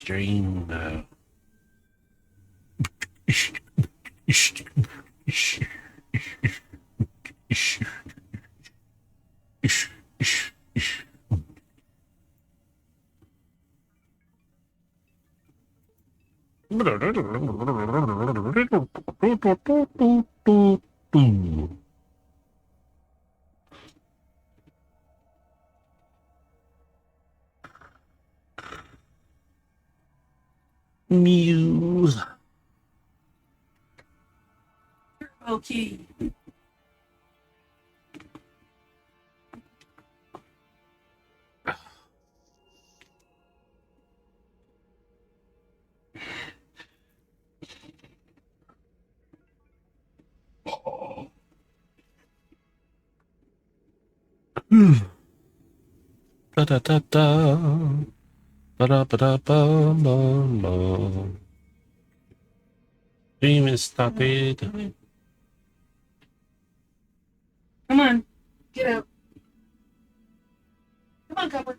Stream now. Mew. Okay. Da da da da. Ba da ba da ba ba ba. Stream is started. Come on. Get out. Come on, Copper.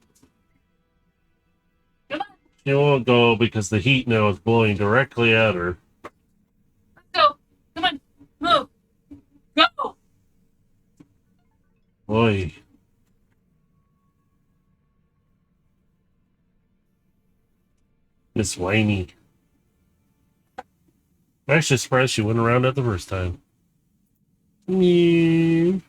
Come on. She won't go because the heat now is blowing directly at her. Let's go. Come on. Move. Go. Boy. Miss Whiny. I'm actually surprised she went around it the first time. Mew.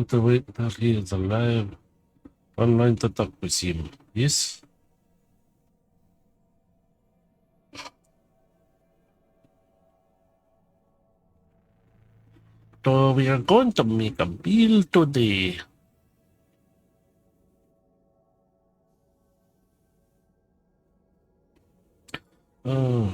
The wait that he is alive. Online to talk with him. Yes? So we are going to make a bill today. Oh.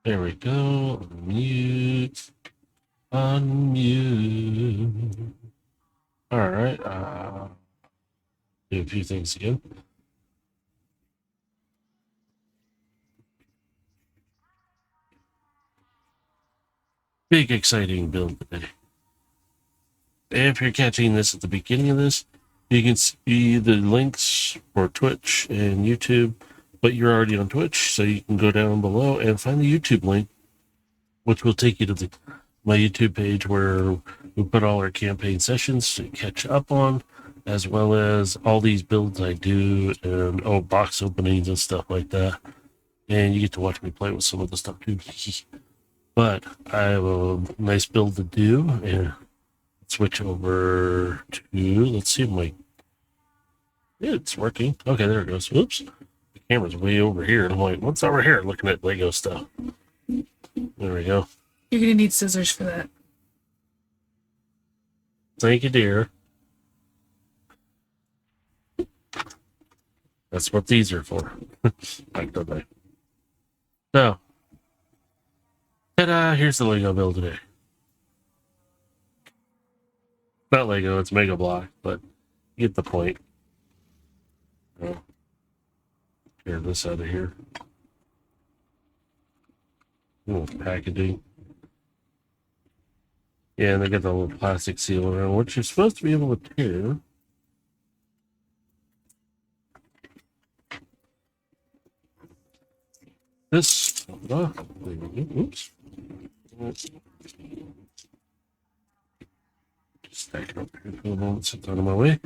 There we go. Unmute. Unmute. All right. Do a few things again. Big exciting build today. If you're catching this at the beginning of this, you can see the links for Twitch and YouTube, but you're already on Twitch, so you can go down below and find the YouTube link, which will take you to my YouTube page where we put all our campaign sessions to catch up on, as well as all these builds I do and box openings and stuff like that. And you get to watch me play with some of the stuff too. But I have a nice build to do, and switch over to, let's see if it's working. Okay, there it goes. Oops. The camera's way over here. And I'm like, what's over here? Looking at Lego stuff. There we go. You're gonna need scissors for that. Thank you, dear. That's what these are for. Back to that. So, ta-da, here's the Lego build today. Not Lego, it's Mega Block, but you get the point. Clear this out of here. Packaging. Yeah, and they got the little plastic seal around, which you're supposed to be able to tear. This. Oops. Just stack it up here for a moment, sit out of my way.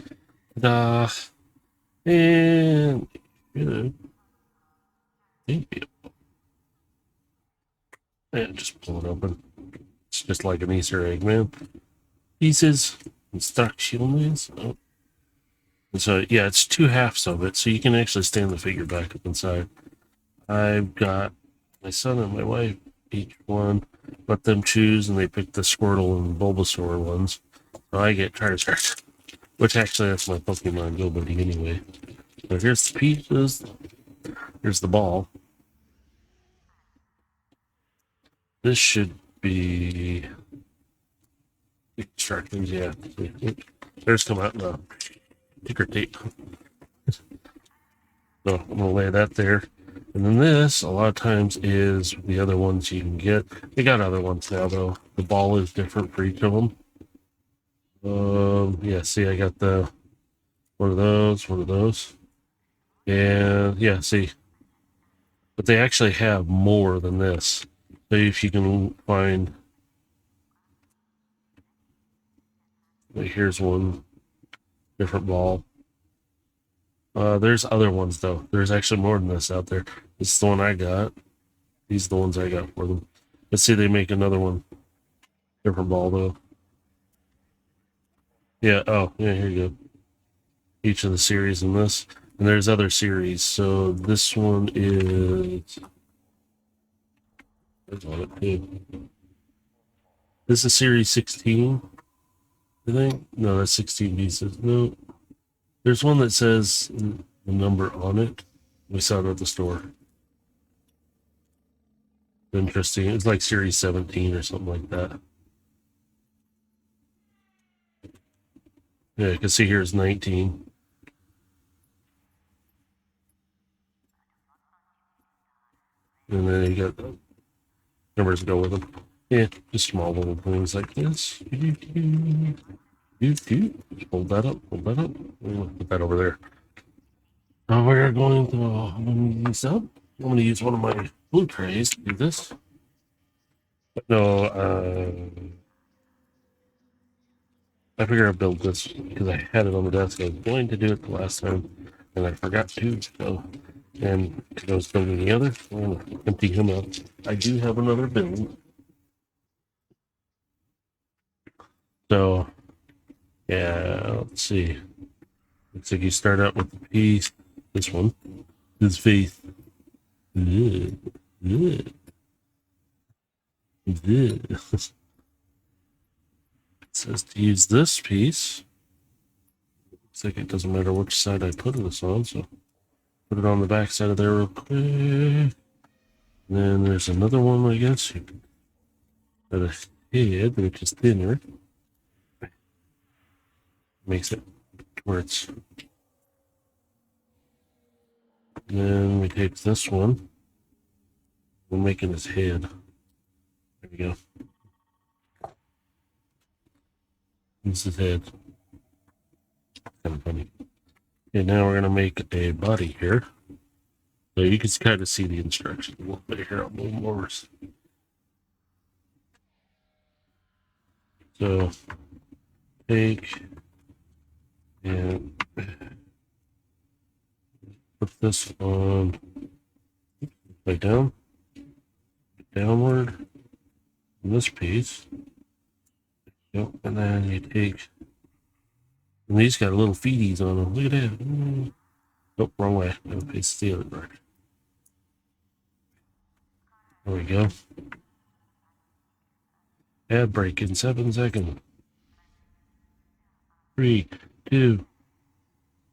And and just pull it open. It's just like an Easter egg, man. Pieces, instructions. Oh. So yeah, it's 2 halves of it, so you can actually stand the figure back up inside. I've got my son and my wife, each one, let them choose, and they pick the Squirtle and Bulbasaur ones. So I get Charizard, which actually that's my Pokemon Go buddy anyway. So here's the pieces. Here's the ball. This should be instructions, yeah. There's come out in the sticker tape. So I'm gonna lay that there. And then this, a lot of times, is the other ones you can get. They got other ones now, though. The ball is different for each of them. Yeah, see, I got one of those. And yeah, see. But they actually have more than this. So if you can find, here's one different ball. There's other ones though. There's actually more than this out there. This is the one I got. These are the ones I got for them. Let's see, they make another one. Different ball though. Yeah, yeah, here you go. Each of the series in this. And there's other series. So this one is, there's on it too. This is series 16, I think. No, that's 16 pieces. No. There's one that says the number on it. We saw it at the store. Interesting. It's like series 17 or something like that. Yeah, you can see here it's 19. And then you got the numbers to go with them. Yeah, just small little things like this. Just hold that up, Put that over there. Now we're going to use up. I'm going to use one of my blue trays to do this. But no, I figured I'd build this because I had it on the desk. I was going to do it the last time, and I forgot to. So, and because I was building the other, I'm going to empty him out. I do have another build. So, yeah, let's see. Looks like you start out with the piece. This one. His face. It says to use this piece. Looks like it doesn't matter which side I put this on, so put it on the back side of there real quick. And then there's another one, I guess. You got a head, which is thinner. Makes it where it's. Then we take this one. We're making his head. There we go. This is his head. Kind of funny. Okay, now we're gonna make a body here. So you can kind of see the instructions a little bit here. I'll move them over. So take and put this on like downward in this piece. Yep, and then you take, and these got little feeties on them. Look at that. Oh, wrong way. I paste the other direction. There we go. Ad break in 7 seconds. 3, 2.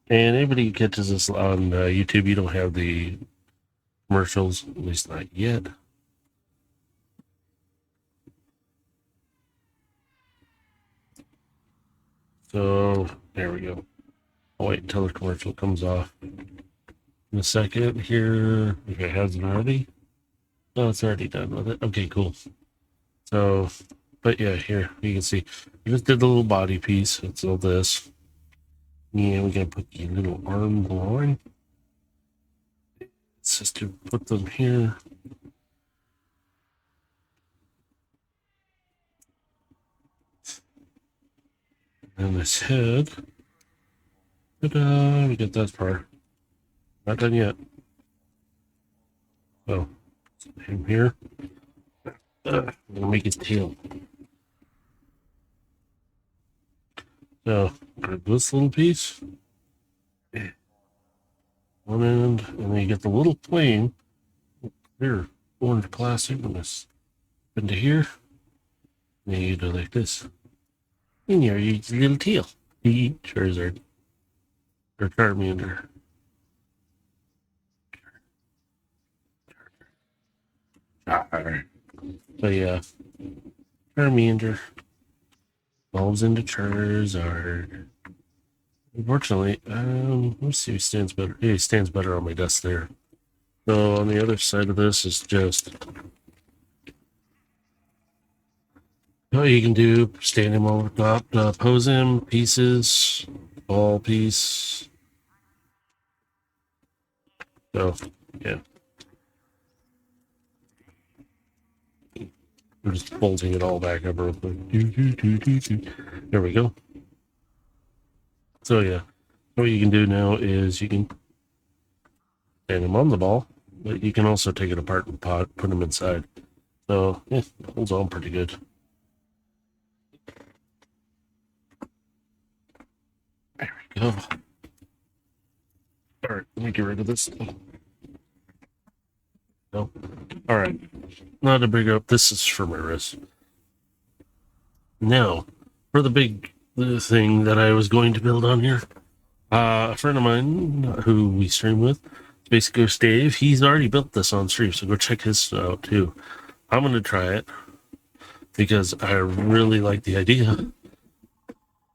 And anybody who catches this on YouTube, you don't have the commercials, at least not yet. So there we go. I'll wait until the commercial comes off in a second here, if it hasn't already. Oh, it's already done with it. Okay, cool. So, but yeah, here you can see we just did the little body piece. It's all this. Yeah, we're gonna put the little arm line. It's just to put them here. And this head. Ta-da! We get that part. Not done yet. So, him here. We'll make his tail. So, grab this little piece. One end, and then you get the little plane. Here, orange plastic, and this into here. And then you do like this. And you're your little tail. Charizard. Or Charmander. So yeah, Charmander evolves into Charizard. Unfortunately, let's see who stands better. Yeah, he stands better on my desk there. So on the other side of this is just what you can do: stand him over top, pose him, pieces, ball piece. So yeah. We're just bolting it all back up real quick. There we go. So yeah, what you can do now is you can stand them on the ball, but you can also take it apart and put them inside. So yeah, it holds on pretty good. There we go. All right, let me get rid of this. No. All right, now to bring up, this is for my wrist. Now, for the thing that I was going to build on here, a friend of mine who we stream with, Space Ghost Dave, he's already built this on stream, so go check his out too. I'm going to try it because I really like the idea.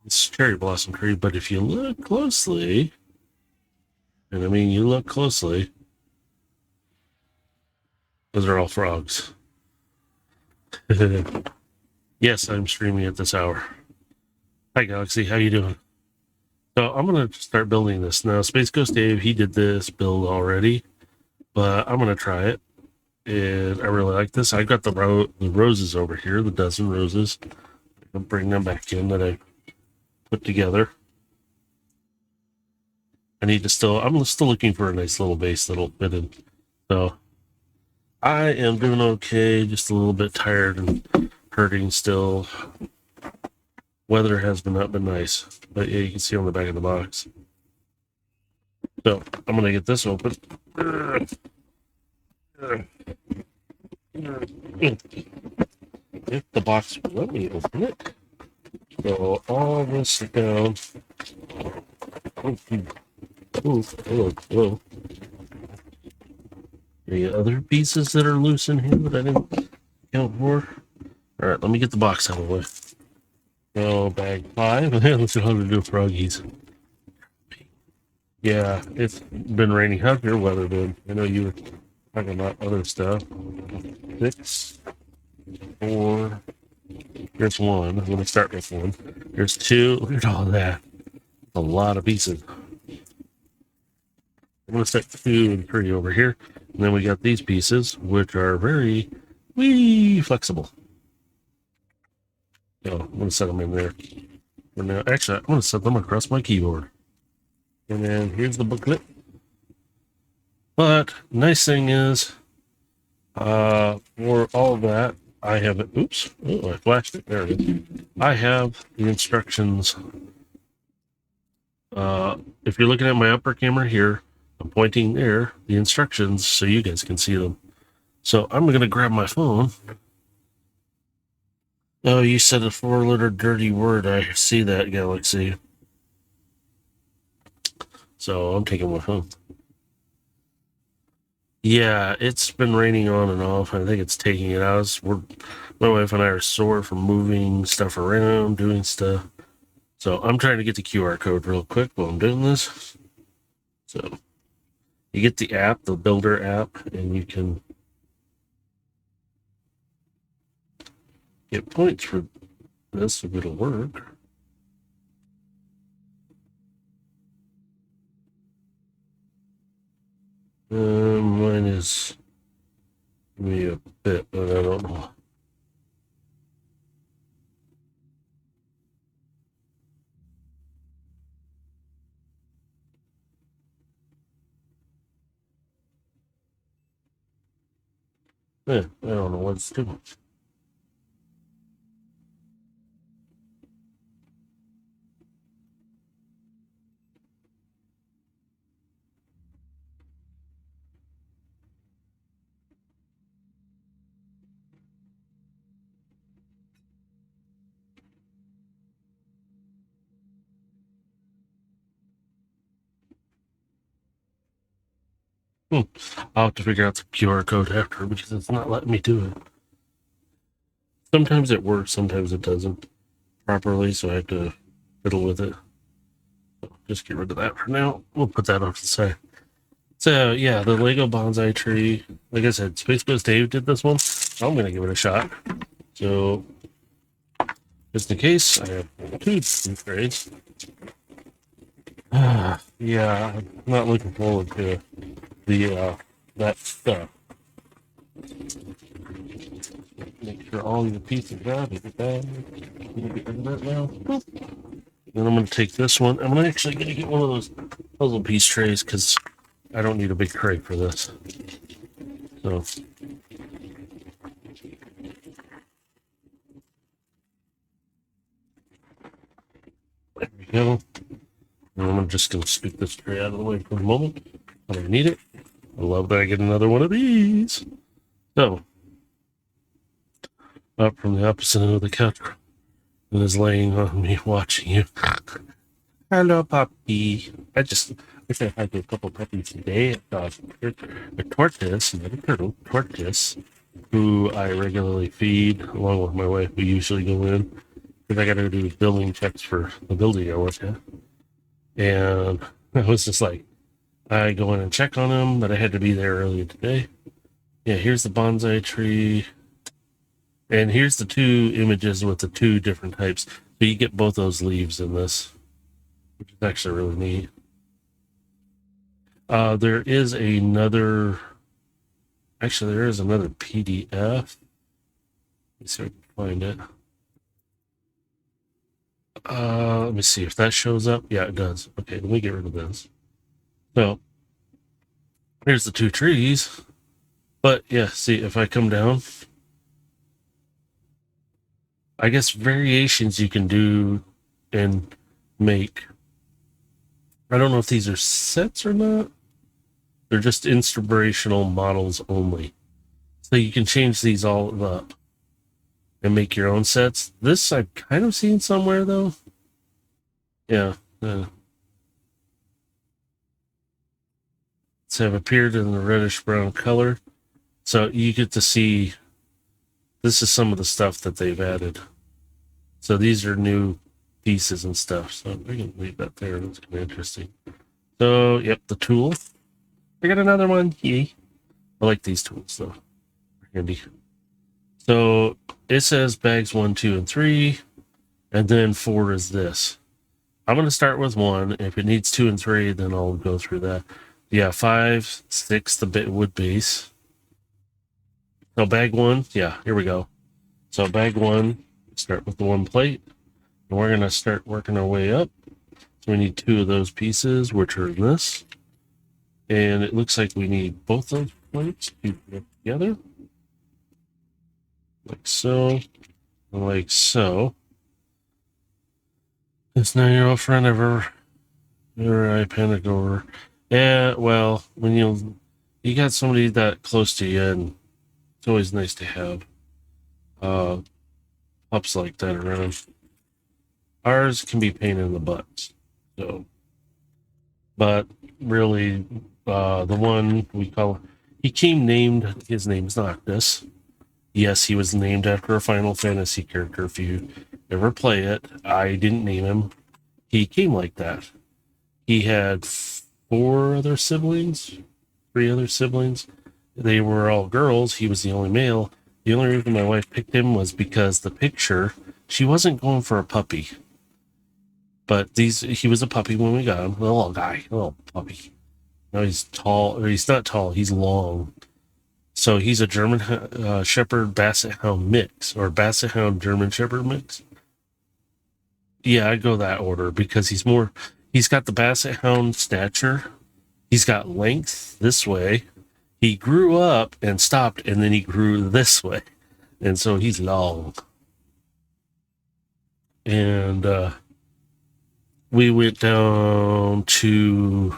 It's cherry blossom tree, but if you look closely, and I mean you look closely, those are all frogs. Yes, I'm streaming at this hour. Hi Galaxy, how you doing? So I'm gonna start building this now. Space Ghost Dave, he did this build already, but I'm gonna try it, and I really like this. I got the roses over here, the dozen roses. I'll bring them back in that I put together. I'm still looking for a nice little base that'll fit in. So I am doing okay, just a little bit tired and hurting still. Weather has not been nice, but yeah, you can see on the back of the box. So I'm gonna get this open. If the box will let me open it. So all this down. Ooh, hello. Any other pieces that are loose in here that I didn't account for? All right, let me get the box out of the way. So bag 5. Let's know how to do froggies. Yeah, it's been raining. How's your weather been? I know you were talking about other stuff. 6, 4. There's 1. I'm going to start with 1. There's 2. Look at all that. A lot of pieces. I'm going to stick 2 and 3 over here. And then we got these pieces, which are very flexible. So I'm going to set them in there for now. Actually, I'm going to set them across my keyboard. And then here's the booklet. But nice thing is, for all that, I have it. Oops. Oh, I flashed it. There it is. I have the instructions. If you're looking at my upper camera here, I'm pointing there, the instructions, so you guys can see them. So I'm going to grab my phone. Oh, you said a 4-letter dirty word. I see that, Galaxy. So I'm taking my phone. Yeah, it's been raining on and off. I think it's taking it out. My wife and I are sore from moving stuff around, doing stuff. So I'm trying to get the QR code real quick while I'm doing this. So you get the app, the Builder app, and you can get points for this if it'll work. Mine is me a bit, but I don't know. I don't know what's doing. I'll have to figure out the QR code after because it's not letting me do it. Sometimes it works, sometimes it doesn't properly, so I have to fiddle with it. So just get rid of that for now. We'll put that off to the side. So yeah, the Lego bonsai tree. Like I said, Space Ghost Dave did this one. I'm gonna give it a shot. So just in case, I have 2 trays. Yeah, I'm not looking forward to the that stuff. Make sure all your pieces are out of the bag. Get rid of that now. Then I'm going to take this one. I'm actually going to get one of those puzzle piece trays because I don't need a big tray for this. So there we go. And I'm just going to scoot this tray out of the way for a moment. I don't need it. I love that I get another one of these. So up from the opposite end of the couch and is laying on me watching you. Hello, puppy. I said hi to a couple puppies today. A tortoise, not a turtle, tortoise, who I regularly feed along with my wife. We usually go in because I got to do building checks for the building I work at. And I was just like, I go in and check on him, but I had to be there earlier today. Yeah, here's the bonsai tree. And here's the 2 images with the 2 different types. So you get both those leaves in this, which is actually really neat. There is another PDF. Let's see if I can find it. Let me see if that shows up. Yeah, it does. Okay, let me get rid of this. So here's the 2 trees. But yeah, see if I come down, I guess variations you can do and make. I don't know if these are sets or not. They're just inspirational models only. So you can change these all up and make your own sets. This I've kind of seen somewhere though. Yeah. It's plates have appeared in the reddish brown color. So you get to see, this is some of the stuff that they've added. So these are new pieces and stuff. So we can leave that there. That's kind of interesting. So, yep, the tool. I got another one. Yay. I like these tools, though. They're handy. So it says bags 1, 2, and 3. And then 4 is this. I'm going to start with 1. If it needs 2 and 3, then I'll go through that. Yeah, 5, 6, the wood base. So bag 1, yeah, here we go. So bag 1, start with the 1 plate. And we're going to start working our way up. So we need 2 of those pieces, which are in this. And it looks like we need both those plates to put together. Like so. And like so. This 9-year-old friend ever I panicked over. Yeah, well, when you got somebody that close to you, and it's always nice to have pups like that around. Ours can be pain in the butt. So, but really, the one we call, he came named, his name's Noctis. Yes, he was named after a Final Fantasy character. If you ever play it, I didn't name him. He came like that. He had 4 other siblings, 3 other siblings. They were all girls. He was the only male. The only reason my wife picked him was because the picture, she wasn't going for a puppy. But he was a puppy when we got him. A little guy, a little puppy. Now he's tall, or he's not tall, he's long. So he's a German Shepherd Basset Hound mix, or Basset Hound German Shepherd mix. Yeah, I'd go that order because he's got the Basset Hound stature. He's got length this way. He grew up and stopped, and then he grew this way. And so he's long. And we went down to,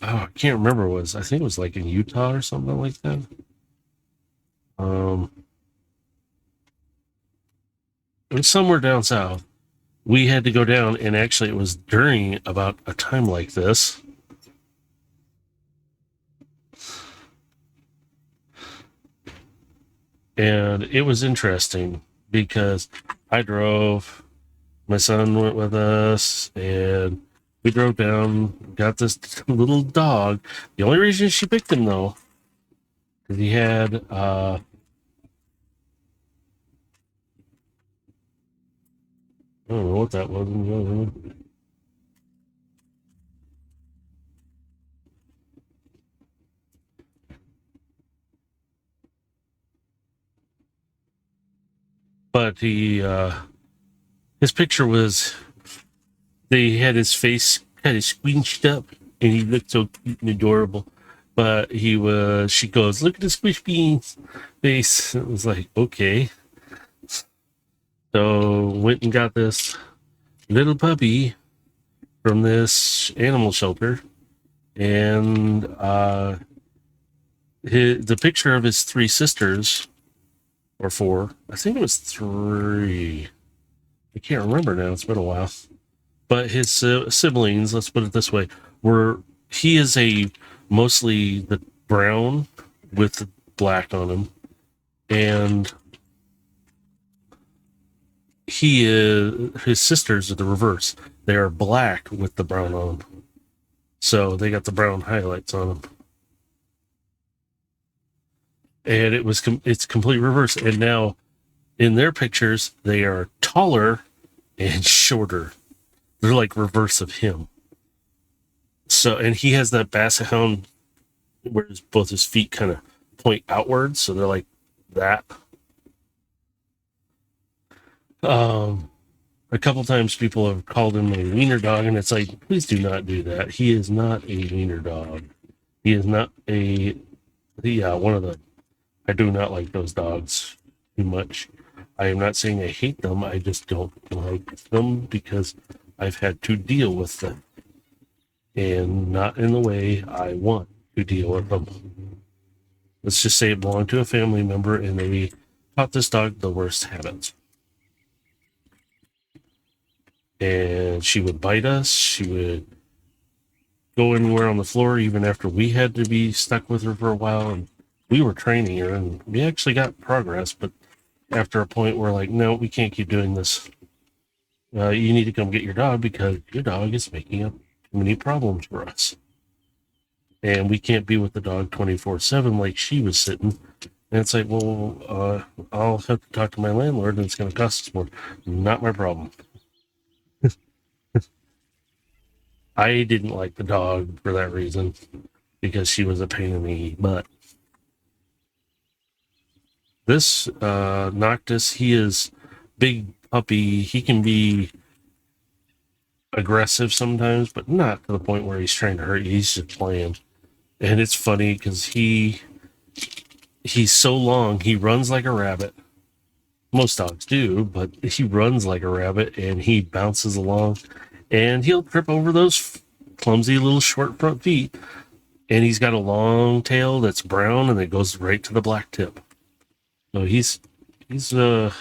I can't remember what it was. I think it was like in Utah or something like that. It was somewhere down south. We had to go down, and actually it was during about a time like this. And it was interesting because I drove, my son went with us, and we drove down, got this little dog. The only reason she picked him, though, because he had I don't know what that was. But his picture was, they had his face kind of squinched up, and he looked so cute and adorable. But she goes, look at the squish beans face. It was like, okay. So went and got this little puppy from this animal shelter, and the picture of his 3 sisters, or 4, I think it was 3. I can't remember now. It's been a while. But his siblings, let's put it this way, he is mostly the brown with black on him, and his sisters are the reverse. They are black with the brown on them. So they got the brown highlights on them. And it's complete reverse. And now in their pictures, they are taller and shorter. They're like reverse of him. So, and he has that Basset Hound where both his feet kind of point outwards. So they're like that. A couple times people have called him a wiener dog, and it's like, please do not do that. He is not a wiener dog. He is not one of the, I do not like those dogs too much. I am not saying I hate them. I just don't like them because I've had to deal with them, and not in the way I want to deal with them. Let's just say it belonged to a family member, and they taught this dog the worst habits. And she would bite us. She would go anywhere on the floor, even after we had to be stuck with her for a while. And we were training her, and we actually got progress. But after a point, we're like, no, we can't keep doing this. You need to come get your dog because your dog is making up too many problems for us. And we can't be with the dog 24/7 like she was sitting. And it's like, well, I'll have to talk to my landlord and it's going to cost us more. Not my problem. I didn't like the dog for that reason because she was a pain in the butt. This Noctis, he is big puppy. He can be aggressive sometimes, but not to the point where he's trying to hurt you. He's just playing. And it's funny because he's so long, he runs like a rabbit. Most dogs do, but he runs like a rabbit and he bounces along and he'll trip over those clumsy little short front feet. And he's got a long tail that's brown and it goes right to the black tip. So he's a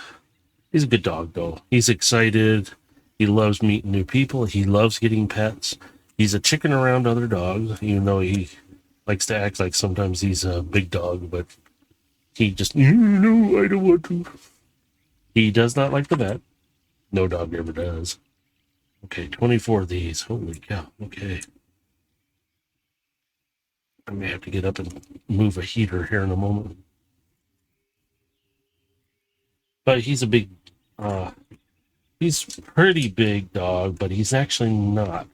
good dog though. He's excited. He loves meeting new people. He loves getting pets. He's a chicken around other dogs, even though he likes to act like sometimes he's a big dog, but he just, no, I don't want to. He does not like the vet. No dog ever does. Okay, 24 of these. Holy cow. Okay. I may have to get up and move a heater here in a moment. But he's a big, he's pretty big dog, but he's actually not.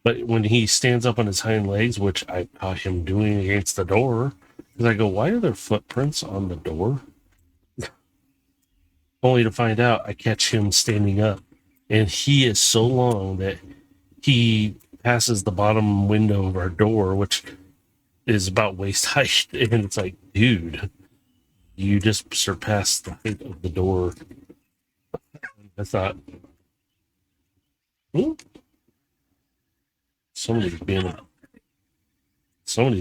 But when he stands up on his hind legs, which I caught him doing against the door, because I go, why are there footprints on the door? Only to find out I catch him standing up. And he is so long that he passes the bottom window of our door, which is about waist height. And it's like, dude, you just surpassed the height of the door. I thought, somebody's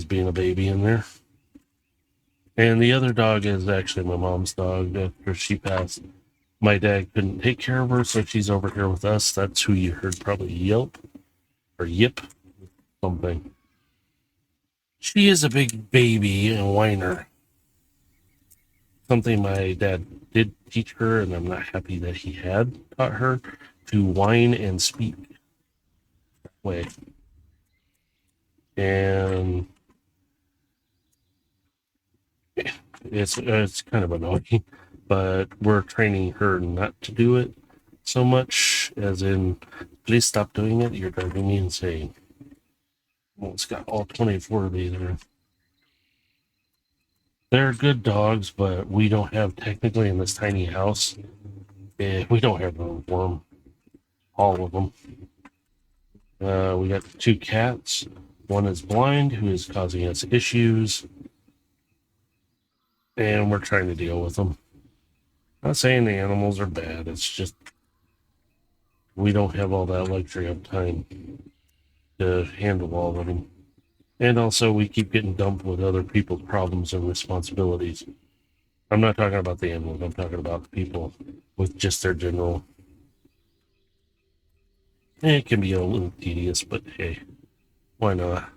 being a baby in there. And the other dog is actually my mom's dog. After she passed, my dad couldn't take care of her, so she's over here with us. That's who you heard probably yelp or yip, something. She is a big baby and whiner. Something my dad did teach her, and I'm not happy that he had taught her to whine and speak that way. And it's kind of annoying, but we're training her not to do it so much, as in, please stop doing it. You're driving me insane. Well, it's got all 24 of these. They're good dogs, but we don't have, technically in this tiny house, we don't have room for them. All of them. We got 2 cats. One is blind, who is causing us issues, and we're trying to deal with them. Not saying the animals are bad. It's just we don't have all that luxury of time to handle all of them. And also, we keep getting dumped with other people's problems and responsibilities. I'm not talking about the animals. I'm talking about people with just their general. It can be a little tedious, but hey, why not?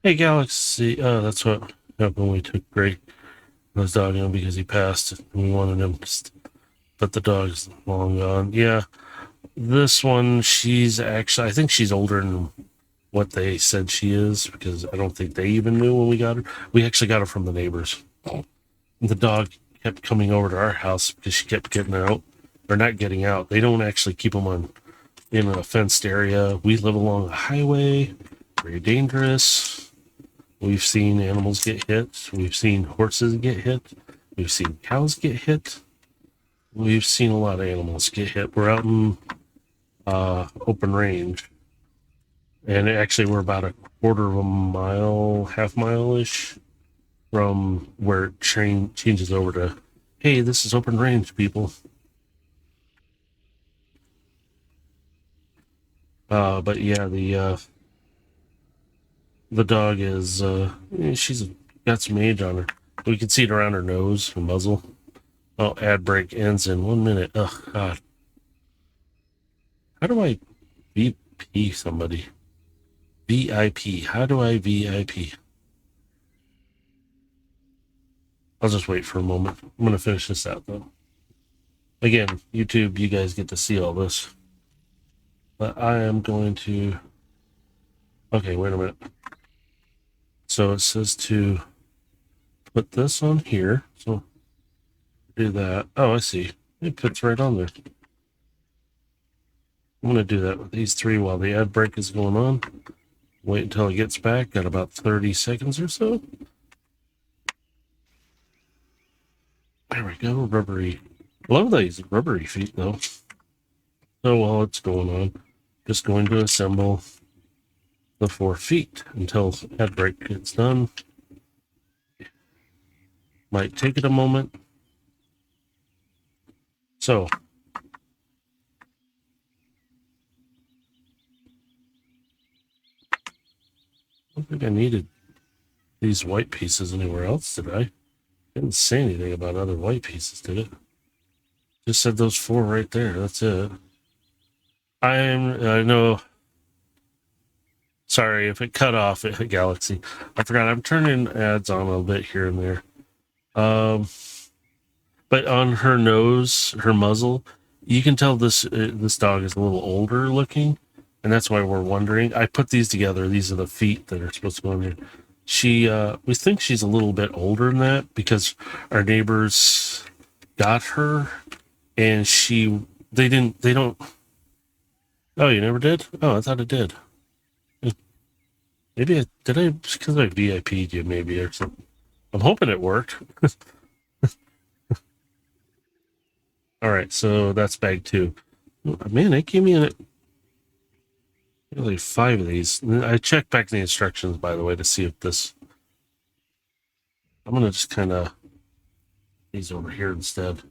Hey, Galaxy. That's what happened when we took Gray, his dog, in because he passed. And we wanted him, but the dog's long gone. Yeah, this one, she's actually, I think she's older than what they said she is, because I don't think they even knew when we got her. We actually got her from the neighbors. The dog kept coming over to our house because she kept getting out, or not getting out. They don't actually keep them in a fenced area. We live along a highway, very dangerous. We've seen animals get hit. We've seen horses get hit. We've seen cows get hit. We've seen a lot of animals get hit. We're out in open range. And actually, we're about a quarter of a mile, half mile-ish from where it changes over to, hey, this is open range, people. But yeah, the dog is, she's got some age on her. We can see it around her nose and muzzle. Oh, ad break ends in 1 minute. Oh, God. How do I VP somebody? VIP. How do I VIP? I'll just wait for a moment. I'm going to finish this out, though. Again, YouTube, you guys get to see all this. But I am going to... Okay, wait a minute. So it says to put this on here. So do that. Oh, I see. It fits right on there. I'm going to do that with these three while the ad break is going on. Wait until it gets back. Got about 30 seconds or so. There we go. Rubbery. Love these rubbery feet, though. So while it's going on, just going to assemble the 4 feet until ad break gets done. Might take it a moment. So I don't think I needed these white pieces anywhere else, did I? Didn't say anything about other white pieces, did it? Just said those 4 right there. That's it. I know. Sorry if it cut off at Galaxy. I forgot. I'm turning ads on a bit here and there. But on her nose, her muzzle, you can tell this dog is a little older looking, and that's why we're wondering. I put these together. These are the feet that are supposed to go in there. We think she's a little bit older than that because our neighbors got her, and they don't. Oh, you never did? Oh, I thought it did. Maybe because I VIP'd you maybe or something. I'm hoping it worked. All right, so that's bag 2. Man, it gave me like 5 of these. I checked back the instructions, by the way, to see if this. I'm gonna just kind of these over here instead.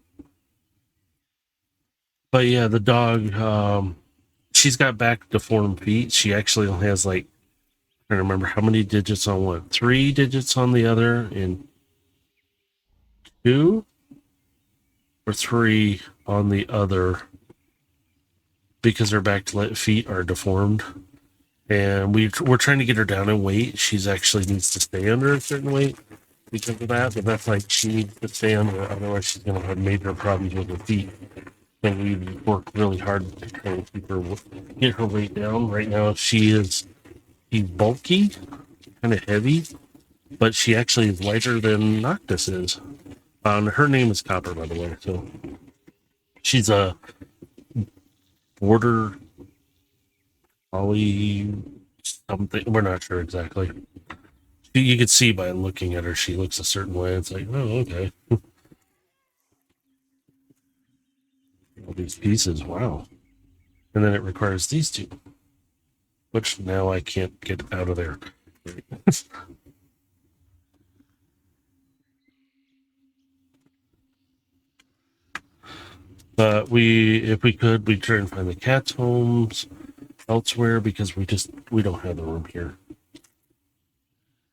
But yeah, the dog. She's got back deformed feet. She actually only has like I don't remember how many digits on one. 3 digits on the other, and 2 or 3 on the other because her back feet are deformed. And we're trying to get her down in weight. She's actually needs to stay under a certain weight because of that. But that's like she needs to stay under, otherwise she's going to have major problems with her feet. So we worked really hard to try and get her weight down. Right now she's bulky, kind of heavy, but she actually is lighter than Noctis is. Her name is Copper, by the way. So she's a border collie something. We're not sure exactly. You could see by looking at her, she looks a certain way. It's like, oh, okay. All these pieces, wow. And then it requires these 2, which now I can't get out of there. But if we could, we'd try and find the cats' homes elsewhere because we don't have the room here.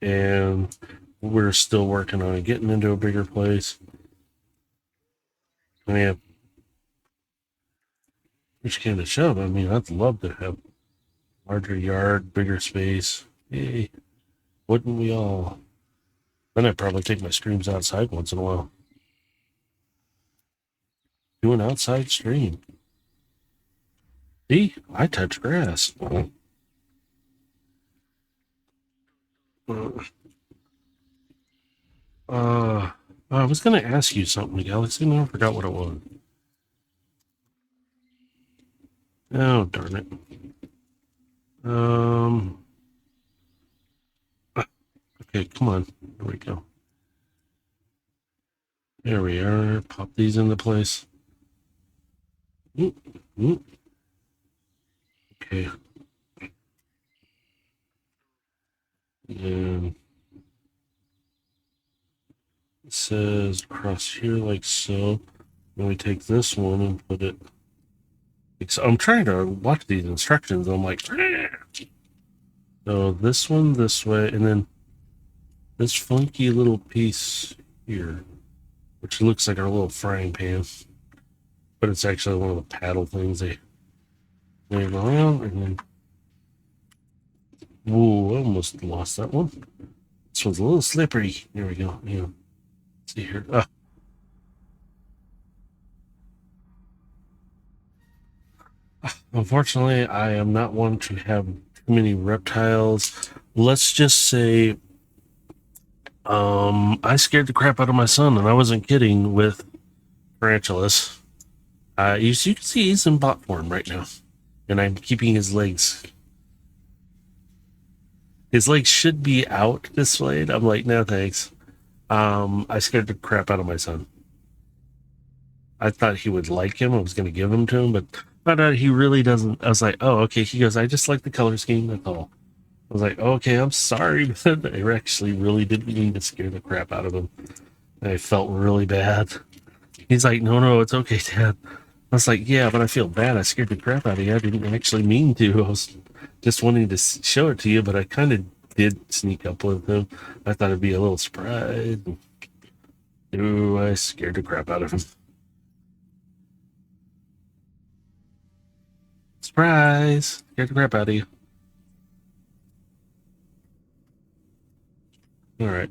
And we're still working on getting into a bigger place. I mean, which came to shove, I mean, I'd love to have larger yard, bigger space. Hey, wouldn't we all? Then I'd probably take my streams outside once in a while. Do an outside stream. See, I touch grass. I was going to ask you something, Galaxy, and I forgot what it was. Oh, darn it. Okay, come on. There we go. There we are. Pop these into place. Okay. And it says across here like so. Then we take this one and put it. I'm trying to watch these instructions. I'm like, so this one this way, and then this funky little piece here, which looks like our little frying pan, but it's actually one of the paddle things. They go around and then Ooh, I almost lost that one. This one's a little slippery. There we go. Yeah. Let's see here. Unfortunately, I am not one to have too many reptiles. Let's just say, I scared the crap out of my son, and I wasn't kidding with tarantulas. You can see he's in bot form right now, and I'm keeping his legs. His legs should be out displayed. I'm like, no thanks. I scared the crap out of my son. I thought he would like him. I was going to give him to him, but found out he really doesn't. I was like, oh, okay. He goes, I just like the color scheme. That's all. I was like, okay, I'm sorry, but I actually really didn't mean to scare the crap out of him. And I felt really bad. He's like, no, it's okay, Dad. I was like, yeah, but I feel bad. I scared the crap out of you. I didn't actually mean to. I was just wanting to show it to you, but I kind of did sneak up with him. I thought it'd be a little surprise. Ooh, I scared the crap out of him. Surprise! Scared the crap out of you. All right.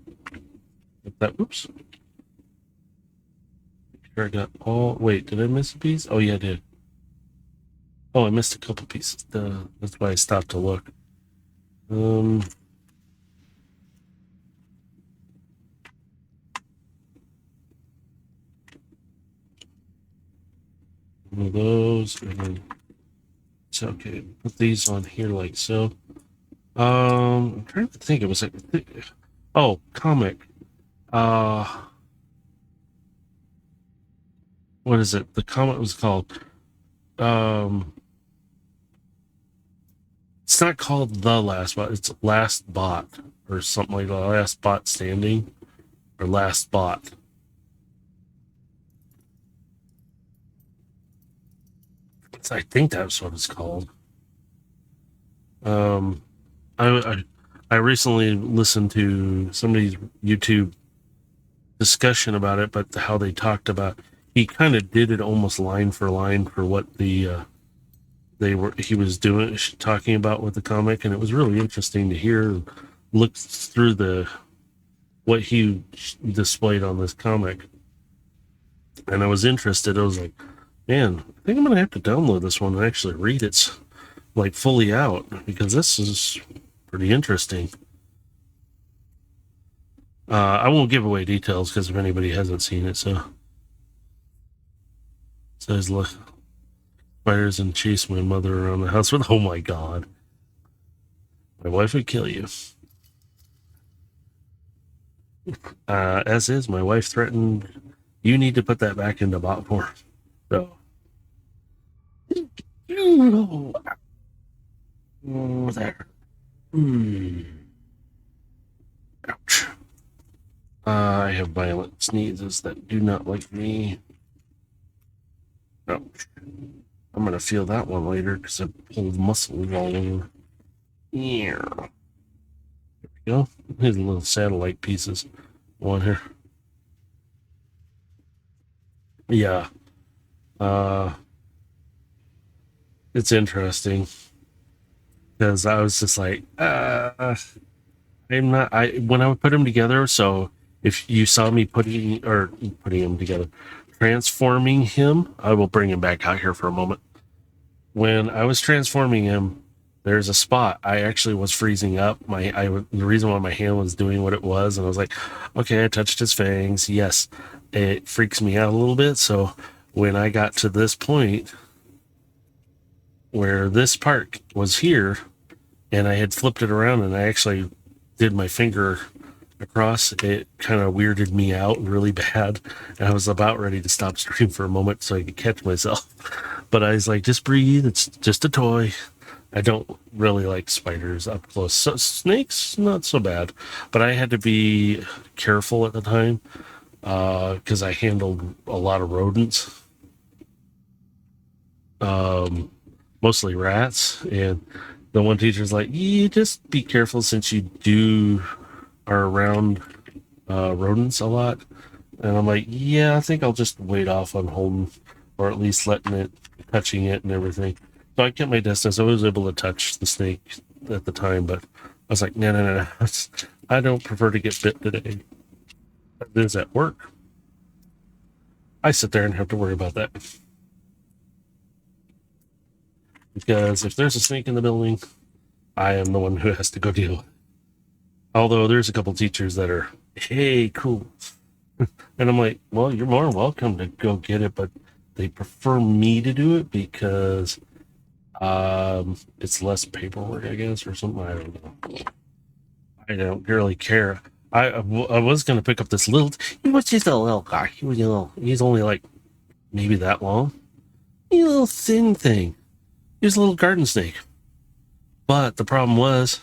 Oops. Sure I got all. Wait, did I miss a piece? Oh, yeah, I did. Oh, I missed a couple pieces. That's why I stopped to look. One of those, and then it's okay. Put these on here like so. I'm trying to think. It was like, oh, comic. What is it? The comic was called. It's not called The Last Bot. It's Last Bot or something like that. Last Bot Standing or Last Bot. I think that's what it's called. I recently listened to somebody's YouTube discussion about it, but how they talked about he kind of did it almost line for line for what he was doing talking about with the comic, and it was really interesting to hear, look through what he displayed on this comic, and I was interested. I was like, man, I think I'm gonna have to download this one and actually read it like fully out, because this is pretty interesting. I won't give away details because if anybody hasn't seen it, so it says look, spiders and chase my mother around the house with. Oh my god, my wife would kill you. As is, my wife threatened, you need to put that back into bot form. So, oh, there. Ouch. I have violent sneezes that do not like me. Ouch. I'm gonna feel that one later because I pulled muscles all over. Yeah. There we go. Here's little satellite pieces. One here. Yeah. It's interesting because I was just like, I'm not. When I would put them together. So if you saw me putting them together, transforming him, I will bring him back out here for a moment. When I was transforming him, there's a spot I actually was freezing up. The reason why my hand was doing what it was, and I was like, okay, I touched his fangs. Yes, it freaks me out a little bit. So when I got to this point where this part was here, and I had flipped it around, and I actually did my finger across, it kind of weirded me out really bad, and I was about ready to stop stream for a moment so I could catch myself. But I was like, just breathe, it's just a toy. I don't really like spiders up close. So, snakes, not so bad, but I had to be careful at the time because I handled a lot of rodents, mostly rats, and the one teacher's like, you just be careful since you are around rodents a lot. And I'm like, yeah, I think I'll just wait off on holding, or at least touching it and everything. So I kept my distance. I was able to touch the snake at the time, but I was like, no. I don't prefer to get bit today. It is at work. I sit there and have to worry about that. Because if there's a snake in the building, I am the one who has to go deal with it. Although there's a couple teachers that are, hey, cool. And I'm like, well, you're more welcome to go get it, but they prefer me to do it because it's less paperwork, I guess, or something. I don't know. I don't really care. I was going to pick up this little, he was just a little guy. He's only like maybe that long. He's a little thin thing. He was a little garden snake. But the problem was,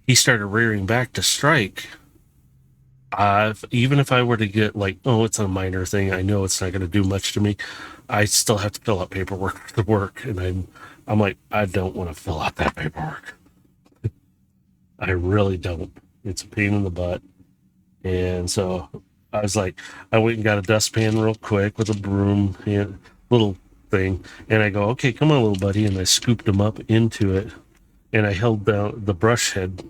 he started rearing back to strike. Even if I were to get like, oh, it's a minor thing, I know it's not going to do much to me. I still have to fill out paperwork for the work, and I'm like, I don't want to fill out that paperwork. I really don't. It's a pain in the butt. And so I was like, I went and got a dustpan real quick with a broom and little thing, and I go, okay, come on, little buddy, and I scooped him up into it, and I held down the brush head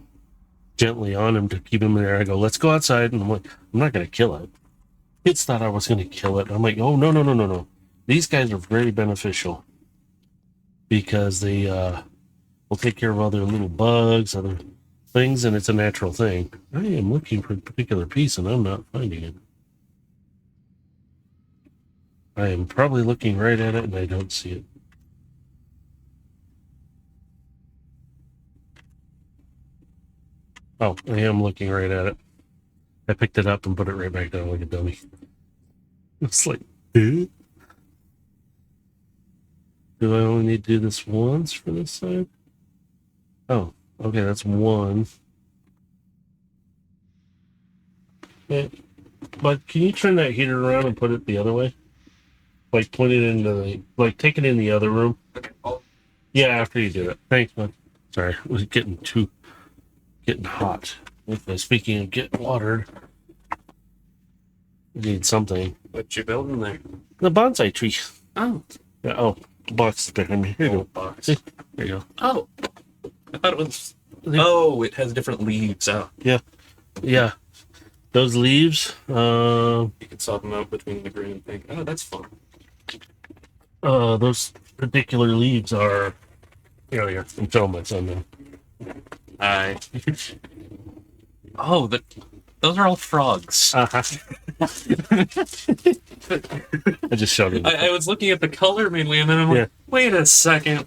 gently on him to keep him there. I go, let's go outside, and I'm like, I'm not going to kill it. Kids thought I was going to kill it. I'm like, oh, no. These guys are very beneficial because they will take care of other little bugs, other things, and it's a natural thing. I am looking for a particular piece, and I'm not finding it. I am probably looking right at it, and I don't see it. Oh, I am looking right at it. I picked it up and put it right back down like a dummy. It's like, eh? Do I only need to do this once for this side? Oh, okay, that's one. Yeah, but can you turn that heater around and put it the other way? Like point it into like take it in the other room. Okay. Yeah, after you do it. Thanks, man. Sorry, it was getting hot. Speaking of getting watered, we need something. What you building there? The bonsai tree. Oh, Yeah, oh, the box is behind me. Here you go. box. See? There you go. Oh, I thought it was. Oh, it has different leaves. Oh, Yeah. Those leaves, you can swap them out between the green and pink. Oh, that's fun. those particular leaves are. Here, I'm showing my son them. I. Oh, those are all frogs. Uh-huh. I just showed him. I was looking at the color mainly, and then I'm like, Yeah. wait a second.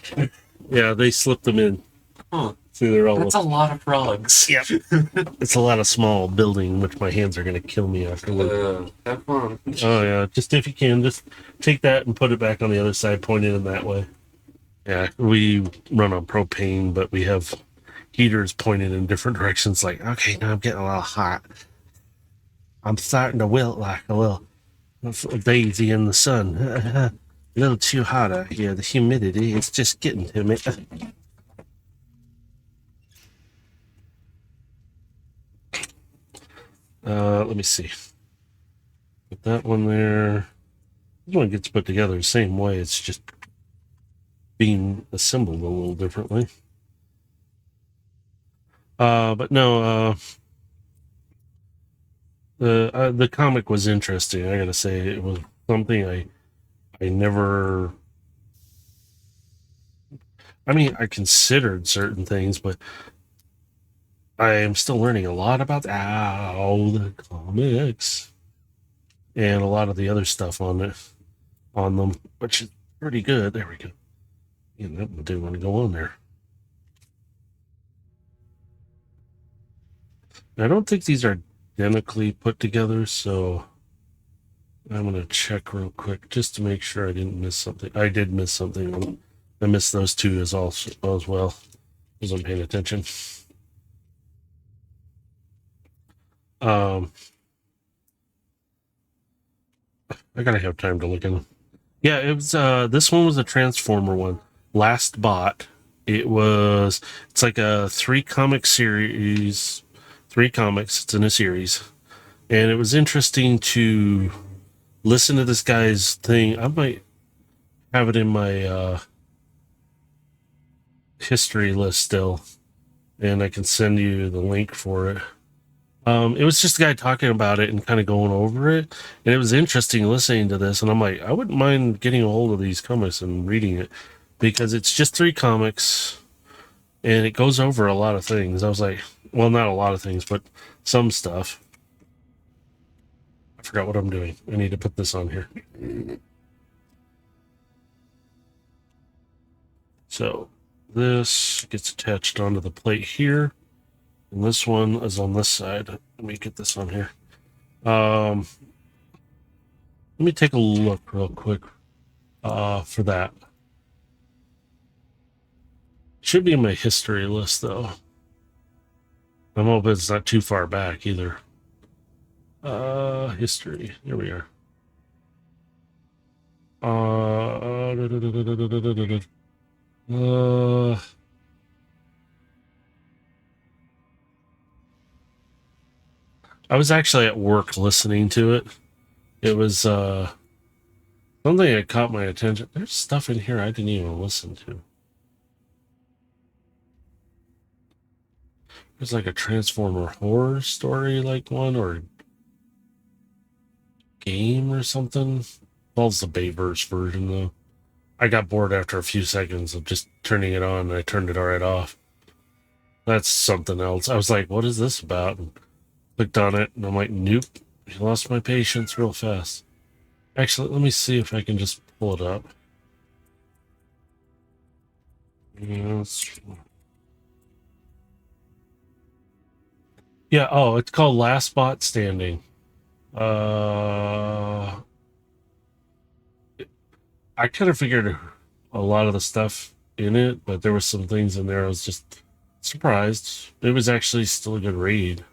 Yeah, they slipped them in. Huh. See, they're all. That's a lot of frogs. Yep. It's a lot of small building, which my hands are going to kill me afterward. Have fun. Oh, yeah. Just if you can, just take that and put it back on the other side, point it in that way. Yeah, we run on propane, but we have heaters pointed in different directions. Like, okay, now I'm getting a little hot. I'm starting to wilt like a little daisy in the sun. A little too hot out here. The humidity is just getting to me. Let me see. Put that one there. This one gets put together the same way. It's just being assembled a little differently. But no, the comic was interesting. I gotta say, it was something I never. I mean, I considered certain things, but I am still learning a lot about the comics and a lot of the other stuff on them, which is pretty good. There we go. Yeah, that one didn't want to go on there. I don't think these are identically put together, so I'm going to check real quick just to make sure I didn't miss something. I did miss something. I missed those two as well. Wasn't paying attention. I gotta have time to look in them. Yeah, it was. This one was a Transformer one. Last bought. It's like a 3-comic series. 3 comics. It's in a series, and it was interesting to listen to this guy's thing. I might have it in my history list still. and I can send you the link for it. It was just a guy talking about it and kind of going over it, and it was interesting listening to this. And I'm like, I wouldn't mind getting a hold of these comics and reading it because it's just 3 comics, and it goes over a lot of things. I was like, well, not a lot of things, but some stuff. I forgot what I'm doing. I need to put this on here. So this gets attached onto the plate here, and this one is on this side. Let me get this on here. Let me take a look real quick for that. Should be in my history list, though. I'm hoping it's not too far back either. History. Here we are. I was actually at work listening to it. It was something that caught my attention. There's stuff in here I didn't even listen to. There's like a Transformer horror story, like one, or game or something. Involves the Bayverse version, though. I got bored after a few seconds of just turning it on, and I turned it right off. That's something else. I was like, what is this about? And clicked on it, and I'm like, nope. You lost my patience real fast. Actually, let me see if I can just pull it up. Yes. Yeah, oh, it's called Last Spot Standing. I kind of figured a lot of the stuff in it, but there were some things in there I was just surprised. It was actually still a good read.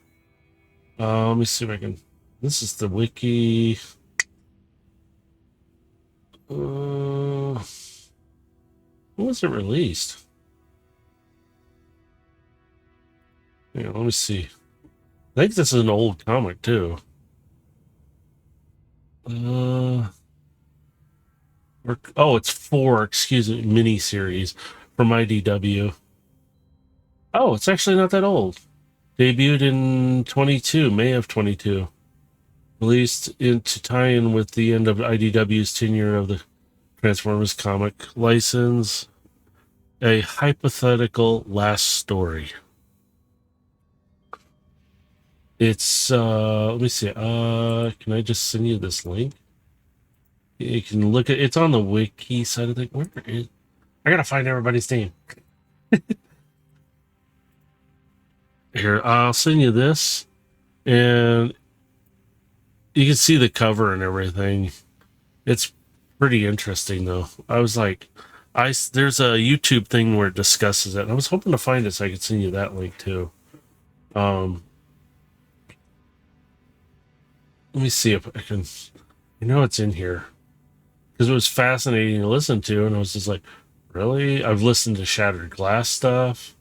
Let me see if I can. This is the wiki. When was it released? Yeah, let me see. I think this is an old comic too. It's 4, excuse me, mini series from IDW. Oh, it's actually not that old. Debuted in 22, May of 22. Released to tie in with the end of IDW's tenure of the Transformers comic license. A hypothetical last story. It's let me see. Can I just send you this link? You can look at it's on the wiki side of the where is I gotta find everybody's name. Here, I'll send you this, and you can see the cover and everything. It's pretty interesting, though. I was like, there's a YouTube thing where it discusses it. I was hoping to find it so I could send you that link too. Let me see if I can. You know, it's in here because it was fascinating to listen to, and I was just like, really? I've listened to Shattered Glass stuff.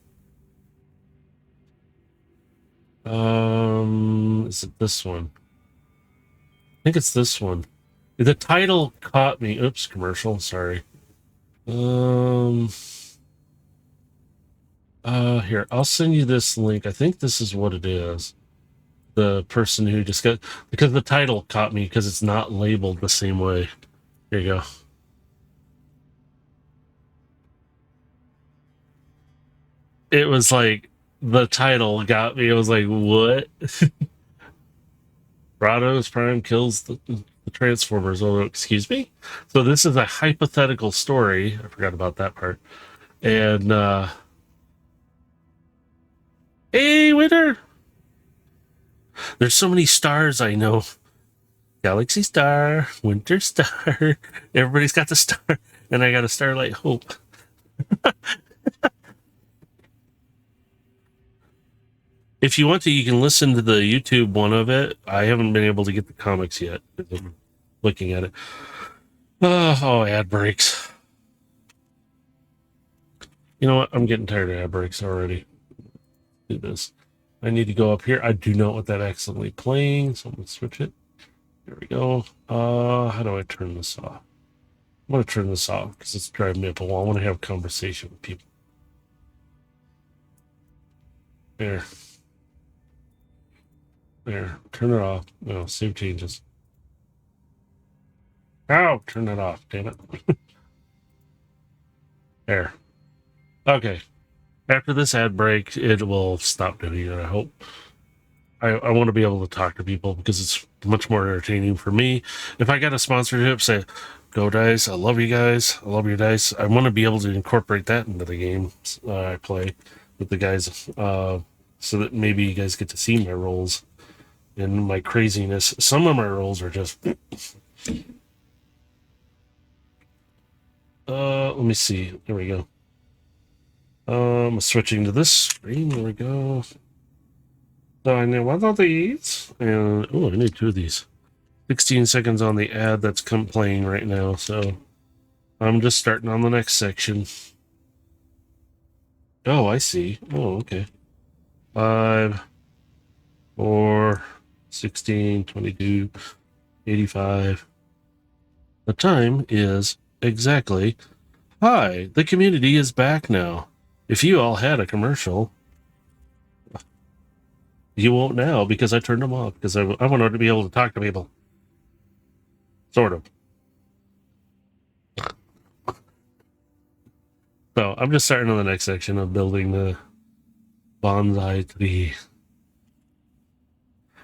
Is it this one? I think it's this one. The title caught me. Oops, commercial. Sorry. Here, I'll send you this link. I think this is what it is. The person who discussed, because the title caught me because it's not labeled the same way. Here you go. It was like the title got me. It was like, what? Rato's Prime kills the Transformers. Oh, excuse me? So this is a hypothetical story. I forgot about that part. And hey, winner! There's so many stars I know. Galaxy Star, Winter Star. Everybody's got the star, and I got a Starlight Hope. If you want to, you can listen to the YouTube one of it. I haven't been able to get the comics yet. I'm looking at it. Oh, ad breaks. You know what? I'm getting tired of ad breaks already. Do this. I need to go up here. I do not want that accidentally playing, so I'm going to switch it. There we go. How do I turn this off? I'm going to turn this off because it's driving me up a wall. I want to have a conversation with people. There. There. Turn it off. No, save changes. Ow! Turn it off, damn it. There. Okay. After this ad break, it will stop doing it, I hope. I want to be able to talk to people because it's much more entertaining for me. If I got a sponsorship, say, Go Dice, I love you guys. I love your dice. I want to be able to incorporate that into the games I play with the guys so that maybe you guys get to see my rolls and my craziness. Some of my rolls are just... let me see. There we go. Switching to this screen. There we go. So I need one of these, and I need 2 of these. 16 seconds on the ad that's playing right now, so I'm just starting on the next section. Oh, I see. Oh, okay. 5, 4, 16, 22, 85. The time is exactly... Hi, the community is back now. If you all had a commercial... You won't now because I turned them off because I wanted to be able to talk to people. Sort of. So I'm just starting on the next section of building the bonsai tree.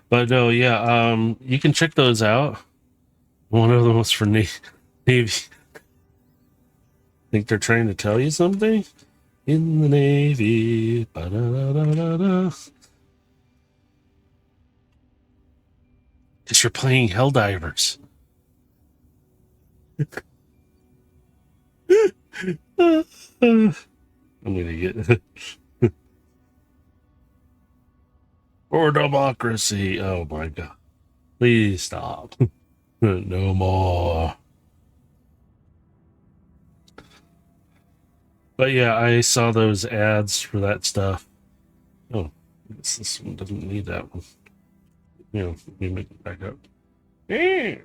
But no, yeah, you can check those out. One of them was for Navy. Think they're trying to tell you something? In the Navy. Ba-da-da-da-da-da. Because you're playing Helldivers. I'm gonna get for democracy. Oh my god. Please stop. No more. But yeah, I saw those ads for that stuff. Oh, I guess this one doesn't need that one. Let me make it back up. Yeah.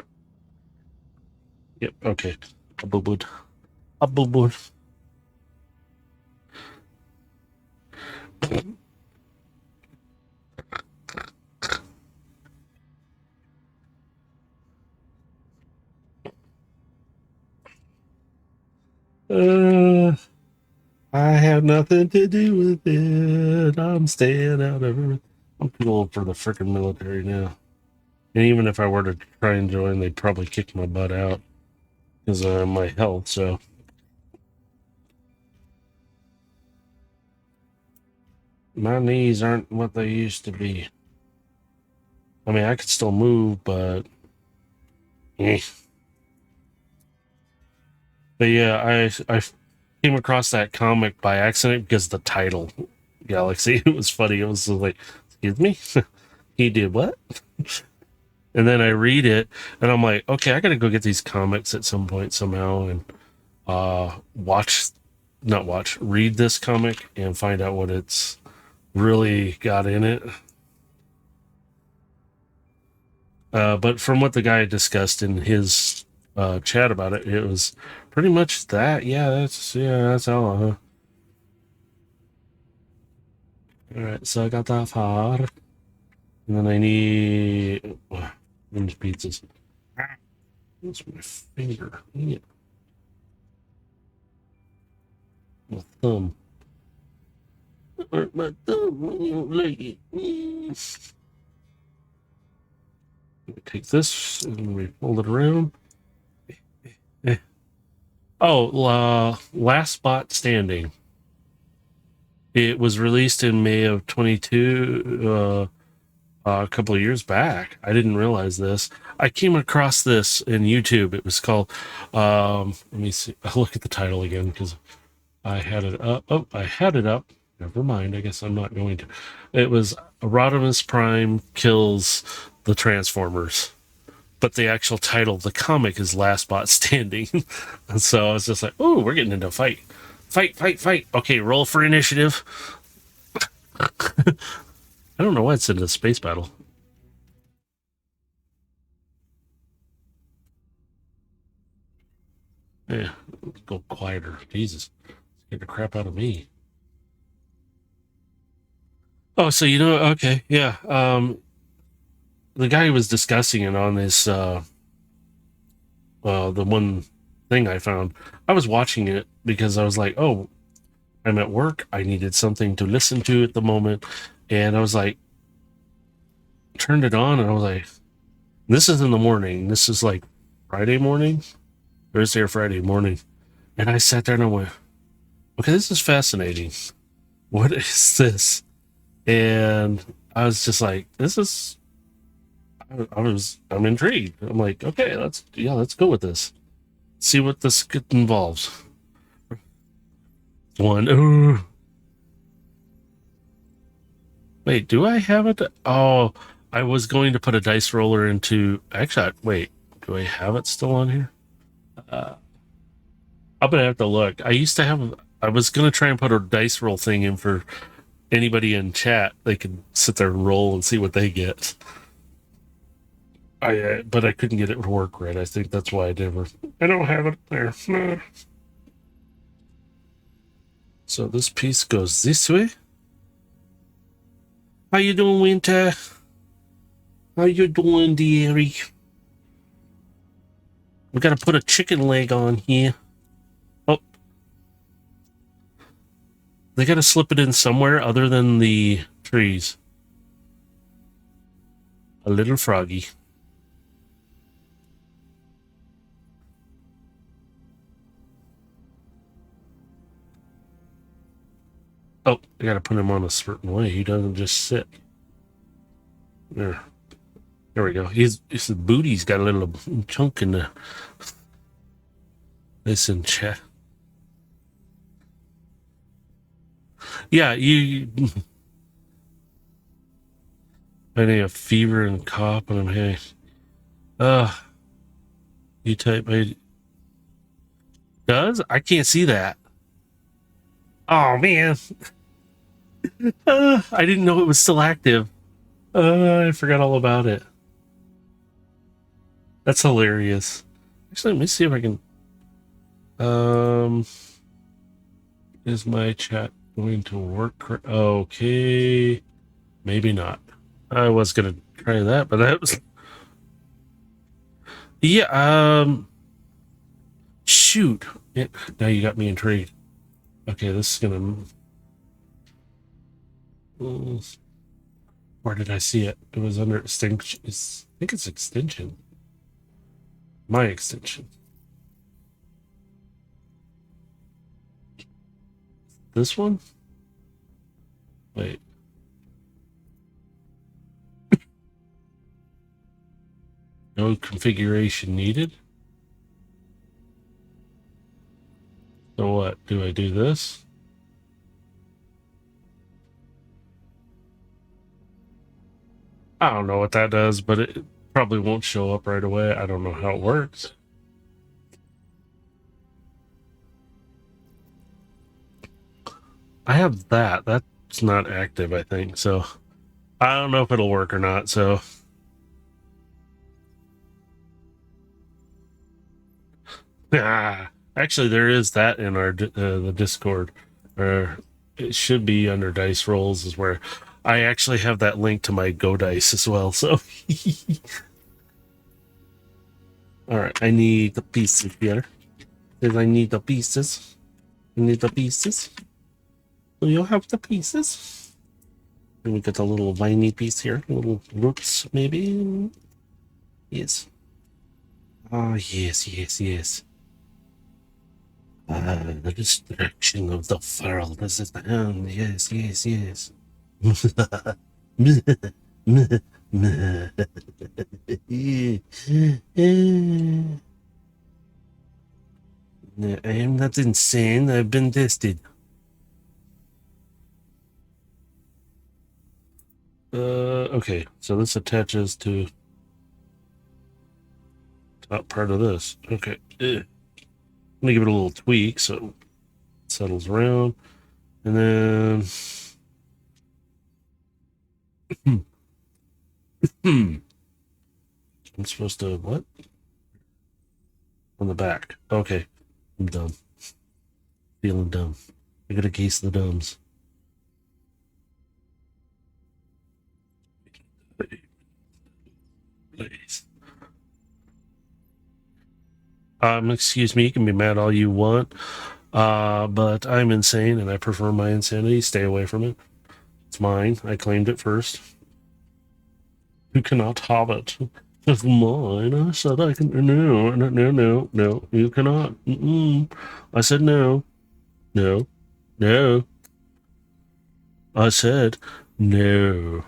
Yep, okay. A boo-bood. A boo-bood. I have nothing to do with it. I'm staying out of everything. I'm too old for the freaking military now. And even if I were to try and join, they'd probably kick my butt out because of my health, so. My knees aren't what they used to be. I mean, I could still move, but... Eh. But yeah, I came across that comic by accident because the title, Galaxy, it was funny. It was like, excuse me? He did what? And then I read it, and I'm like, okay, I gotta go get these comics at some point somehow and read this comic and find out what it's really got in it. But from what the guy discussed in his chat about it, it was pretty much that. That's all. All right, so I got that far, and then I need these pizzas. That's my finger. Yeah. My thumb. My thumb. Like it. Take this and we fold it around. Oh, Last Spot Standing. It was released in May of 22, a couple of years back. I didn't realize this. I came across this in YouTube. It was called, let me see. I'll look at the title again because I had it up. Oh, I had it up. Never mind. I guess I'm not going to. It was Rodimus Prime kills the Transformers. But the actual title, the comic, is Last Spot Standing. And so I was just like, oh, we're getting into a fight. Fight. Okay, roll for initiative. I don't know why it's in a space battle. Yeah, let's go quieter. Jesus. Scared the crap out of me. Oh, so okay, yeah. The guy was discussing it on this the one thing I found. I was watching it because I was like, oh, I'm at work. I needed something to listen to at the moment, and I was like, turned it on, and I was like, this is in the morning. This is like Friday morning, Thursday or Friday morning, and I sat there and I went, okay, this is fascinating. What is this? And I was just like, this is. I'm intrigued. I'm like, okay, let's go with this. See what this involves. One. Ooh. Wait, do I have it? Oh, I was going to put a dice roller into. Actually, wait, do I have it still on here? Uh, I'm gonna have to look. I used to have. I was gonna try and put a dice roll thing in for anybody in chat. They could sit there and roll and see what they get. But I couldn't get it to work right. I think that's why I never. I don't have it there. So this piece goes this way. How you doing, Winter? How you doing, dearie? We gotta put a chicken leg on here. Oh, they gotta slip it in somewhere other than the trees. A little froggy. Oh, I gotta put him on a certain way. He doesn't just sit. There. There we go. His booty's got a little chunk in the. Listen, chat. Yeah, you. I need a fever and cough, and I'm hey. You type my. Does? I can't see that. Oh, man. I didn't know it was still active. I forgot all about it. That's hilarious. Actually, let me see if I can. Is my chat going to work? Okay, maybe not. I was gonna try that, but that was. Yeah. Shoot. Yeah, now you got me intrigued. Okay, this is gonna. Where did I see it? It was under extension. I think it's extension. My extension. This one? Wait. No configuration needed. So what? Do I do this? I don't know what that does, but it probably won't show up right away. I don't know how it works. I have that. That's not active, I think. So I don't know if it'll work or not. So actually, there is that in our the Discord, or it should be under dice rolls, is where I actually have that link to my Go Dice as well. So all right, I need the pieces here. Because I need the pieces. I need the pieces. So you'll have the pieces. And we got a little viney piece here, little roots maybe. Yes. Oh yes, yes, yes. The destruction of the world is at hand. Yes, yes, yes. I am not insane. I've been tested. Okay. So this attaches to top part of this. Okay. Let me give it a little tweak so it settles around. And then I'm supposed to what? On the back. Okay. I'm dumb. Feeling dumb. I got a case of the dumbs. Excuse me, you can be mad all you want. But I'm insane and I prefer my insanity. Stay away from it. It's mine. I claimed it first. You cannot have it. It's mine. I said I can. No. You cannot. I said no. No. No. I said no.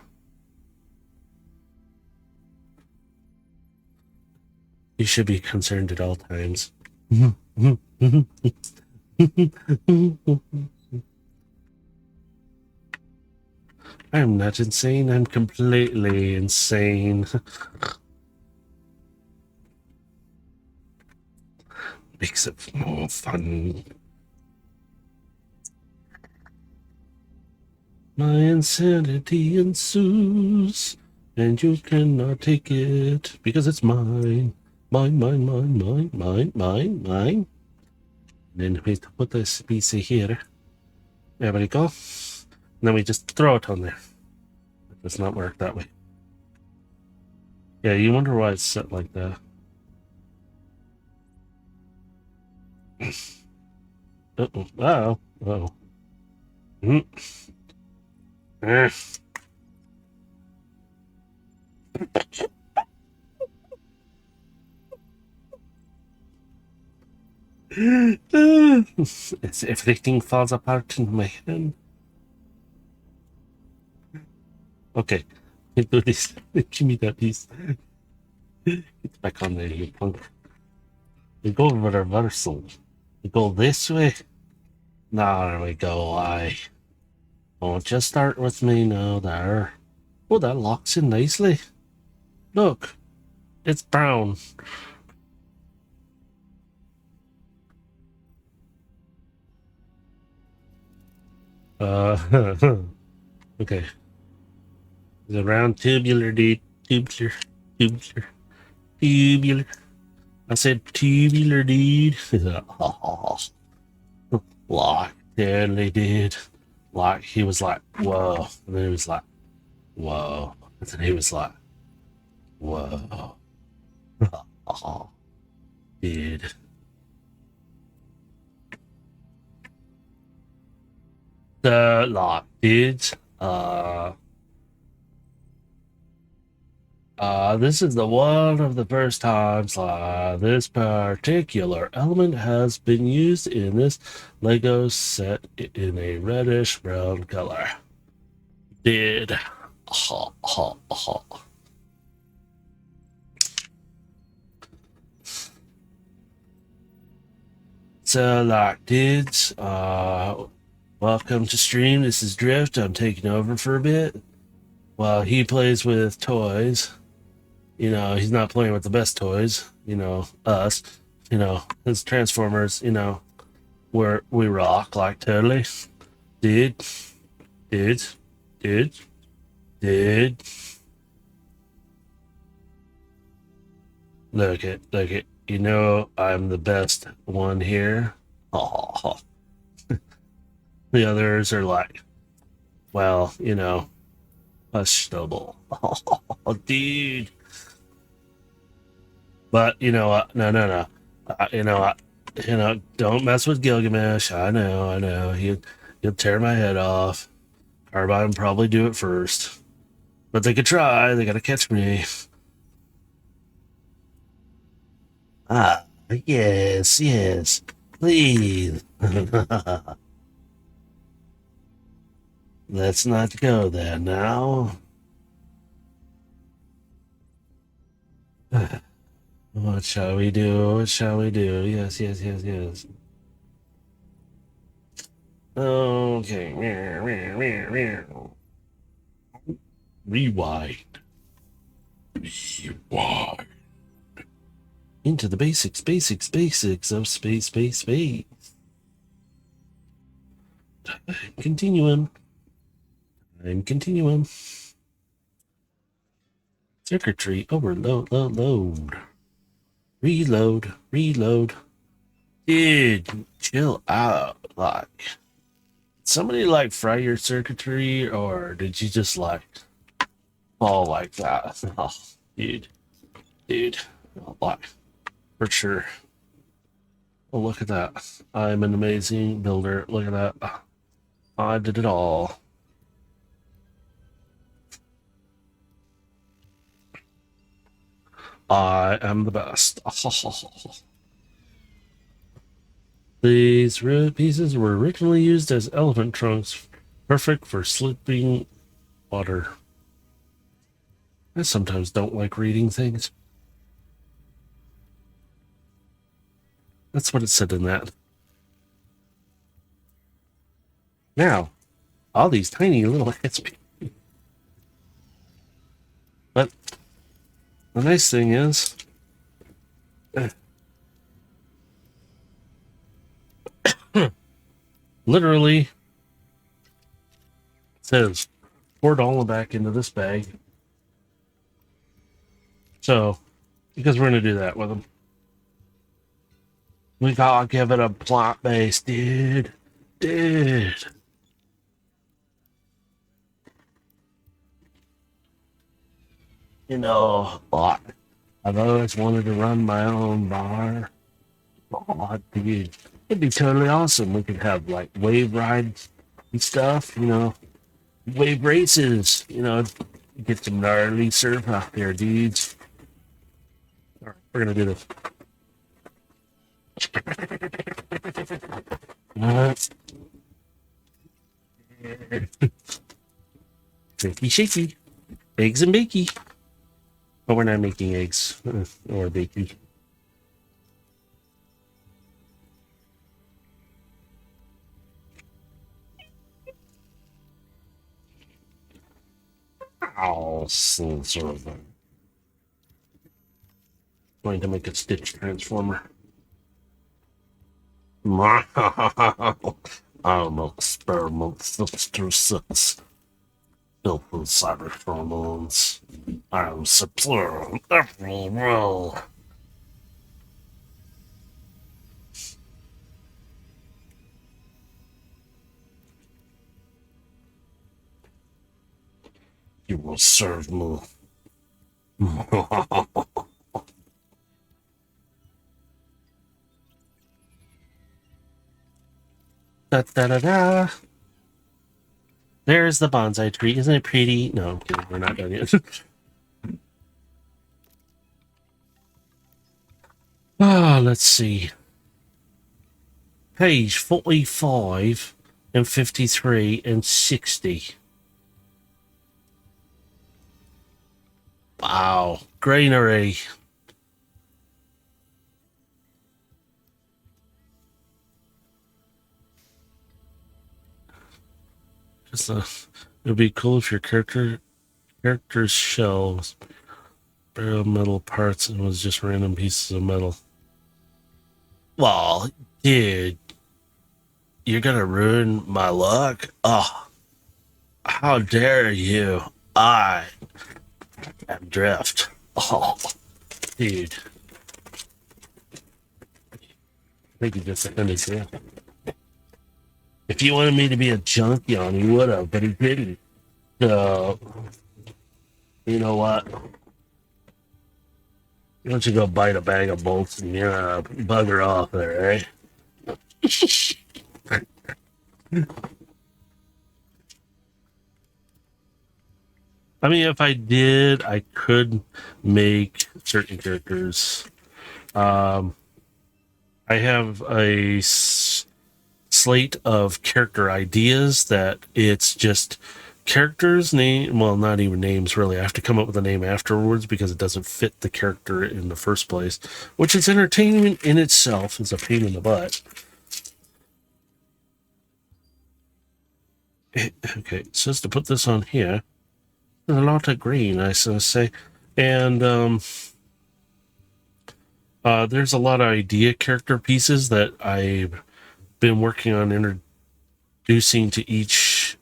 You should be concerned at all times. I'm not insane. I'm completely insane. Makes it more fun. My insanity ensues, and you cannot take it because it's mine. Mine. And then we put this piece here. There we go. And then we just throw it on there. It does not work that way. Yeah, you wonder why it's set like that. Uh-oh. Uh-oh. Uh-oh. As everything falls apart in my hand. Okay, do this. Give me that piece. Get back on there, you punk. We go reversal. We go this way. There we go. Don't just start with me now. There. Oh, that locks in nicely. Look, it's brown. Okay. It's a round tubular, dude. Tubular. I said tubular, dude. Like, totally did. Like, he was like, whoa. And then he was like, whoa. And then he was like, whoa. Dude. The like, dudes. This is the one of the first times this particular element has been used in this Lego set in a reddish brown color. Did. Ha, ha, ha. So, like, dudes, welcome to stream. This is Drift. I'm taking over for a bit while he plays with toys. You know, he's not playing with the best toys, you know, us, you know, his Transformers, you know, we rock like totally. Dude. Look it. You know, I'm the best one here. Oh. The others are like, well, you know, questionable. Oh, dude. But you know what? No. You know what? You know, don't mess with Gilgamesh. I know. He'll tear my head off. Carbine will probably do it first. But they could try. They gotta catch me. Ah, yes. Please. Let's not go there now. What shall we do? Yes. Okay. Rewind. Into the basics of space. Continuum. Circuitry overload, load. Reload. Dude, chill out. Like, somebody like fry your circuitry, or did you just like fall like that? Oh, dude, like, for sure. Oh, look at that. I'm an amazing builder. Look at that. I did it all. I am the best. These root pieces were originally used as elephant trunks, perfect for slipping water. I sometimes don't like reading things. That's what it said in that. Now, all these tiny little hits. But the nice thing is, literally, it says $4 back into this bag. So, because we're going to do that with them. We gotta give it a plant base, dude. Dude. You know, what? I've always wanted to run my own bar. Oh, dude. It'd be totally awesome. We could have like wave rides and stuff, you know, wave races, you know, get some gnarly surf out there, dudes. All right, we're gonna do this. Shaky, shaky. Eggs and bakey. But we're not making eggs or bakey. Oh, sort of. Going to make a Stitch transformer. I'm experiment 626. Built with cyber hormones. I'm superior in every role. You will serve me. Da, da, da, da. There's the bonsai tree. Isn't it pretty? No, I'm kidding. We're not done yet. Let's see. Page 45 and 53 and 60. Wow. Greenery. Just it'd be cool if your character's shell was bare metal parts and was just random pieces of metal. Well, dude, you're gonna ruin my luck? Oh, how dare you? I am Drift. Oh, dude. I think you just offended him. If you wanted me to be a junkion, he would have, but he didn't. So, you know what? Why don't you go bite a bag of bolts and bugger off there, eh? I mean, if I did, I could make certain characters. I have a slate of character ideas that it's just characters name, well, not even names really. I have to come up with a name afterwards because it doesn't fit the character in the first place, which is entertainment in itself. Is a pain in the butt. Okay, it says to put this on here. There's a lot of green, I say, and there's a lot of idea character pieces that I've been working on introducing to each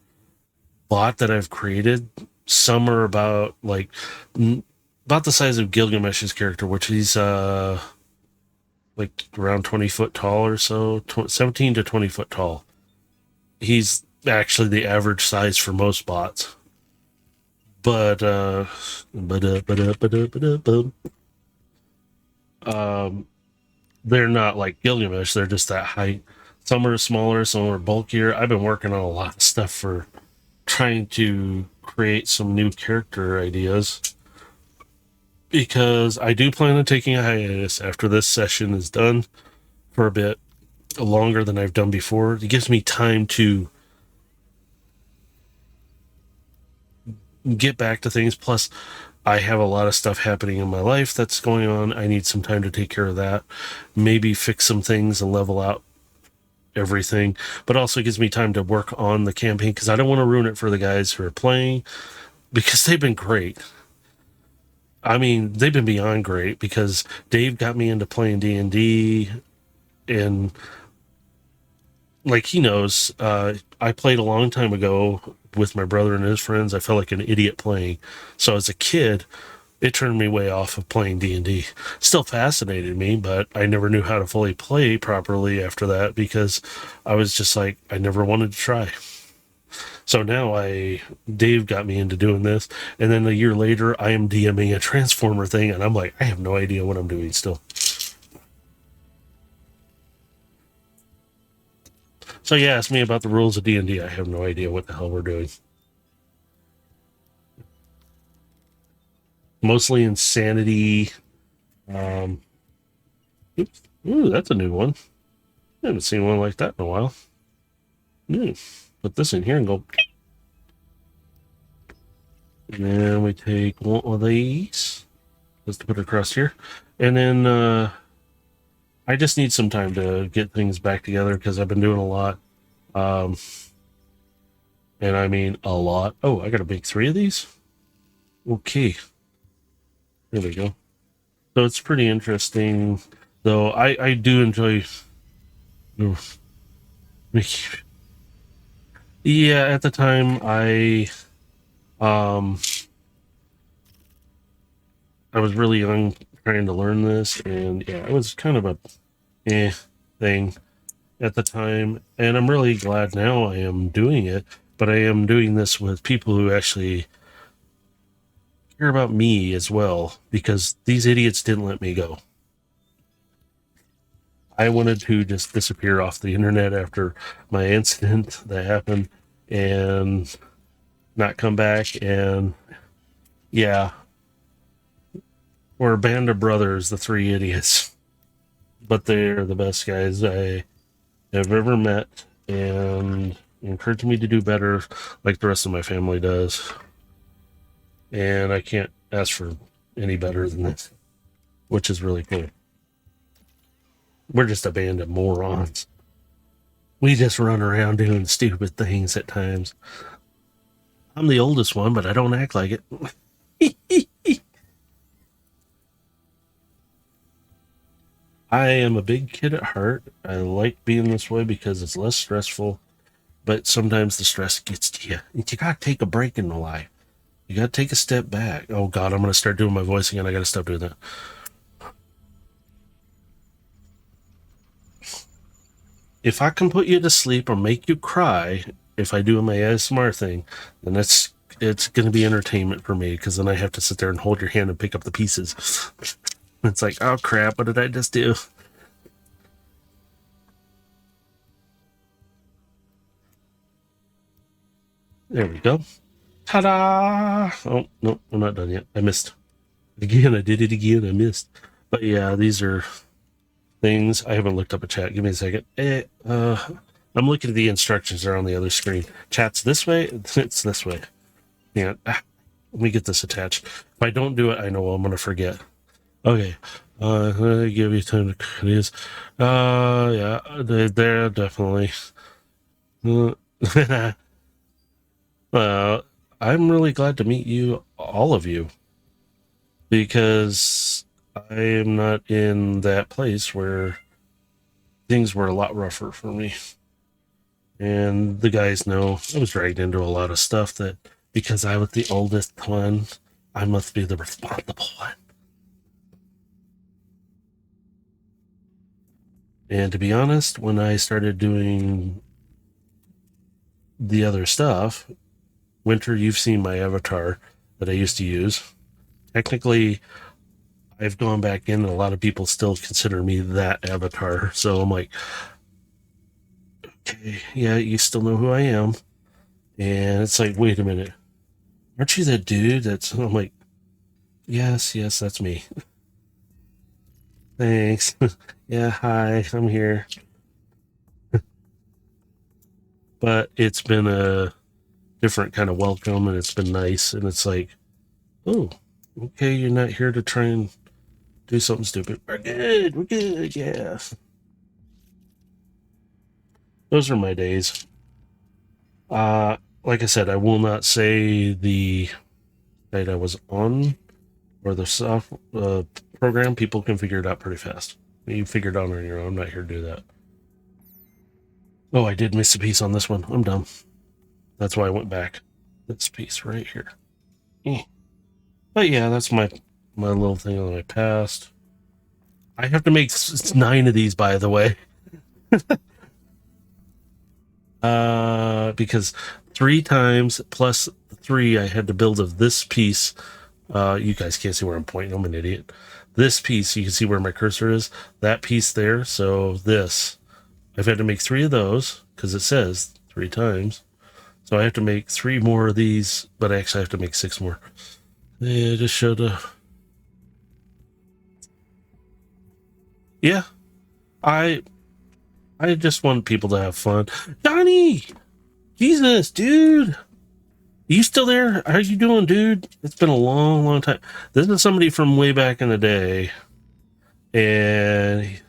bot that I've created. Some are about about the size of Gilgamesh's character, which he's like around 20 foot tall or so, 17 to 20 foot tall. He's actually the average size for most bots. But they're not like Gilgamesh. They're just that height. Some are smaller, some are bulkier. I've been working on a lot of stuff for trying to create some new character ideas because I do plan on taking a hiatus after this session is done for a bit longer than I've done before. It gives me time to get back to things. Plus, I have a lot of stuff happening in my life that's going on. I need some time to take care of that. Maybe fix some things and level out everything. But also gives me time to work on the campaign because I don't want to ruin it for the guys who are playing because they've been great. I mean, they've been beyond great because Dave got me into playing D&D and like he knows, I played a long time ago with my brother and his friends. I felt like an idiot playing. So as a kid, it turned me way off of playing D&D. Still fascinated me, but I never knew how to fully play properly after that because I was just like, I never wanted to try. So now Dave got me into doing this. And then a year later, I am DMing a Transformer thing. And I'm like, I have no idea what I'm doing still. So yeah, ask me about the rules of D&D. I have no idea what the hell we're doing. Mostly insanity. Oops. Ooh, that's a new one. I haven't seen one like that in a while. Put this in here and go. And then we take one of these. Just to put it across here. And then I just need some time to get things back together because I've been doing a lot. And I mean a lot. Oh, I gotta make 3 of these? Okay. There we go. So it's pretty interesting, though. I do enjoy. Yeah, at the time I was really young trying to learn this, and yeah, it was kind of a thing at the time. And I'm really glad now I am doing it, but I am doing this with people who actually care about me as well, because these idiots didn't let me go. I wanted to just disappear off the internet after my incident that happened and not come back. And yeah, we're a band of brothers, the 3 idiots, but they're the best guys I have ever met and encourage me to do better like the rest of my family does. And I can't ask for any better than this, which is really cool. We're just a band of morons. We just run around doing stupid things at times. I'm the oldest one, but I don't act like it. I am a big kid at heart. I like being this way because it's less stressful, but sometimes the stress gets to you. You gotta take a break in life. You gotta take a step back. Oh God, I'm gonna start doing my voice again. I gotta stop doing that. If I can put you to sleep or make you cry, if I do my ASMR thing, then it's going to be entertainment for me because then I have to sit there and hold your hand and pick up the pieces. It's like, oh crap, what did I just do? There we go. Ta-da! Oh, no, I'm not done yet. I missed. Again, I did it again. I missed. But yeah, these are things. I haven't looked up a chat. Give me a second. I'm looking at the instructions there on the other screen. Chat's this way. It's this way. Yeah. Let me get this attached. If I don't do it, I know I'm going to forget. Okay. Let me give you time to use. Yeah, they're definitely. I'm really glad to meet you, all of you, because I am not in that place where things were a lot rougher for me. And the guys know I was dragged into a lot of stuff that because I was the oldest one, I must be the responsible one. And to be honest, when I started doing the other stuff, Winter, you've seen my avatar that I used to use. Technically, I've gone back in, and a lot of people still consider me that avatar. So I'm like, okay, yeah, you still know who I am. And it's like, wait a minute, aren't you that dude? I'm like, yes, that's me. Thanks. Yeah, hi, I'm here. But it's been a different kind of welcome, and it's been nice. And it's like, oh, okay, you're not here to try and do something stupid. We're good, yeah. Those are my days. Like I said, I will not say the site I was on or the soft program. People can figure it out pretty fast. You figure it out on your own. I'm not here to do that. Oh, I did miss a piece on this one. I'm dumb. That's why I went back. This piece right here. But yeah, that's my little thing on my past. I have to make 9 of these, by the way. Because 3 times plus 3 I had to build of this piece. You guys can't see where I'm pointing. I'm an idiot. This piece, you can see where my cursor is. That piece there. So this, I've had to make 3 of those because it says 3 times. So I have to make 3 more of these, but I actually have to make 6 more. Yeah, just showed yeah. I just want people to have fun. Donnie! Jesus, dude! You still there? How you doing, dude? It's been a long time. This is somebody from way back in the day. And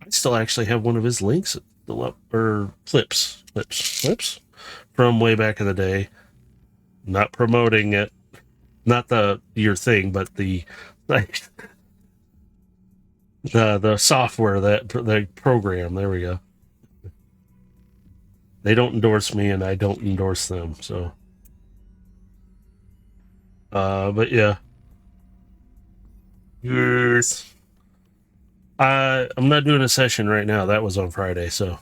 I still actually have one of his links, or clips from way back in the day. Not promoting it. Not your thing, but the like the software, the program. There we go. They don't endorse me, and I don't endorse them. So, but yeah, yes. I'm not doing a session right now. That was on Friday. So,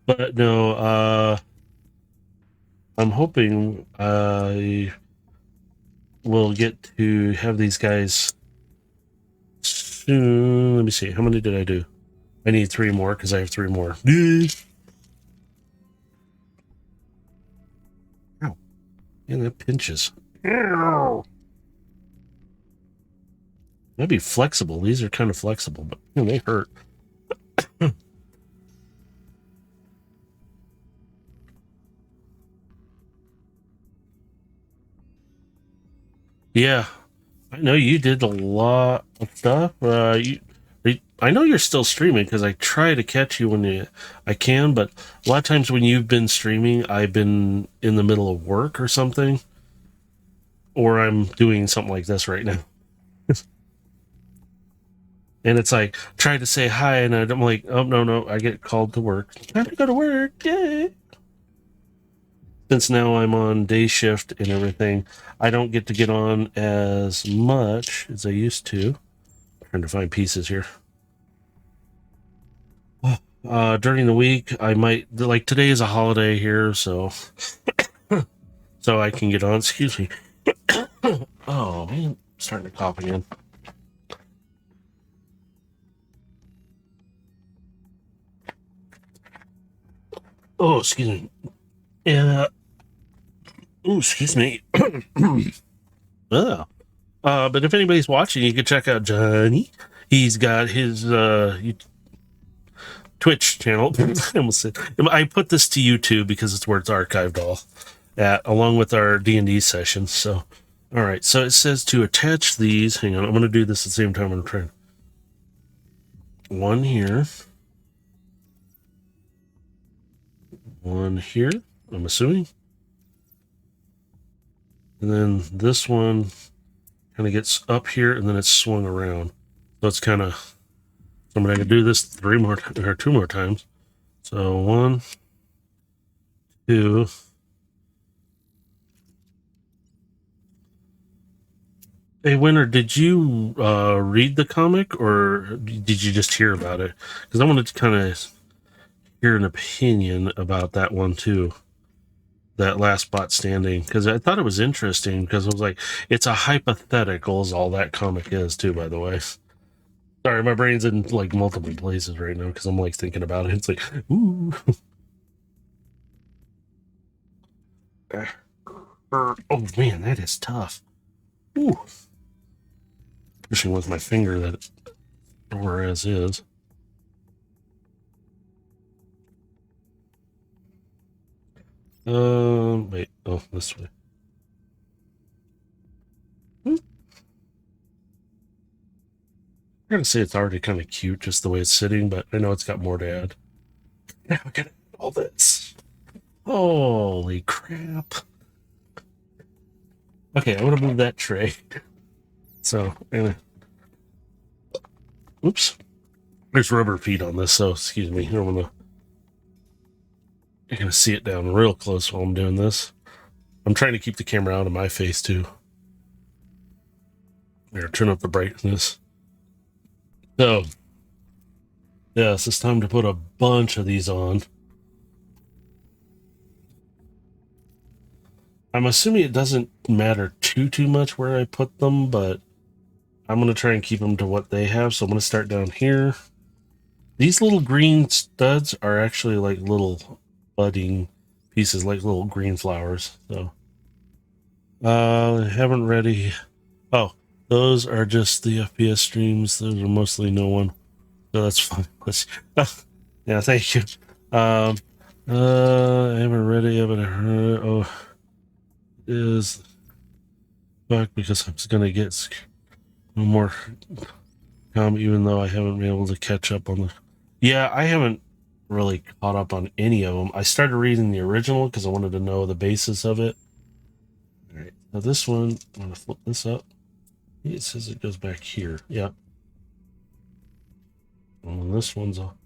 but no. I'm hoping I will get to have these guys soon. Let me see. How many did I do? I need 3 more because I have 3 more. Ow. Yeah, that pinches. Ow. That'd be flexible. These are kind of flexible, but they hurt. Yeah, I know you did a lot of stuff. I know you're still streaming because I try to catch you when I can, but a lot of times when you've been streaming, I've been in the middle of work or something, or I'm doing something like this right now. And it's like, try to say hi, and I'm like, oh, no, I get called to work. Time to go to work, yay! Since now I'm on day shift and everything, I don't get to get on as much as I used to. Trying to find pieces here. During the week, I might, like today is a holiday here, so so I can get on. Excuse me. Oh man, I'm starting to cough again. Oh, excuse me. Yeah. Oh, excuse me. Oh. But if anybody's watching, you can check out Johnny. He's got his Twitch channel. I put this to YouTube because it's where it's archived all at, along with our D&D sessions. So, all right. So it says to attach these. Hang on, I'm going to do this at the same time I'm trying. One here. One here, I'm assuming. And then this one kind of gets up here and then it's swung around. So it's kind of, so I'm going to do this 2 more times. So 1, 2. Hey, Winter, did you read the comic or did you just hear about it? Because I wanted to kind of hear an opinion about that one too. that last spot standing because I thought it was interesting because it was like it's a hypothetical is all that comic is too, by the way. Sorry, my brain's in like multiple places right now because I'm like thinking about it. It's like, ooh. Oh man, that is tough. Ooh. Pushing with my finger that door as is. Wait. Oh, this way. I'm gonna say it's already kind of cute just the way it's sitting, but I know it's got more to add. Now I gotta add all this. Holy crap. Okay, I'm gonna move that tray. So, anyway. Oops. There's rubber feet on this, so excuse me. You're gonna see it down real close while I'm doing this. I'm trying to keep the camera out of my face too. Here, turn up the brightness. So, yes, it's time to put a bunch of these on. I'm assuming it doesn't matter too much where I put them, but I'm going to try and keep them to what they have. So I'm going to start down here. These little green studs are actually like little budding pieces, like little green flowers. So, I haven't ready. Oh, those are just the FPS streams. Those are mostly no one. So that's fine. Yeah, thank you. I haven't ready. I haven't heard. Oh, is back because I was gonna get no more even though I haven't been able to catch up on the. Yeah, I haven't really caught up on any of them. I started reading the original because I wanted to know the basis of it. All right, now this one, I'm gonna flip this up. It says it goes back here. Yeah. And this one's on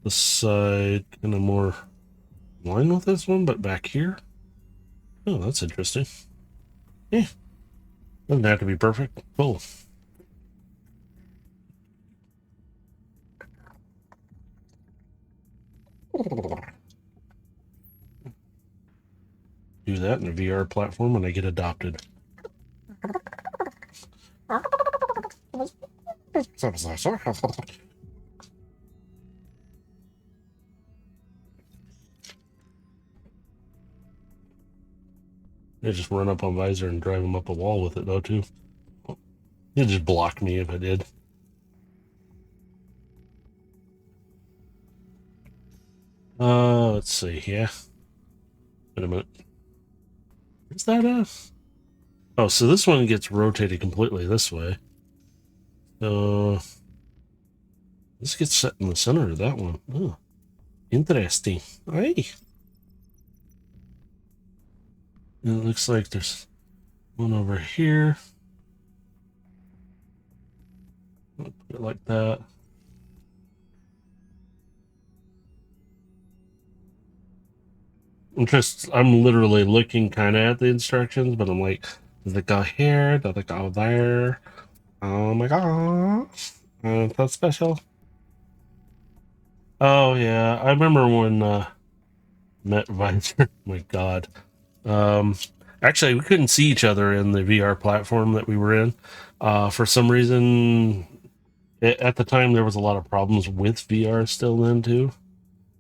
the side, kind of more in line with this one, but back here. Oh, that's interesting. Yeah, doesn't have to be perfect. Cool. Do that in a VR platform when I get adopted. I just run up on Visor and drive him up a wall with it, though, too. He'd just block me if I did. Let's see. Yeah. Wait a minute. Is that a? Oh, so this one gets rotated completely this way. So this gets set in the center of that one. Oh, interesting. Hey. And it looks like there's one over here. I'll put it like that. I'm literally looking kind of at the instructions, but I'm like, does it go here? Does it go there? Oh my god. That's special. Oh yeah, I remember when met Visor. Oh my god. Um, Actually, we couldn't see each other in the VR platform that we were in. For some reason, at the time there was a lot of problems with VR still then too,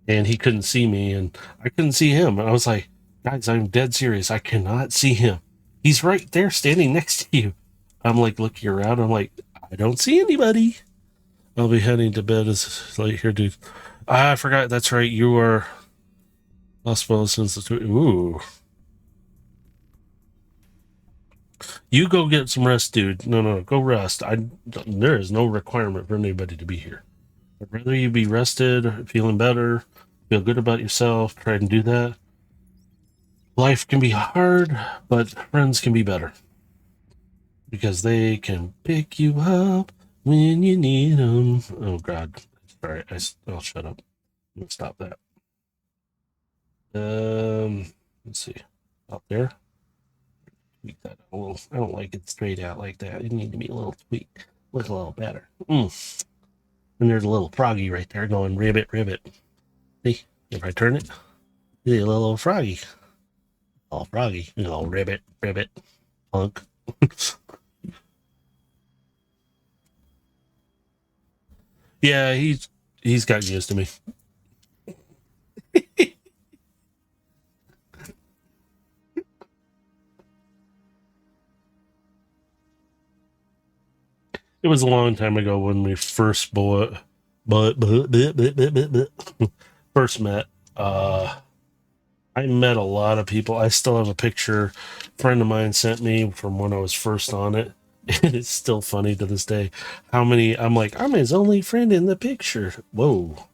and he couldn't see me, and I couldn't see him. And I was like, guys, I'm dead serious. I cannot see him. He's right there, standing next to you. I'm like looking around. I'm like, I don't see anybody. I'll be heading to bed. It's late here, dude. I forgot. That's right. You are Las Vegas Institute. Ooh. You go get some rest, dude. No, go rest. There is no requirement for anybody to be here. I'd rather you be rested, feeling better, feel good about yourself, try and do that. Life can be hard, but friends can be better. Because they can pick you up when you need them. Oh, God. Sorry, I'll shut up. I'm going to stop that. Let's see. Up there. Tweak that a little. I don't like it straight out like that. It need to be a little tweaked. Look a little better. And there's a little froggy right there going ribbit, ribbit. See, if I turn it, see a little froggy. Oh, Froggy. Ribbit, ribbit, punk. Yeah, he's gotten used to me. It was a long time ago when we first first met. I met a lot of people. I still have a picture a friend of mine sent me from when I was first on it. And it's still funny to this day. How many I'm like, I'm his only friend in the picture. Whoa.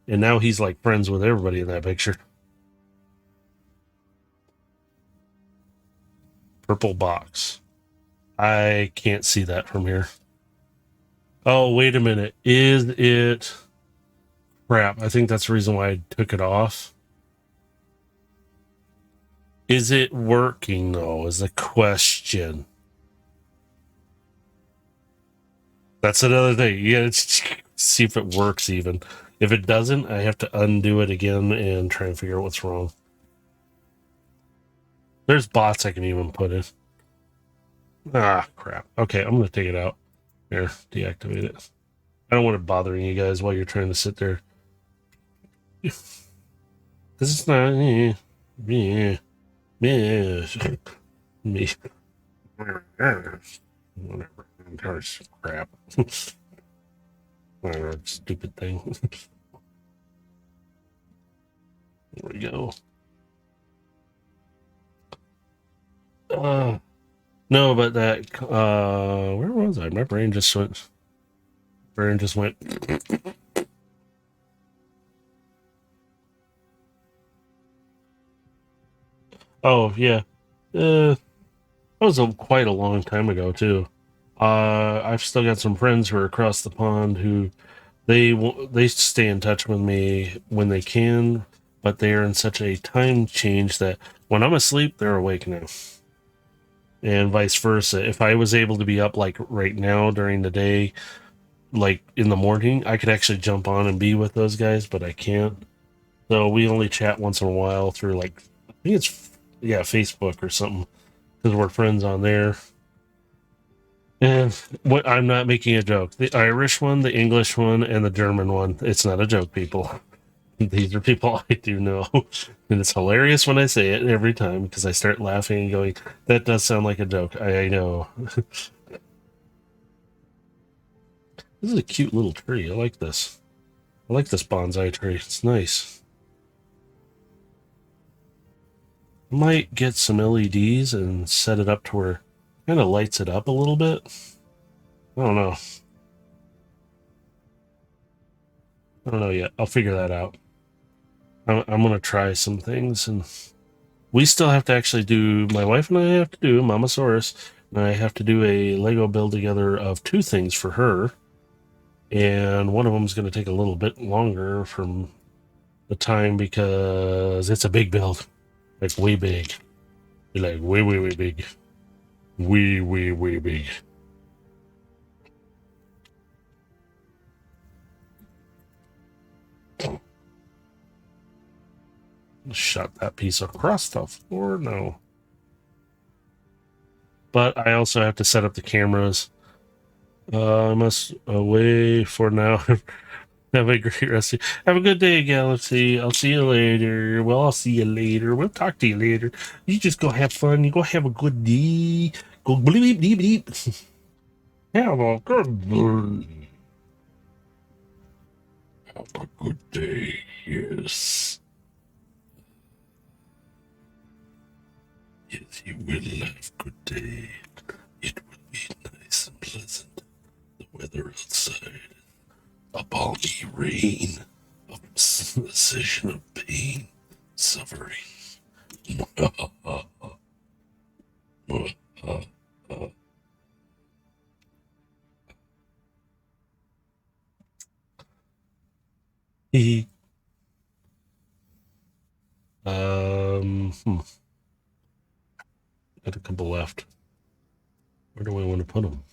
And now he's like friends with everybody in that picture. Purple box. I can't see that from here. Oh, wait a minute. Is it crap? I think that's the reason why I took it off. Is it working though? Is the question. That's another thing. You gotta see if it works even. If it doesn't, I have to undo it again and try and figure out what's wrong. There's bots I can even put in. Ah, crap. Okay, I'm gonna take it out. Here, deactivate it. I don't want it bothering you guys while you're trying to sit there. Because it's not. Me. Whatever. Crap. Stupid thing. There we go. No, but that where was I? My brain just went. Oh yeah. That was quite a long time ago too. I've still got some friends who are across the pond who they stay in touch with me when they can, but they are in such a time change that when I'm asleep, they're awake now, and vice versa. If I was able to be up like right now during the day, like in the morning, I could actually jump on and be with those guys, but I can't. So we only chat once in a while through like I think it's Facebook or something because we're friends on there. And what I'm not making a joke. The Irish one, the English one, and the German one. It's not a joke, people. These are people I do know. And it's hilarious when I say it every time because I start laughing and going, that does sound like a joke. I know. This is a cute little tree. I like this. I like this bonsai tree. It's nice. I might get some LEDs and set it up to where it kind of lights it up a little bit. I don't know. I don't know yet. I'll figure that out. I'm going to try some things, and we still have to actually do, my wife and I have to do, Mamasaurus, and I have to do a Lego build together of two things for her. And one of them is going to take a little bit longer from the time because it's a big build. Like way big. Like way, way, way big. Way, way, way big. Shot that piece across the floor. No. But I also have to set up the cameras. I must away for now. Have a great rest. Have a good day, Galaxy. I'll see you later. Well, I'll see you later. We'll talk to you later. You just go have fun. You go have a good day. Go bleep bleep bleep. Have a good day. Have a good day. Yes. Yes, you will have a good day. It will be nice and pleasant. The weather outside. A balmy rain. A sensation of pain. Suffering. He got a couple left. Where do I want to put them?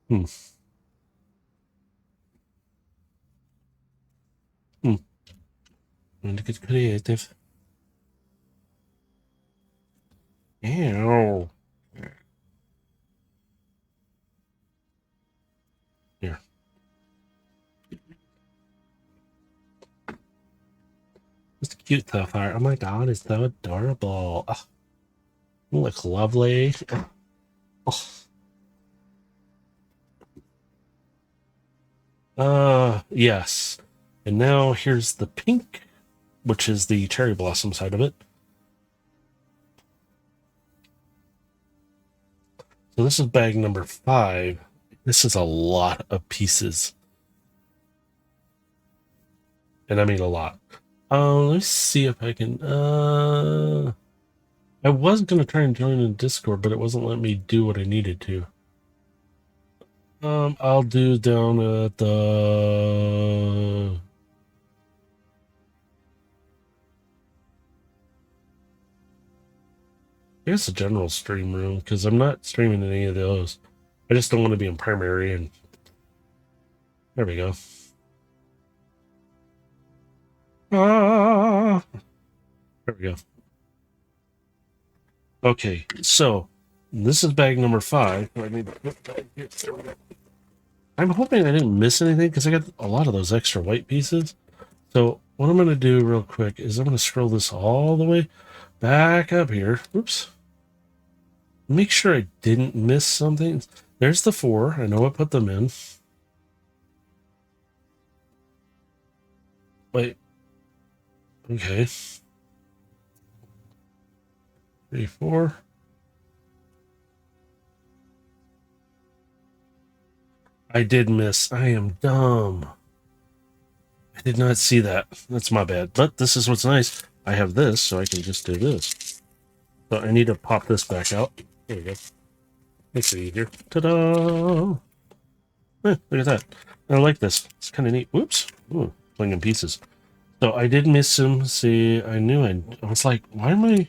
Hmm. Hmm. And to get creative. Ew. Here. It's cute so far. Oh my god, it's so adorable. Oh, you look lovely. Oh. Yes. And now here's the pink, which is the cherry blossom side of it. So this is bag number 5. This is a lot of pieces. And I mean a lot. Let me see if I can, I was going to try and join in Discord, but it wasn't letting me do what I needed to. I'll do down at the... I guess the general stream room, because I'm not streaming in any of those. I just don't want to be in primary, and there we go. Ah, there we go. Okay, so this is bag number 5. I need to put that here. There we go. I'm hoping I didn't miss anything because I got a lot of those extra white pieces. So what I'm going to do real quick is I'm going to scroll this all the way back up here. Oops. Make sure I didn't miss something. There's the 4. I know I put them in. Wait. Okay. 3, 4. I did miss. I am dumb. I did not see that. That's my bad. But this is what's nice. I have this, so I can just do this. So I need to pop this back out. There we go. Makes it easier. Ta-da! Look at that. I like this. It's kind of neat. Whoops. Ooh, playing in pieces. So I did miss him. See, I knew I was like, why am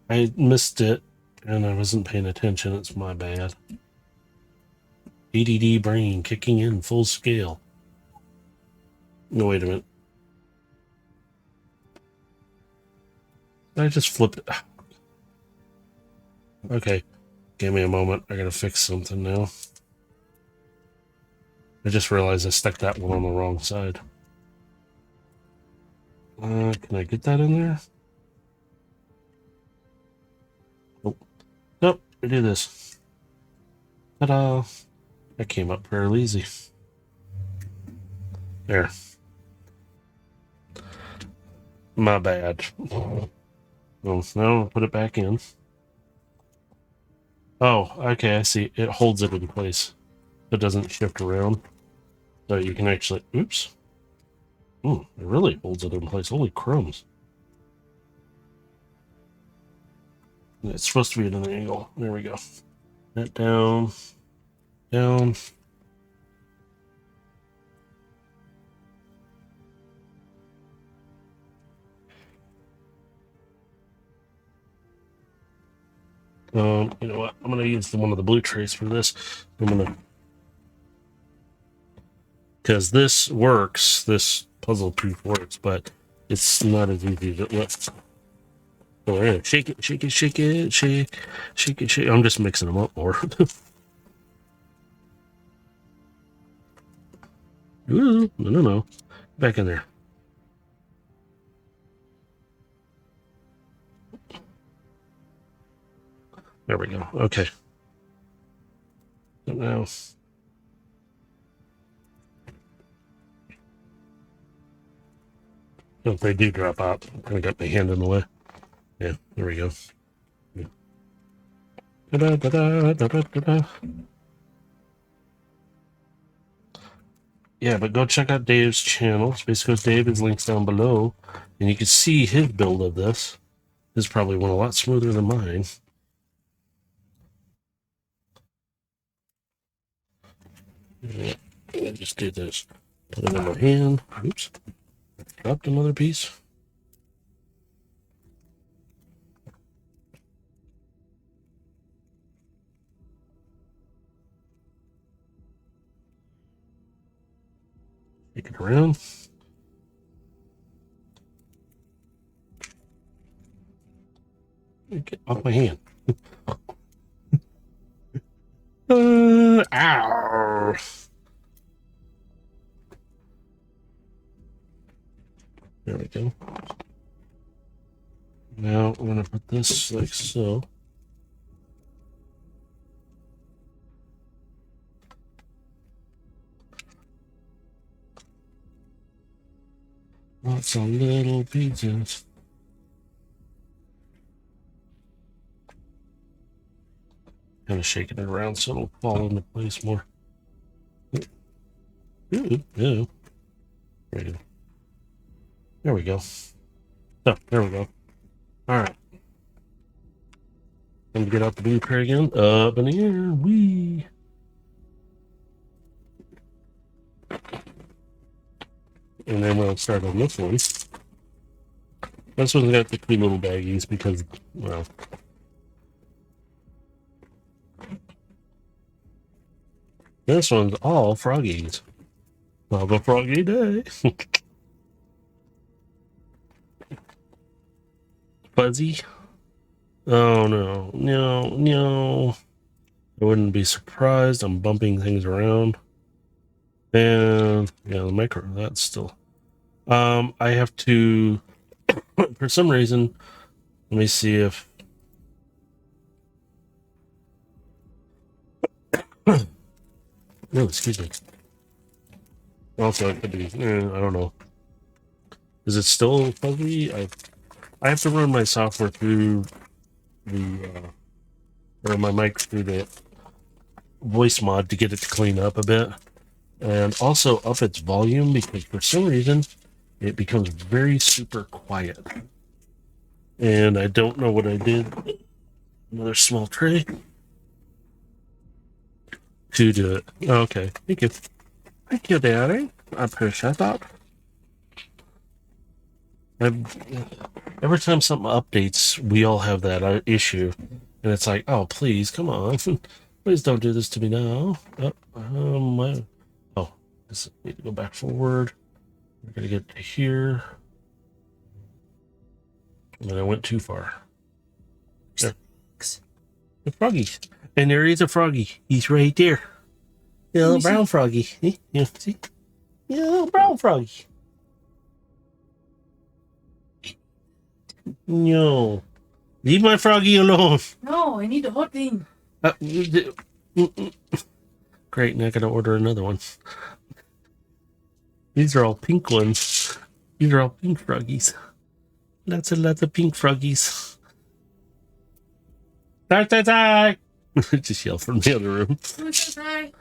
I missed it, and I wasn't paying attention. It's my bad. ADD brain kicking in full scale. No, wait a minute. I just flipped it. Okay. Give me a moment. I gotta fix something now. I just realized I stuck that one on the wrong side. Can I get that in there? Nope. Nope. I do this. Ta-da! That came up fairly easy. There. My bad. Well, now I'll put it back in. Oh, okay, I see. It holds it in place. It doesn't shift around. So you can actually... Oops. It really holds it in place. Holy crumbs. It's supposed to be at an angle. There we go. That down. Down. You know what? I'm going to use one of the blue trays for this. I'm going to... Because this works. This puzzle proof works, but it's not as easy as it looks. So we're going to shake it, shake it, shake it, shake, shake it, shake. I'm just mixing them up more. Ooh, no. Back in there. There we go. Okay. So now... If they do drop out, I kind of got my hand in the way. Yeah, there we go. Yeah. Da-da-da-da-da-da-da. Yeah, but go check out Dave's channel. Space Coast Dave, his link's down below. And you can see his build of this. This probably went a lot smoother than mine. Yeah, I just did this. Put it in my hand. Oops. Dropped another piece. Take it around. Get off my hand. Ow. There we go. Now I'm going to put this like so. Lots of little pieces. Kind of shaking it around so it'll fall into place more. Ooh, ooh. There we go. Oh, there we go. All right. Let me get out the blueprint again. Up in the air. Wee. And then we'll start on this one. This one's got the three little baggies because, well, this one's all froggies. Have a froggy day. Fuzzy? Oh no, no. I wouldn't be surprised. I'm bumping things around. And yeah, the micro, that's still. I have to, for some reason, let me see if. Oh, excuse me. Also, it could be, I don't know. Is it still fuzzy? I have to run my software through the, or my mic through the voice mod to get it to clean up a bit. And also up its volume because for some reason it becomes very super quiet. And I don't know what I did. Another small tray to do it. Oh, okay. Thank you. Thank you, Daddy. I appreciate that. Every time something updates, we all have that issue. And it's like, oh, please, come on. Please don't do this to me now. Oh, this need to go back forward. We're going to get to here. And then I went too far. There. The froggy. And there is a froggy. He's right there. The little brown froggy. Yeah, see? Yeah, little brown froggy. No. Leave my froggy alone. No, I need the hot thing. Great, now I gotta order another one. These are all pink ones. These are all pink froggies. Lots of pink froggies. Die! Just yell from the other room. Hi.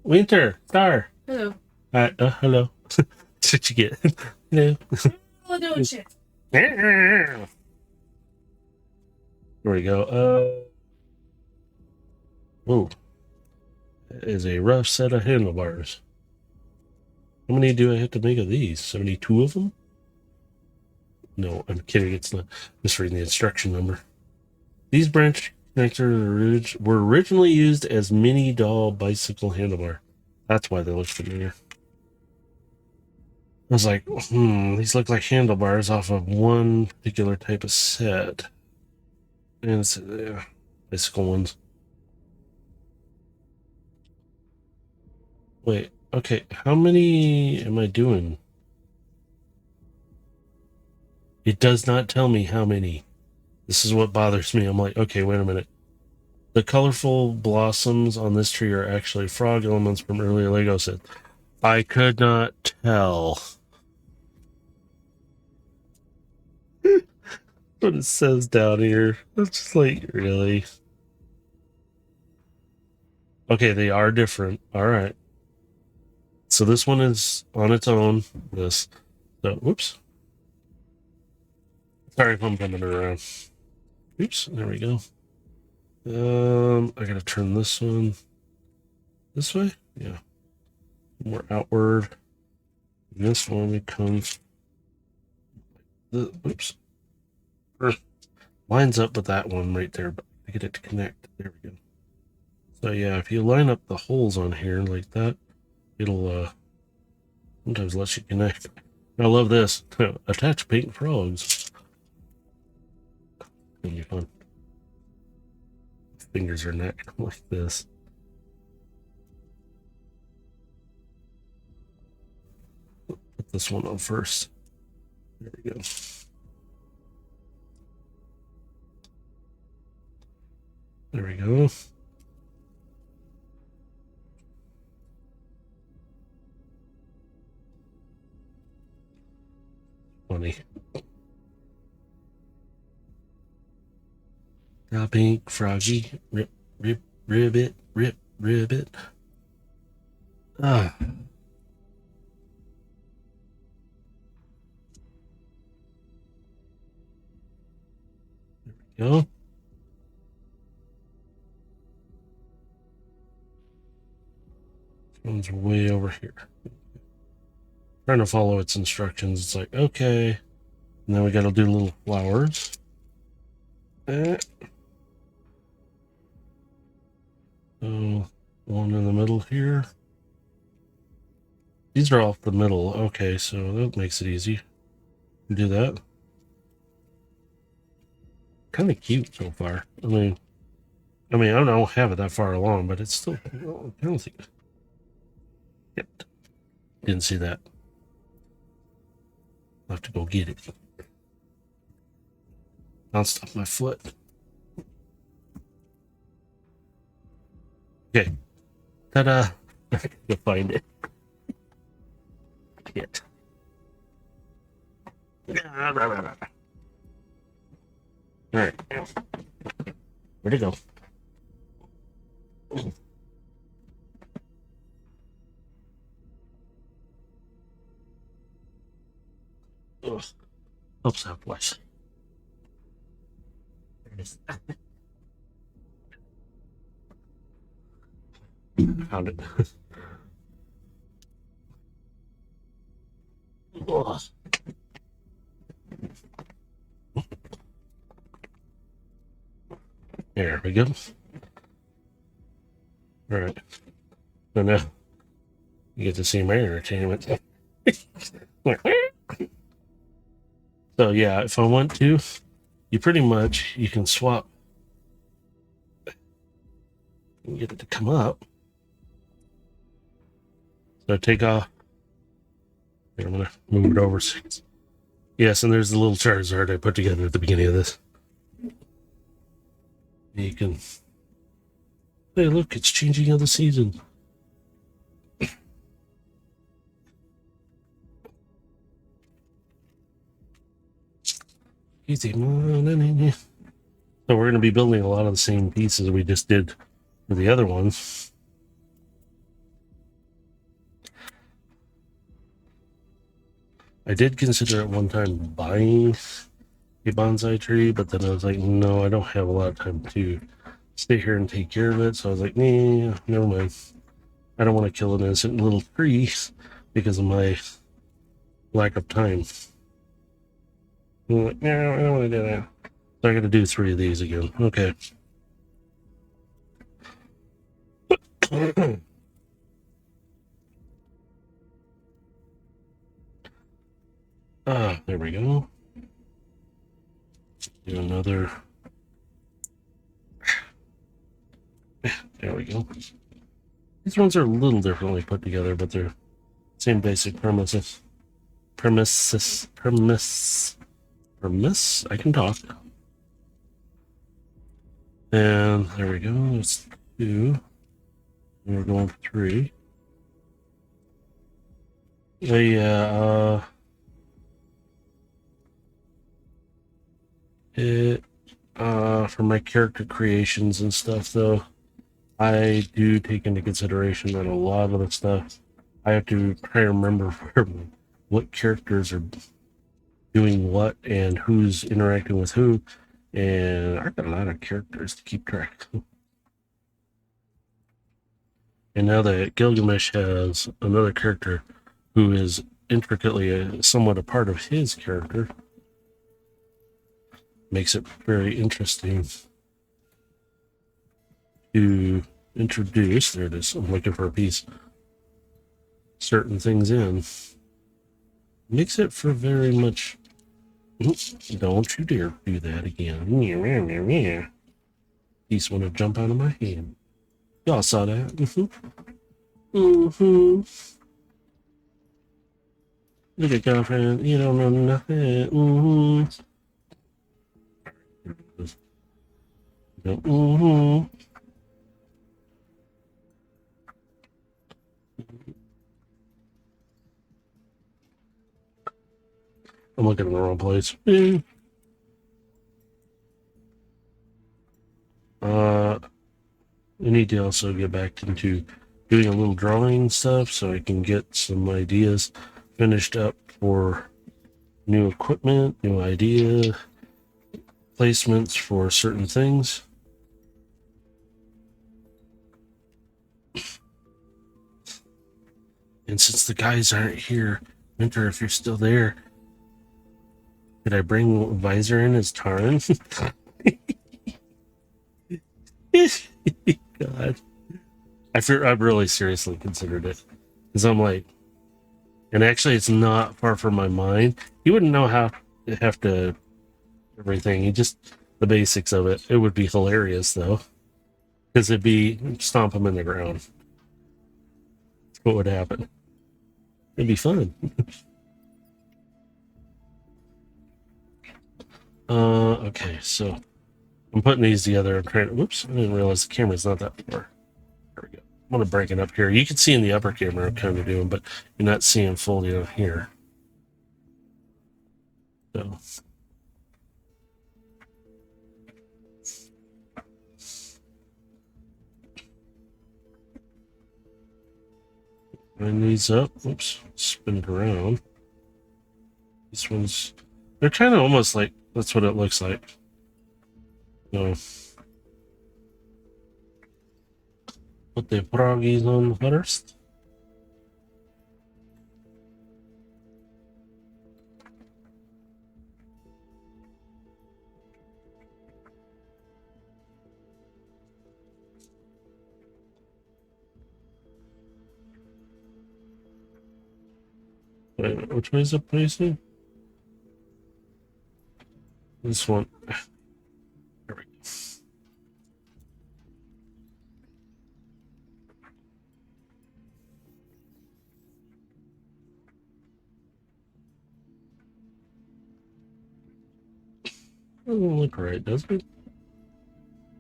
Winter, Star. Hello. Hello. That's what you get. Hello. Hello, don't you? There we go. Whoa. That is a rough set of handlebars. How many do I have to make of these? 72 of them? No, I'm kidding. It's not. Just reading the instruction number. These branch connectors were originally used as mini doll bicycle handlebar. That's why they look familiar. I was like, these look like handlebars off of one particular type of set. And it's bicycle ones. Wait, okay, how many am I doing? It does not tell me how many. This is what bothers me. I'm like, okay, wait a minute. The colorful blossoms on this tree are actually frog elements from earlier Lego sets. I could not tell. What it says down here. It's just like, really? Okay, they are different. All right. So this one is on its own. This. So, whoops. Sorry if I'm coming around. Oops, there we go. I gotta turn this one this way. Yeah. More outward. And this one becomes oops. Lines up with that one right there, but I get it to connect. There we go. So yeah, if you line up the holes on here like that, it'll sometimes let you connect. I love this. Attach pink frogs. Gonna be fun. fingers are not like this. Put this one on first. There we go. There we go. Funny. Pink froggy. Rip, rip, ribbit, rip, ribbit. Ah. There we go. This one's way over here. Trying to follow its instructions. It's like, okay. And then we got to do little flowers. So, one in the middle here. These are off the middle. Okay, so that makes it easy. Do that. Kind of cute so far. I mean, I don't have it that far along, but it's still. I don't think. Yep. Didn't see that. I'll have to go get it. I'll stop my foot. Okay. Ta-da. You'll find it. Shit. Alright. Where'd it go? Ugh. Helps Southwest. There it is. Found it. Ugh. There we go. All right. So now you get to see my entertainment. So yeah, if I want to, you pretty much, you can swap and get it to come up. So take off. Here, I'm gonna move it over. Yes, and there's the little Charizard I put together at the beginning of this. You can, hey, look, it's changing of the season. Easy. So we're going to be building a lot of the same pieces we just did for the other ones. I did consider at one time buying a bonsai tree, but then I was like, no, I don't have a lot of time to stay here and take care of it. So I was like, nah, never mind. I don't want to kill an innocent little tree because of my lack of time. I'm like, no, I don't want to do that. So I got to do 3 of these again. Okay. There we go. Do another. There we go. These ones are a little differently put together, but they're same basic premises. Premise. I can talk. And there we go. That's 2. And we're going for 3. Yeah. For my character creations and stuff, though, I do take into consideration that a lot of the stuff I have to try to remember what characters are doing what and who's interacting with who, and I've got a lot of characters to keep track of. And now that Gilgamesh has another character who is intricately somewhat a part of his character, makes it very interesting to introduce, there it is, I'm looking for a piece, certain things in. Makes it for very much, don't you dare do that again. piece want to jump out of my hand. Y'all saw that. Mm-hmm. Look at girlfriend. You don't know nothing. Mm-hmm. Mm-hmm. I'm looking in the wrong place. I need to also get back into doing a little drawing stuff so I can get some ideas finished up for new equipment, new idea placements for certain things. And since the guys aren't here, Winter, if you're still there, could I bring Visor in as Tarn? God. I've really seriously considered it. Because I'm like, and actually it's not far from my mind. You wouldn't know how to have to everything. You just the basics of it. It would be hilarious though. Because it'd be stomp them in the ground. What would happen? It'd be fun. Okay, so I'm putting these together. I'm trying to, whoops, I didn't realize the camera's not that far. There we go. I'm gonna break it up here. You can see in the upper camera I'm kind of doing, but you're not seeing fully down here. So line these up. Whoops, spin it around. These ones, they're kind of almost like that's what it looks like. So put the froggies on first. Wait, which way is it facing? This one. There we go. Doesn't look right, does it?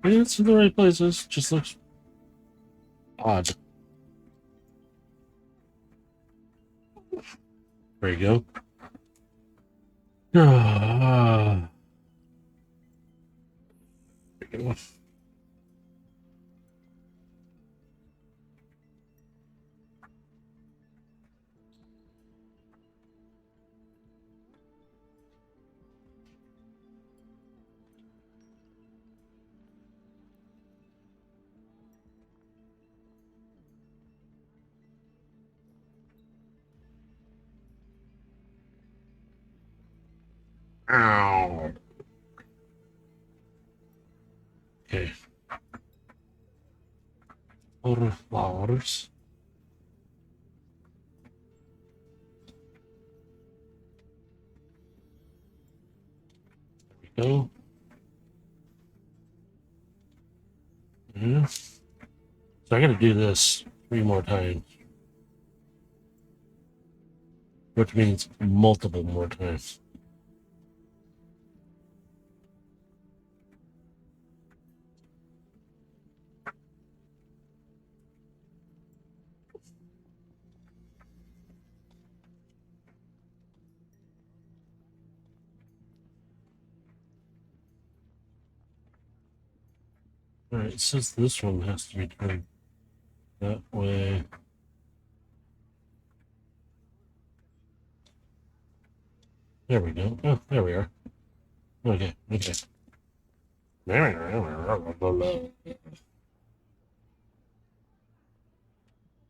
Yeah, it's in the right places. Just looks odd. There you go. There you go. Ow. Okay. Other flowers. There we go. Yeah. So I gotta do this 3 more times. Which means multiple more times. Alright, it says this one has to be turned that way. There we go. Oh, there we are. Okay, okay.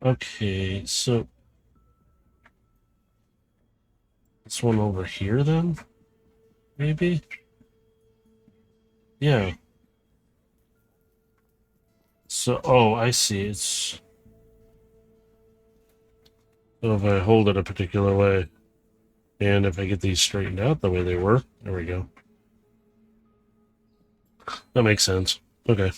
Okay, so this one over here then? Maybe? Yeah. So, oh, I see. It's so if I hold it a particular way, and if I get these straightened out the way they were, there we go. That makes sense. Okay.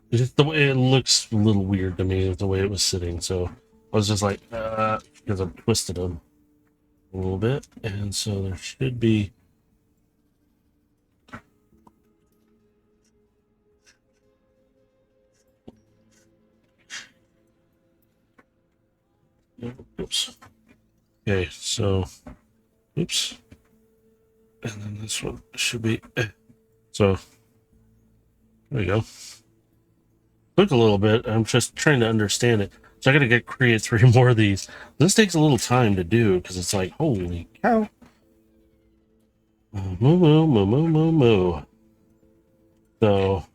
It's just the way it looks a little weird to me, the way it was sitting. So I was just like, because I've twisted them a little bit. And so there should be. Oops. Okay, so. Oops. And then this one should be. So there we go. Took a little bit. I'm just trying to understand it. So I gotta create 3 more of these. This takes a little time to do because it's like, holy cow. Moo moo moo moo moo moo. So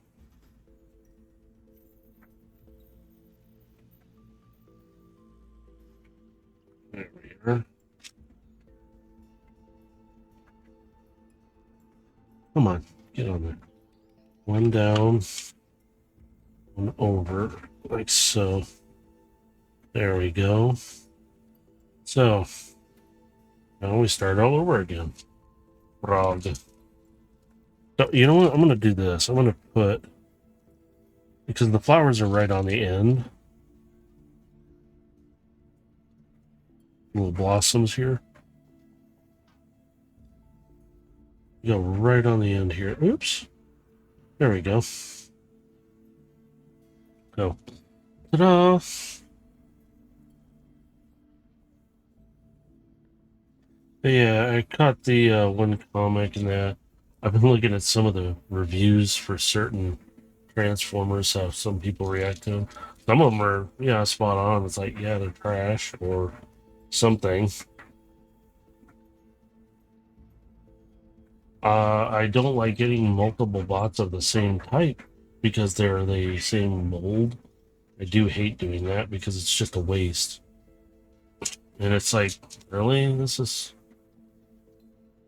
there we are. Come on, get on there. One down, one over, like so. There we go. So now we start all over again. Frog. So you know what? I'm gonna do this. I'm gonna put, because the flowers are right on the end. Little blossoms here. Go right on the end here. Oops. There we go. Go. Ta-da! But yeah, I caught the one comic and that. I've been looking at some of the reviews for certain Transformers, how some people react to them. Some of them are, yeah, spot on. It's like, yeah, they're trash or something. I don't like getting multiple bots of the same type because they're the same mold. I do hate doing that because it's just a waste. And it's like, really?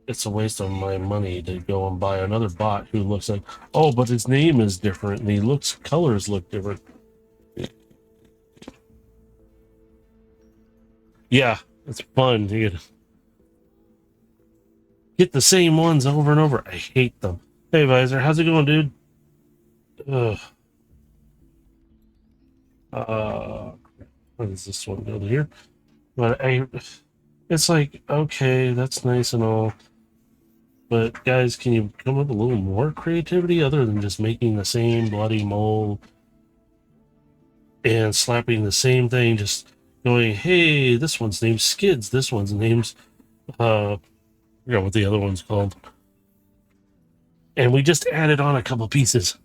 It's a waste of my money to go and buy another bot who looks like, oh, but his name is different and colors look different. Yeah, it's fun. You get the same ones over and over. I hate them. Hey, Visor, how's it going, dude? Ugh. What is this one over here? But it's like, okay, that's nice and all. But guys, can you come up with a little more creativity other than just making the same bloody mold and slapping the same thing? Just going, hey, this one's named Skids. This one's named, I forgot what the other one's called. And we just added on a couple pieces.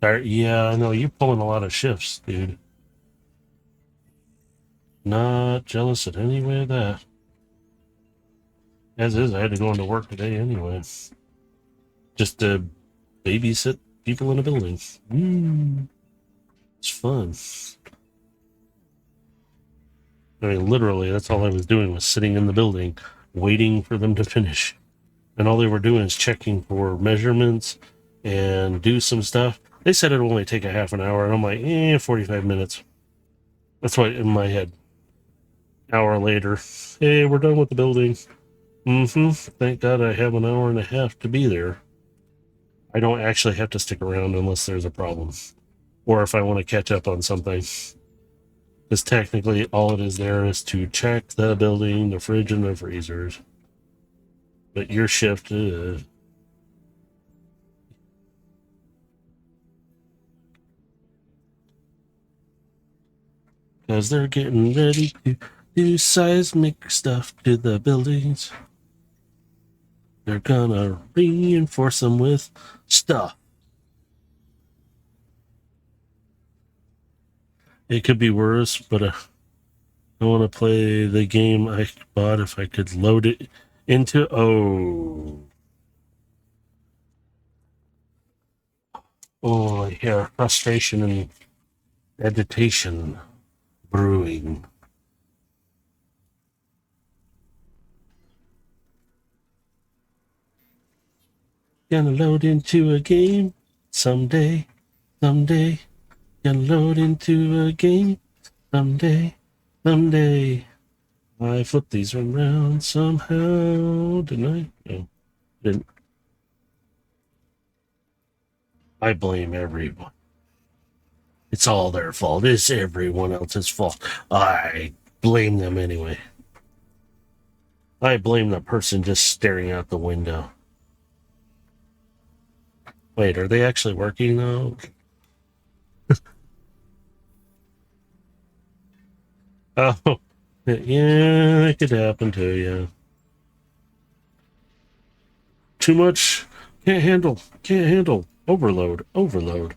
Yeah, I know you're pulling a lot of shifts, dude. Not jealous in any way of that. As is, I had to go into work today anyway. Just to babysit people in a building. It's fun. I mean, literally, that's all I was doing was sitting in the building, waiting for them to finish. And all they were doing is checking for measurements and do some stuff. They said it would only take a half an hour, and I'm like, 45 minutes. That's what in my head. Hour later, hey, we're done with the building. Thank God I have an hour and a half to be there. I don't actually have to stick around unless there's a problem. Or if I want to catch up on something. Because technically all it is there is to check the building, the fridge, and the freezers. But your shift is... Because they're getting ready to do seismic stuff to the buildings. They're gonna reinforce them with stuff. It could be worse, but I want to play the game I bought if I could load it into... Oh, I hear frustration and agitation brewing. Gonna load into a game someday. Gonna load into a game someday. I flip these around somehow. Didn't I? No, didn't. I blame everyone. It's all their fault. It's everyone else's fault. I blame them anyway. I blame the person just staring out the window. Wait, are they actually working though? Oh, yeah, it could happen to you. Too much? Can't handle. Can't handle. Overload. Overload.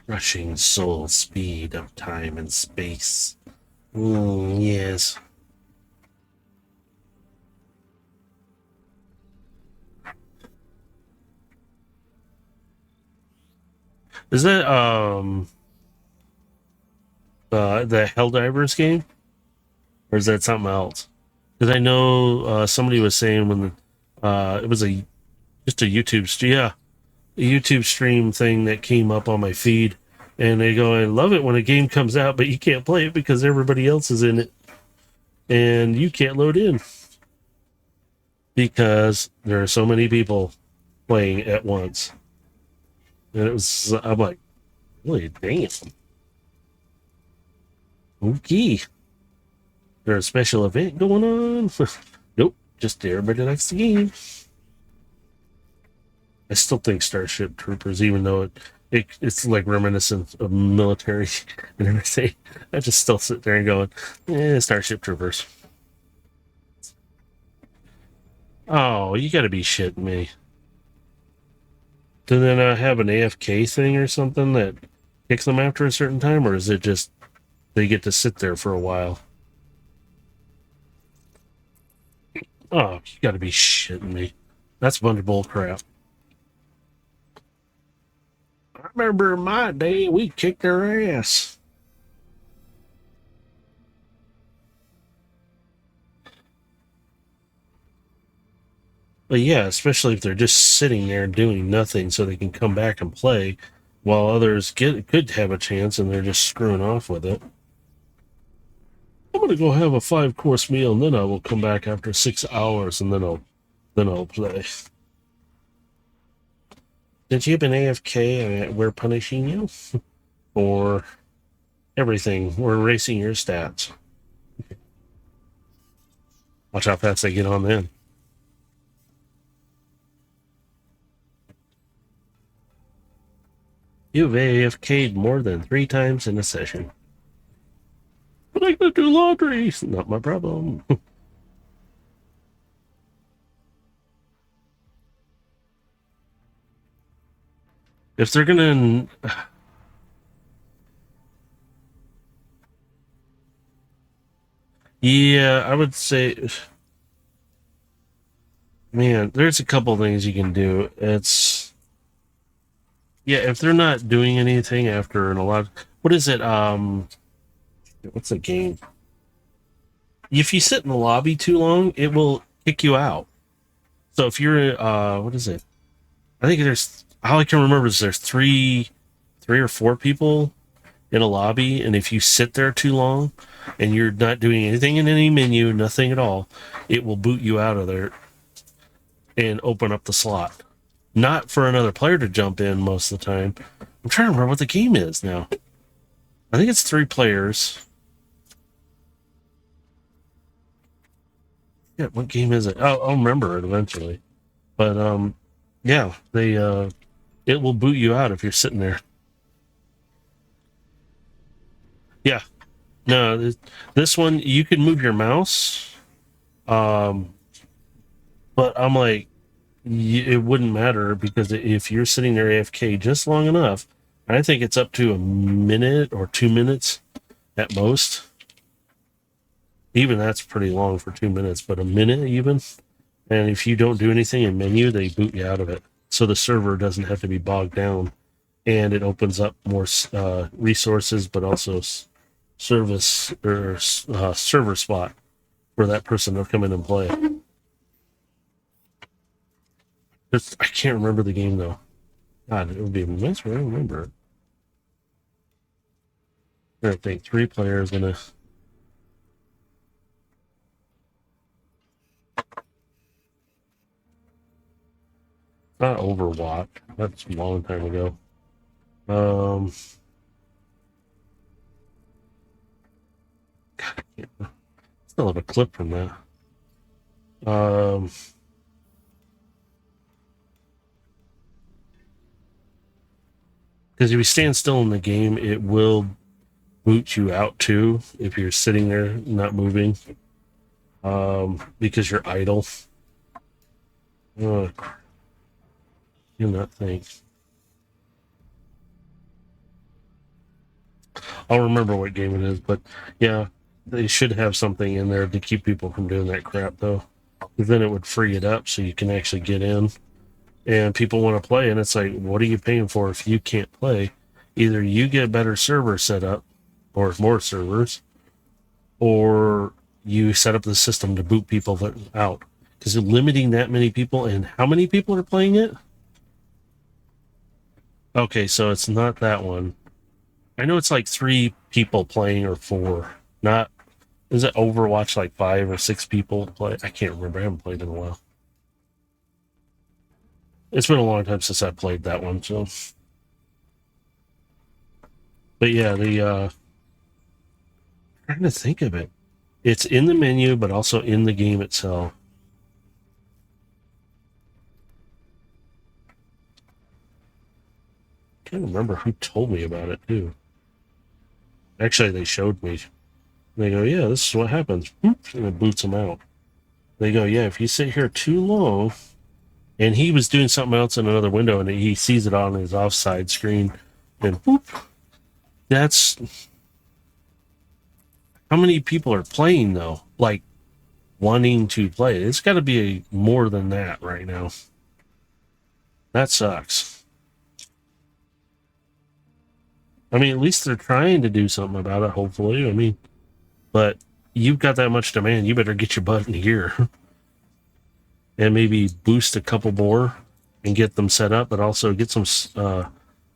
Rushing soul speed of time and space. Yes. Is that the Helldivers game? Or is that something else? Because I know somebody was saying when it was just a yeah, a YouTube stream thing that came up on my feed, and they go, I love it when a game comes out, but you can't play it because everybody else is in it, and you can't load in because there are so many people playing at once. And I'm like, really, damn. Okay. There's a special event going on? Nope, just everybody likes the game. I still think Starship Troopers, even though it's like reminiscent of military and everything, I just still sit there and going, Starship Troopers. Oh, you gotta be shitting me. Do they not have an AFK thing or something that kicks them after a certain time, or is it just they get to sit there for a while? Oh, you gotta be shitting me. That's a bunch of bull crap. I remember in my day, we kicked their ass. But yeah, especially if they're just sitting there doing nothing so they can come back and play while others could have a chance and they're just screwing off with it. I'm gonna go have a 5-course meal and then I will come back after 6 hours and then I'll play. Since you've been AFK, we're punishing you for everything. We're erasing your stats. Watch how fast they get on then. You've AFK'd more than 3 times in a session. But I gotta do laundry. Not my problem. If they're gonna... Yeah, I would say... Man, there's a couple things you can do. It's... Yeah, if they're not doing anything after a lot... What is it? What's the game? If you sit in the lobby too long, it will kick you out. So if you're... What is it? I think there's... All I can remember is there's three or four people in a lobby, and if you sit there too long and you're not doing anything in any menu, nothing at all, it will boot you out of there and open up the slot. Not for another player to jump in most of the time. I'm trying to remember what the game is now. I think it's 3 players. Yeah, what game is it? I'll remember it eventually. But yeah, it will boot you out if you're sitting there. Yeah. No, this one you can move your mouse. But I'm like, it wouldn't matter because if you're sitting there AFK just long enough, I think it's up to a minute or 2 minutes at most. Even that's pretty long for 2 minutes, but a minute even. And if you don't do anything in menu, they boot you out of it. So the server doesn't have to be bogged down. And it opens up more resources, but also service or server spot for that person to come in and play. I can't remember the game though. God, it would be nice if I remember it. I think 3 players in a... Not Overwatch. That's a long time ago. God, I can't, still have a clip from that. Because if you stand still in the game, it will boot you out too if you're sitting there not moving. Because you're idle. Do not think. I'll remember what game it is, but yeah, they should have something in there to keep people from doing that crap, though. Because then it would free it up so you can actually get in. And people want to play, and it's like, what are you paying for if you can't play? Either you get a better server set up, or more servers, or you set up the system to boot people out. Because limiting that many people, and how many people are playing it? Okay, so it's not that one. I know it's like 3 people playing or 4. Not, is it Overwatch like 5 or 6 people play? I can't remember. I haven't played in a while. It's been a long time since I played that one, so. But yeah, I'm trying to think of it. It's in the menu, but also in the game itself. I can't remember who told me about it, too. Actually, they showed me. They go, yeah, this is what happens. And it boots them out. They go, yeah, if you sit here too long, and he was doing something else in another window, and he sees it on his offside screen, and whoop. That's how many people are playing, though? Like, wanting to play. It's got to be more than that right now. That sucks. I mean, at least they're trying to do something about it, hopefully. I mean, but you've got that much demand, you better get your butt in gear. And maybe boost a couple more and get them set up, but also get some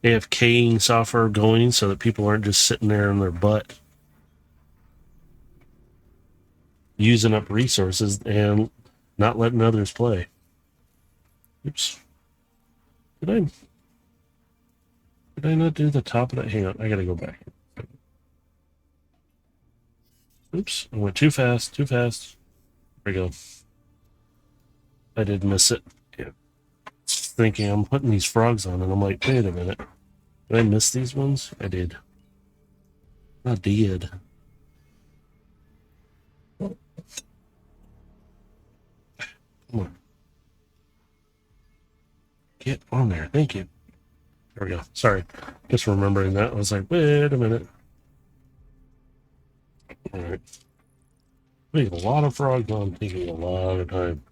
AFKing software going so that people aren't just sitting there in their butt using up resources and not letting others play. Oops. Did I not do the top of that? Hang on, I gotta go back. Oops, I went too fast, too fast. There we go. I did miss it. Yeah. Just thinking I'm putting these frogs on, and I'm like, wait a minute. Did I miss these ones? I did. I did. Come on. Get on there. Thank you. There we go. Sorry. Just remembering that. I was like, wait a minute. All right. Putting a lot of frogs on, taking a lot of time.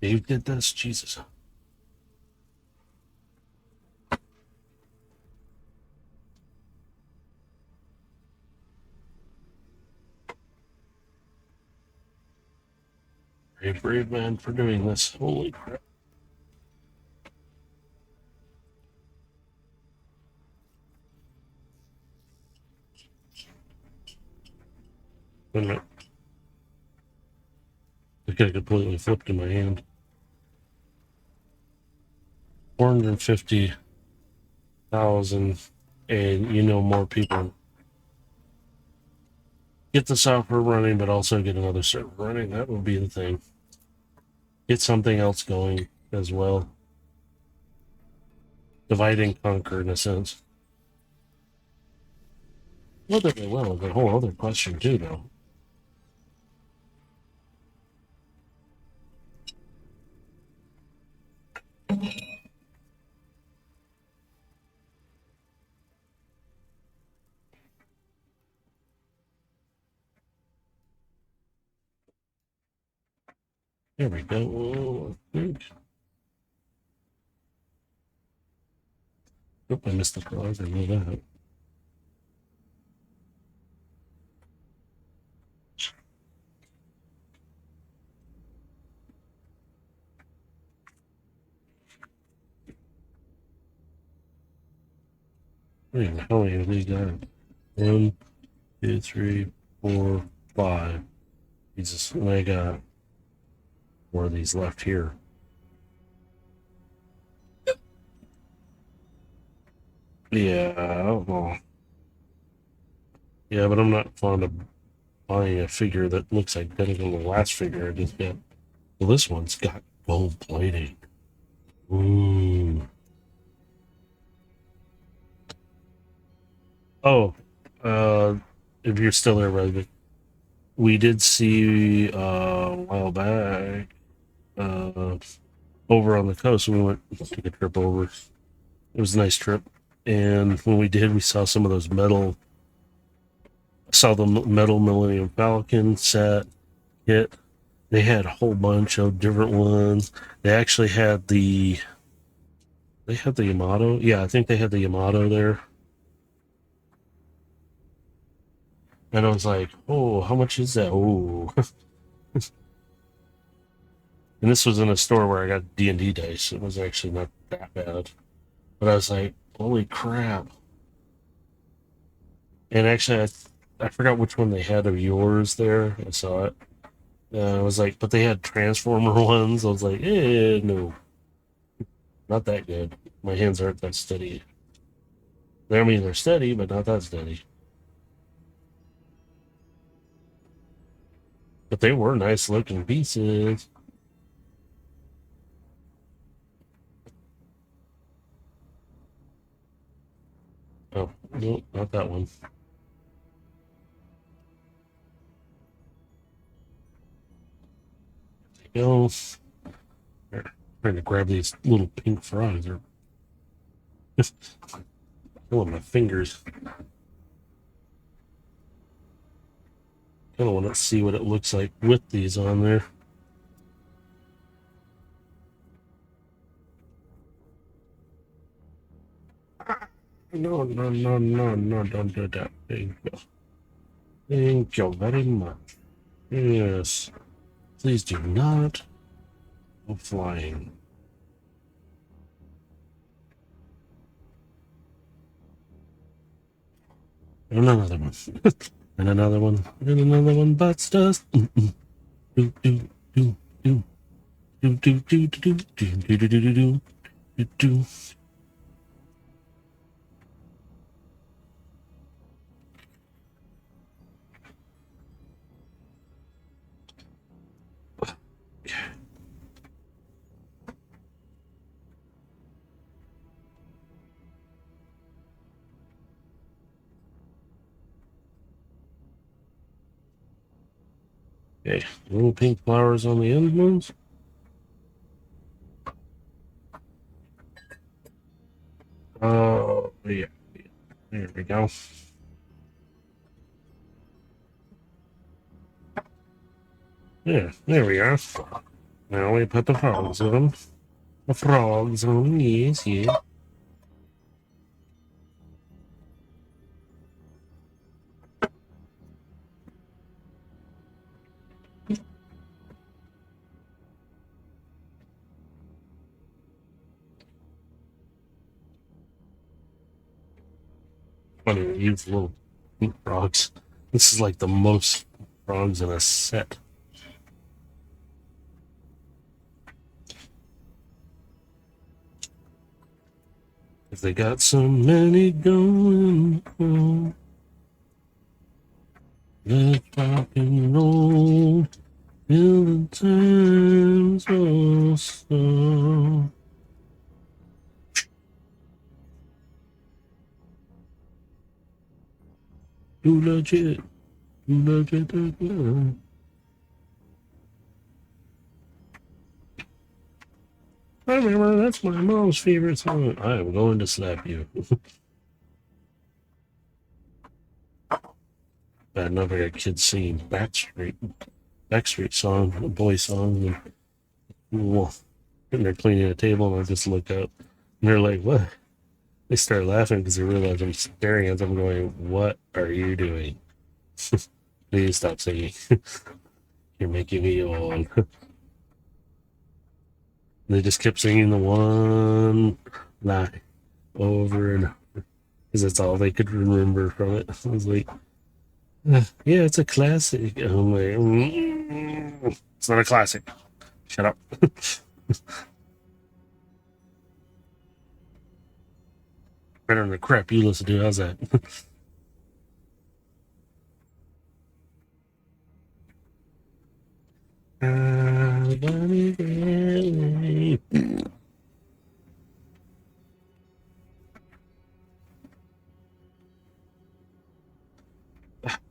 Dave did this? Jesus. A brave man for doing this. Holy crap. Wait a minute. It got completely flipped in my hand. 450,000, and more people get the software running, but also get another server running. That would be the thing. Get something else going as well. Divide and conquer in a sense. Whether they will is a whole other question too, though. There we go. Oop, I missed the frog. I know that. Wait, how many have we got? 1, 2, 3, 4, 5. Jesus, and I got 4 of these left here. Yeah, well, yeah, but I'm not fond of buying a figure that looks identical to the last figure I just got. Well, this one's got gold plating. Ooh. Oh, uh, if you're still there, brother, we did see a while back uh, over on the coast. We went took a trip over. It was a nice trip, and when we did, we saw some of those metal. Saw the metal Millennium Falcon set kit. They had a whole bunch of different ones. They actually had the. They had the Yamato. Yeah, I think they had the Yamato there. And I was like, oh, how much is that? Oh. And this was in a store where I got D&D dice. It was actually not that bad. But I was like, holy crap. And actually, I forgot which one they had of yours there. I saw it. I was like, but they had Transformer ones. I was like, no, not that good. My hands aren't that steady. I mean, they're steady, but not that steady. But they were nice looking pieces. Oh, no, not that one. There you go. Here, trying to grab these little pink frogs. They're killing my fingers. Kind of want to see what it looks like with these on there. No, no, no, no, no, don't do that. Thank you. Thank you very much. Yes. Please do not go flying. And another one. And another one. And another one bites dust. Do, do, do, do. Do, do, do, do, do, do, do, do, do, do, do, do. Okay, little pink flowers on the end ones. Oh, yeah. There we go. Yeah, there we are. Now we put the frogs on. The frogs on, yes, yes. Funny to use little pink frogs. This is like the most frogs in a set. If they got so many going on, let's rock and roll till the times are slow. Too legit, too legit, I remember that's my mom's favorite song. I am going to slap you. Bad enough I got kids singing Backstreet song, a boy song, and well, sitting there cleaning a table, and I just look up, and they're like, "What?" They start laughing because they realize I'm staring at them, going, "What are you doing? Please stop singing. You're making me old." They just kept singing the one line over and over because that's all they could remember from it. I was like, yeah, it's a classic. I'm like, it's not a classic. Shut up. Better than the crap you listen to. How's that?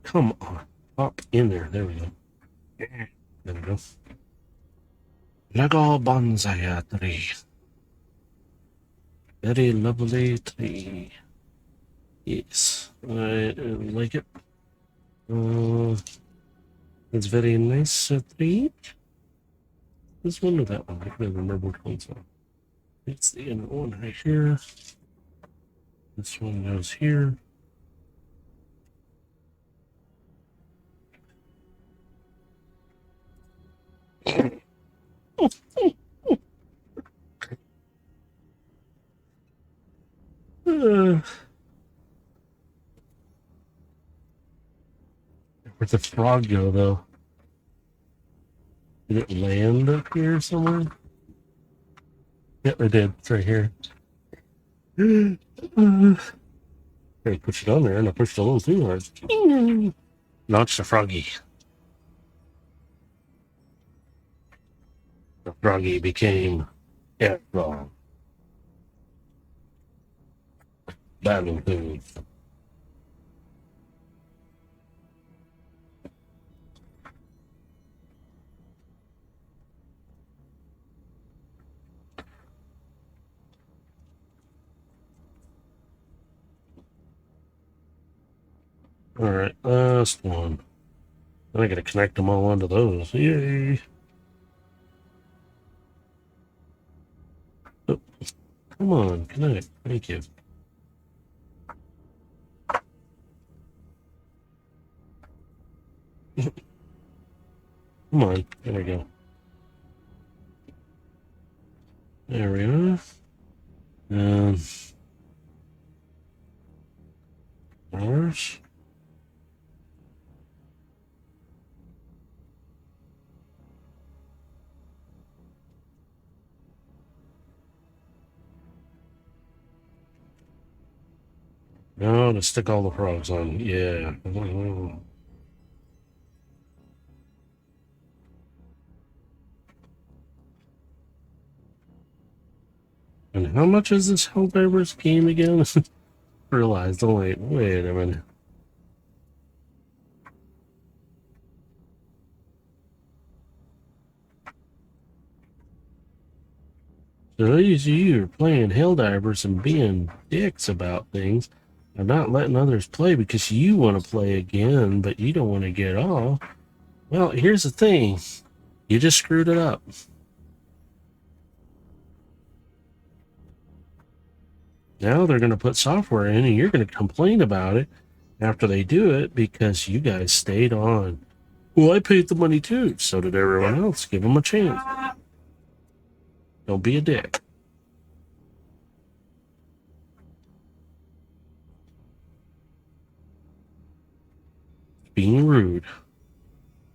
Come on. Up in there. There we go. There we go. Lego bonsai tree. Very lovely tree. Yes. I like it. It's very nice tree. This one or that one? I can't remember which one's on. It's the inner one right here. This one goes here. Where'd the frog go, though? Did it land up here somewhere? Yep, it did. It's right here. I pushed it on there, and I pushed it a little too hard. Launched the froggy. The froggy became a frog. Battle food. Alright, last one. Then I gotta connect them all onto those. Yay! Oh, come on, connect. Thank you. Come on, there we go. There we are. Ours. No, to stick all the frogs on. Yeah. And how much is this Helldivers game again? Realized. Oh, wait a minute. So these of you are playing Helldivers and being dicks about things and not letting others play because you want to play again, but you don't want to get off. Well, here's the thing. You just screwed it up. Now they're going to put software in and you're going to complain about it after they do it because you guys stayed on. Well, I paid the money too. So did everyone else. Give them a chance. Don't be a dick. Being rude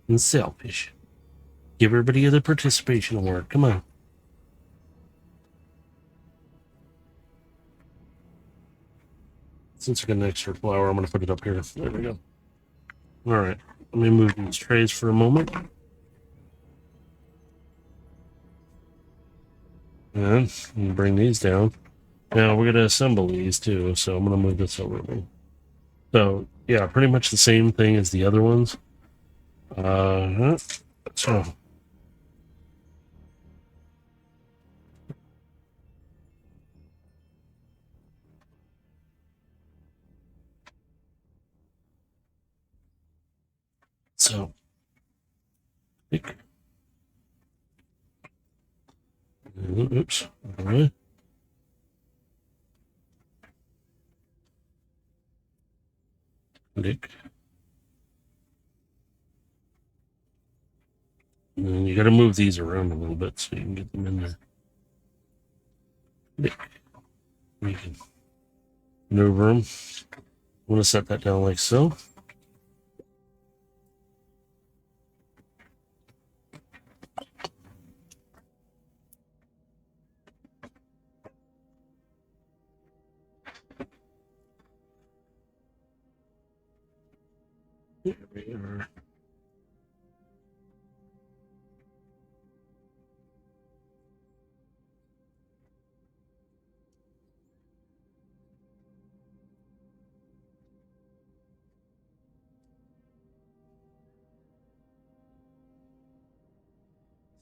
and selfish. Give everybody the participation award. Come on. Since I got an extra flower, I'm going to put it up here. There we go. All right. Let me move these trays for a moment. And bring these down. Now we're going to assemble these too, so I'm going to move this over to me. So, yeah, pretty much the same thing as the other ones. So oops. All right. Dick. And then you got to move these around a little bit so you can get them in there. Dick. You can maneuver them. I'm going to set that down like so. There we are.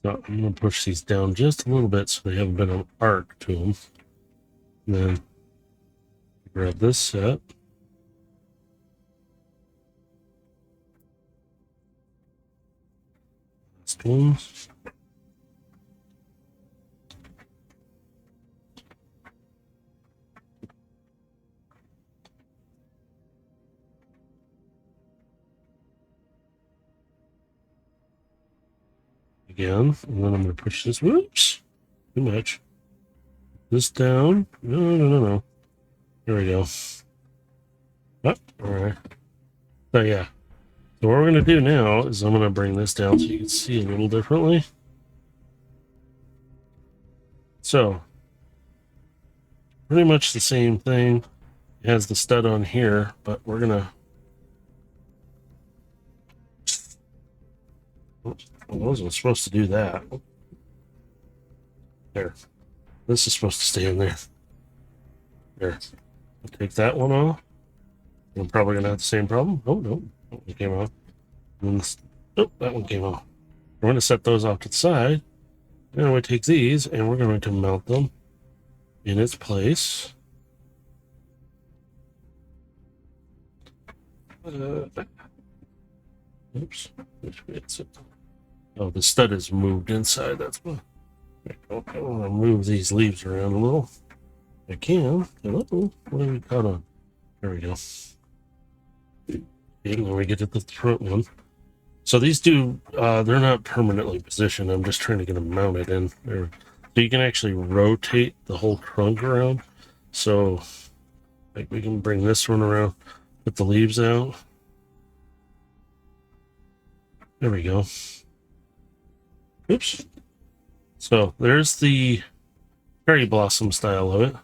So I'm going to push these down just a little bit so they have a bit of an arc to them. And then grab this set. Last one. Again, and then I'm going to push this. Whoops! Too much. This down. No. There we go. Oh, all right. So yeah. So what we're going to do now is I'm going to bring this down so you can see a little differently. So pretty much the same thing. It has the stud on here, but we're going to... I wasn't supposed to do that. There. This is supposed to stay in there. There. I'll take that one off. I'm probably going to have the same problem. Oh, no. That one came off. And this, oh, that one came off. We're going to set those off to the side. Then we take these and we're going to mount them in its place. Oops. Which way is it? Oh, the stud is moved inside. That's why. I want to move these leaves around a little. I can. Hello. What have we got on? There we go. And then we get to the front one. So these do, they're not permanently positioned. I'm just trying to get them mounted in there. So you can actually rotate the whole trunk around. So like we can bring this one around, put the leaves out. There we go. Oops. So there's the cherry blossom style of it.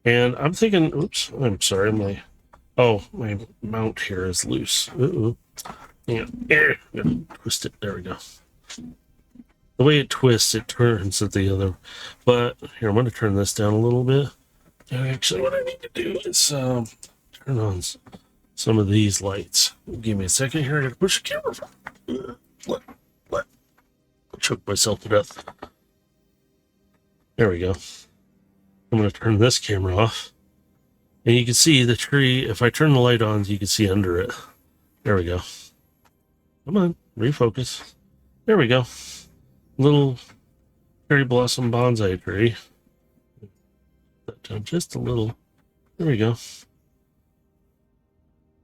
And I'm thinking, oops, I'm sorry, my mount here is loose. Yeah, twist it. There we go. The way it twists, it turns at the other. But here, I'm going to turn this down a little bit. And actually, what I need to do is turn on some of these lights. Give me a second here. I got to push the camera. What? I choked myself to death. There we go. I'm going to turn this camera off. And you can see the tree. If I turn the light on, you can see under it. There we go. Come on, refocus. There we go. Little cherry blossom bonsai tree. That down just a little. There we go.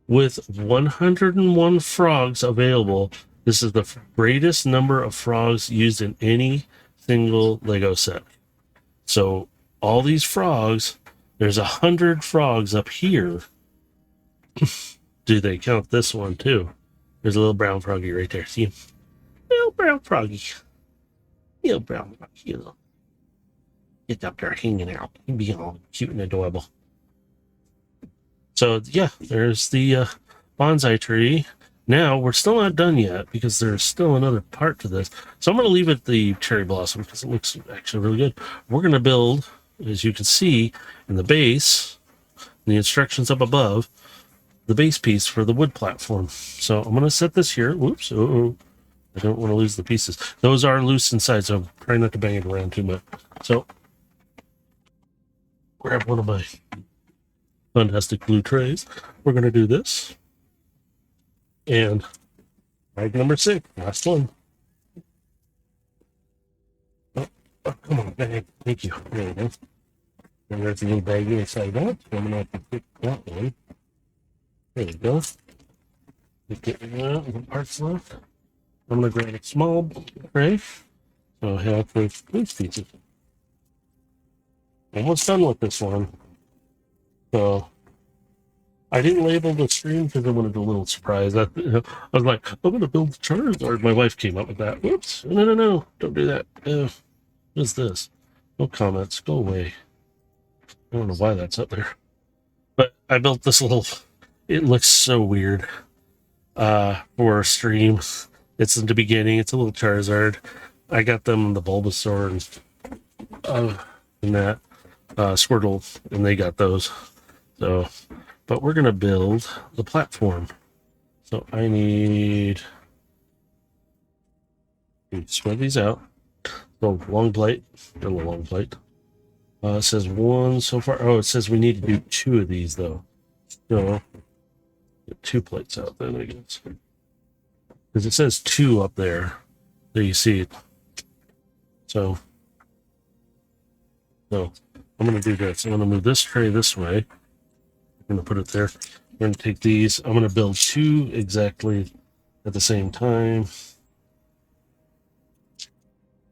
With 101 frogs available, this is the greatest number of frogs used in any single Lego set. So all these frogs, there's 100 frogs up here. Do they count this one too? There's a little brown froggy right there. See him? Little brown froggy. Little brown froggy. Get up there hanging out. He'd be all cute and adorable. So yeah, there's the bonsai tree. Now we're still not done yet because there's still another part to this. So I'm going to leave it the cherry blossom because it looks actually really good. We're going to build, as you can see in the base, in the instructions up above, the base piece for the wood platform. So I'm going to set this here. Whoops. I don't want to lose the pieces. Those are loose inside, so try not to bang it around too much. So grab one of my fantastic glue trays. We're going to do this. And bag number 6, last one. Oh, come on, bag. Thank you. There you go. And there's a little baggie inside that. So I'm going to have to pick that one. There you go. Get the parts left. I'm going to grab a small tray. So I have for loose pieces. Almost done with this one. So I didn't label the stream because I wanted a little surprise. I was like, I'm going to build the Charizard. My wife came up with that. Whoops. No. Don't do that. What is this? No comments. Go away. I don't know why that's up there. But I built this little it looks so weird. For a stream, it's in the beginning. It's a little Charizard. I got them the Bulbasaur and that Squirtle, and they got those. So, but we're gonna build the platform. So I need spread these out. So long plate, a long plate. It says one so far. Oh, it says we need to do 2 of these though. So get 2 plates out then, I guess. Because it says 2 up there. There you see it. So I'm gonna do this. I'm gonna move this tray this way. I'm gonna put it there. We're gonna take these. I'm gonna build 2 exactly at the same time.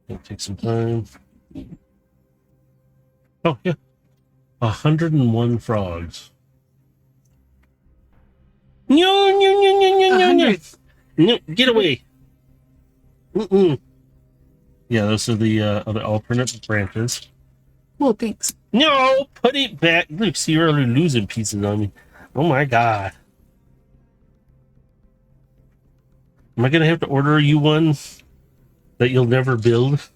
It'll take some time. Oh yeah, 101 frogs. No, no, no, no, no, no, no. 100. No, get away. Mm-mm. Yeah, those are the alternate branches. Oh, thanks. No, put it back. Look, see, you're already losing pieces on me. Oh my god. Am I gonna have to order you one that you'll never build?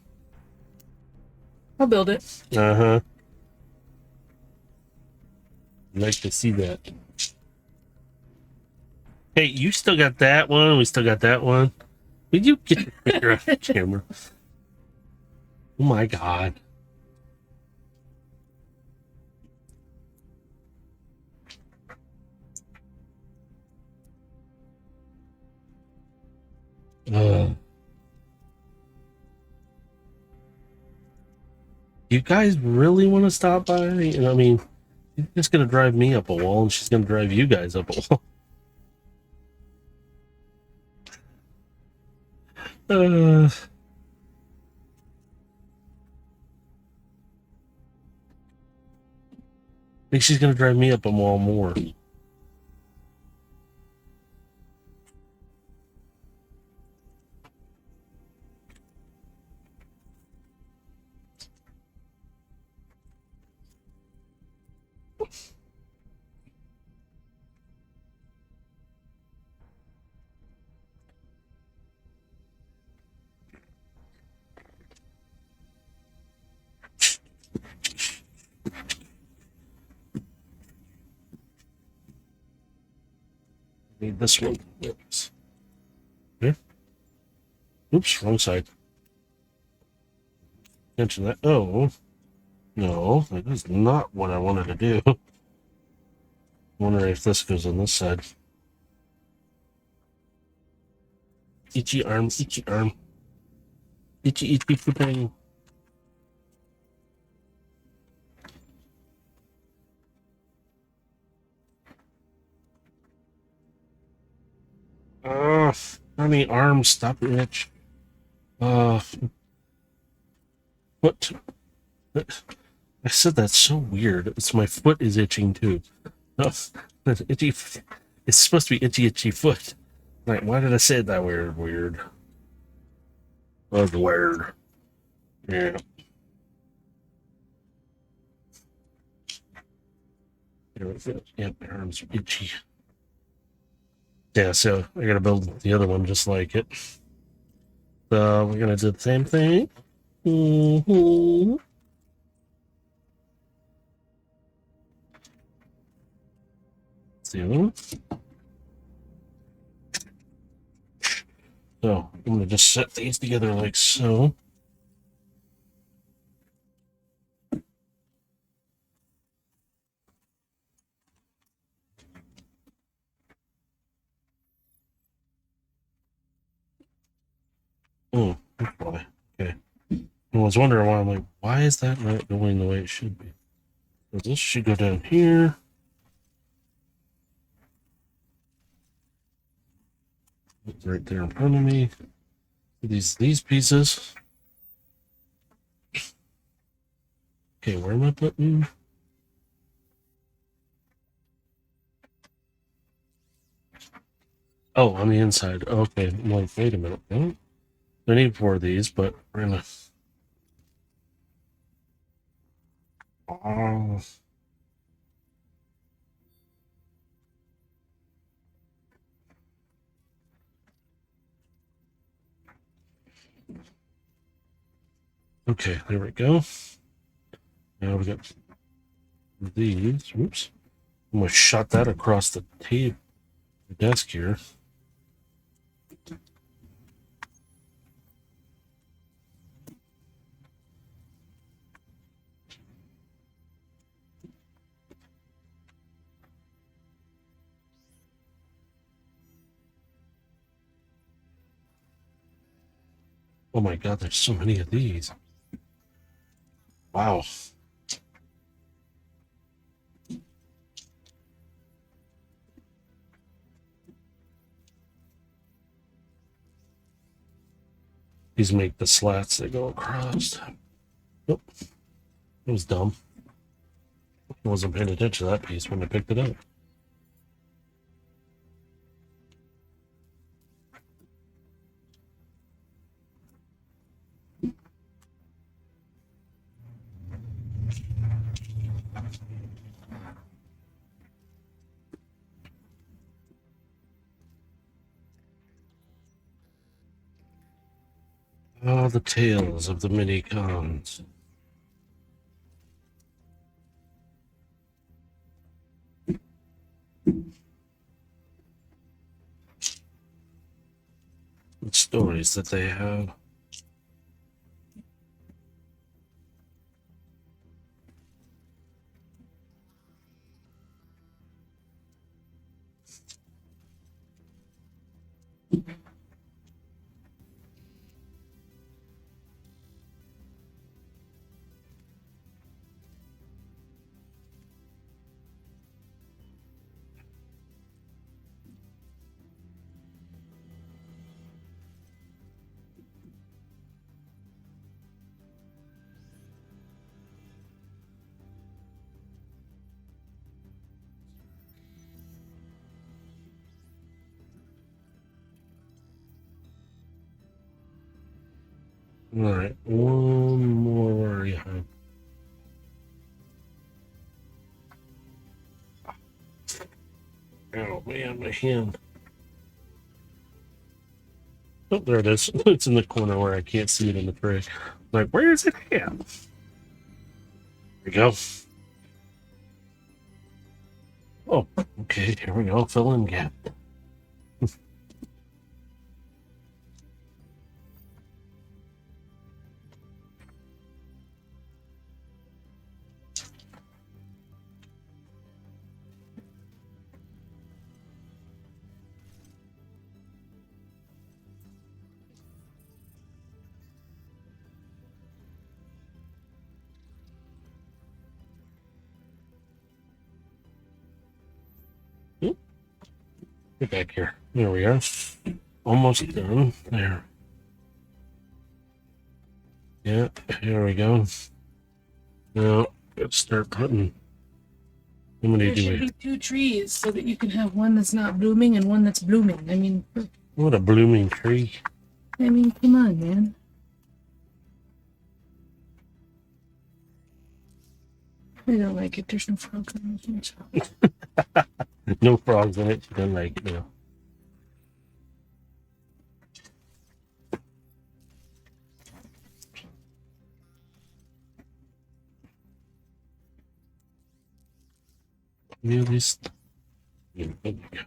I'll build it. Uh-huh. I'd like to see that. Hey, you still got that one. We still got that one. Did you get the picture off the camera? Oh my god. You guys really want to stop by? And I mean, she's just gonna drive me up a wall, and she's gonna drive you guys up a wall. I think she's gonna drive me up a wall more. Need this one. Oops. Here. Oops, wrong side. Mention that. Oh, no, that is not what I wanted to do. Wondering if this goes on this side. Itchy arm, itchy arm. Itchy, itchy footing. Honey, arm, stop itch. What? I said that's so weird. It's my foot is itching too. No, itchy. It's supposed to be itchy, itchy foot. Like, why did I say it that weird? Weird. That's weird. Yeah. Yep, my arm's itchy. Yeah, so I gotta build the other one just like it. So we're gonna do the same thing. Mm-hmm. That's the other one. So I'm gonna just set these together like so. Oh, boy. Okay. I was wondering why. I'm like, why is that not going the way it should be? So this should go down here. It's right there in front of me. These pieces. Okay, where am I putting? Oh, on the inside. Okay, I'm like, wait a minute. I need 4 of these, but we're gonna. Oh. Okay, there we go. Now we got these. Whoops. I'm gonna shot that across the table, the desk here. Oh my god, there's so many of these. Wow. These make the slats that go across. Nope. It was dumb. I wasn't paying attention to that piece when I picked it up. Oh, the tales of the mini cons. The stories that they have. All right, one more. Yeah. Oh man, my hand. Oh, there it is. It's in the corner where I can't see it in the tray. Like, where is it at? There we go. Oh, okay, here we go. Fill in gap. Oop, get back here. There we are. Almost done. There. Yeah, here we go. Now, let's start putting. How many There do should we? be two trees so that you can have one that's not blooming and one that's blooming. What a blooming tree. Come on, man. I don't like it. There's no frog on it. No frogs in it. She doesn't like it now. Yeah, these. Yeah, there we go.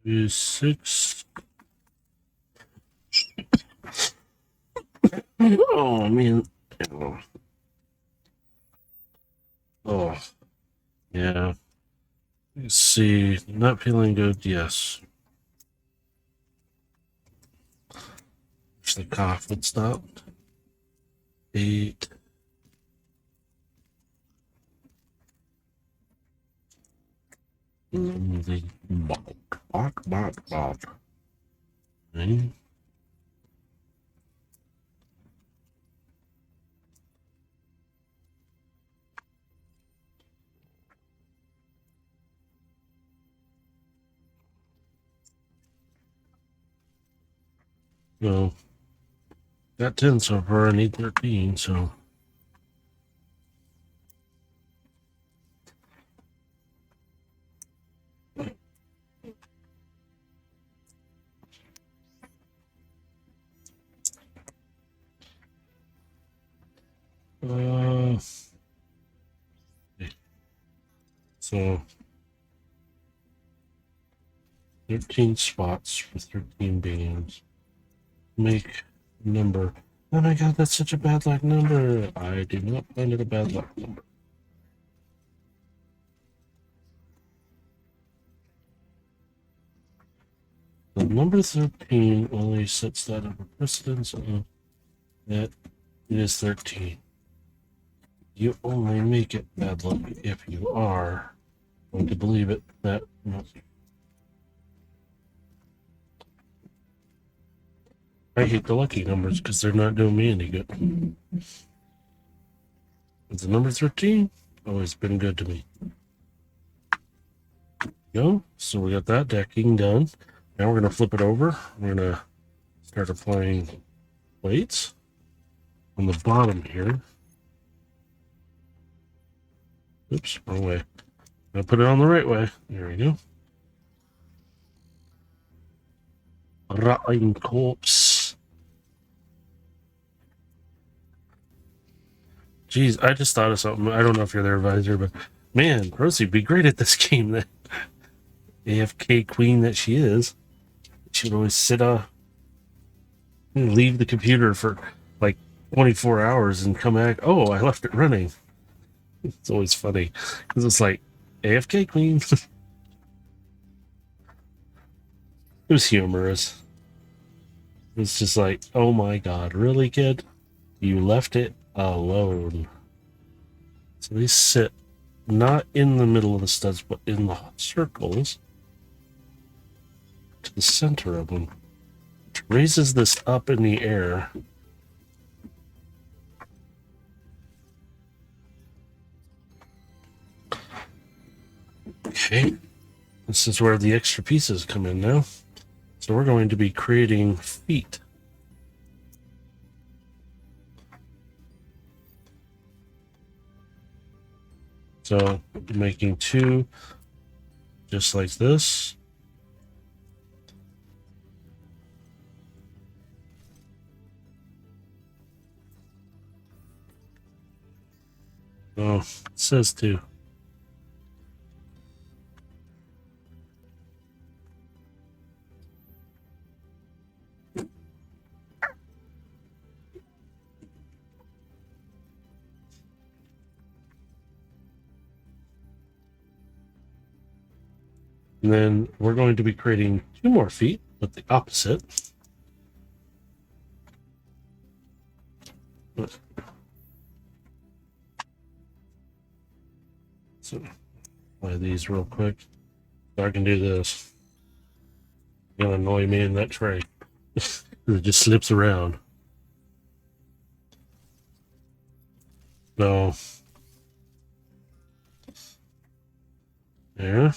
Use 6. Oh man. Oh, oh. Yeah. Let's see. Not feeling good. Yes. Wish the cough would stop. 8. The bark. 9. So got 10 so far. I need 13. So okay. So 13 spots for 13 beans. Make number. Oh my god, that's such a bad luck number. I did not find it a bad luck number. The number 13 only sets that of a precedence of that it is 13. You only make it bad luck if you are going to believe it. That I hate the lucky numbers because they're not doing me any good. It's the number 13 always been good to me. Go. So we got that decking done. Now we're going to flip it over. We're going to start applying weights on the bottom here. Oops, wrong way. I'll put it on the right way. There we go. Rotten corpse. Jeez, I just thought of something. I don't know if you're their advisor, but man, Rosie'd be great at this game. That AFK queen that she is. She'd always sit leave the computer for like 24 hours and come back. Oh, I left it running. It's always funny because it's like AFK queen. It was humorous. It's just like, oh my god, really, kid? You left it alone. So they sit not in the middle of the studs, but in the circles to the center of them, which raises this up in the air. Okay, this is where the extra pieces come in now. So we're going to be creating feet. So making two just like this. Oh, it says two. And then we're going to be creating two more feet with the opposite. So apply these real quick. So I can do this. It's gonna annoy me in that tray. It just slips around. So there.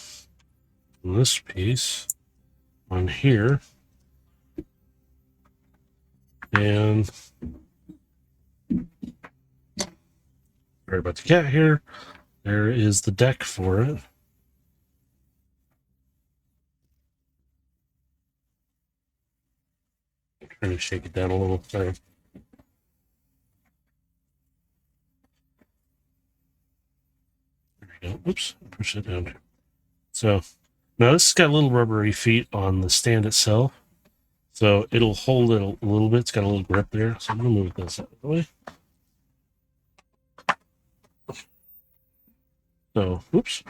And this piece on here. And sorry about the cat here. There is the deck for it. I'm trying to shake it down a little. Sorry. There we go. Oops, push it down. So now this has got little rubbery feet on the stand itself. So it'll hold it a little bit. It's got a little grip there. So I'm going to move this out of the way. So, oops.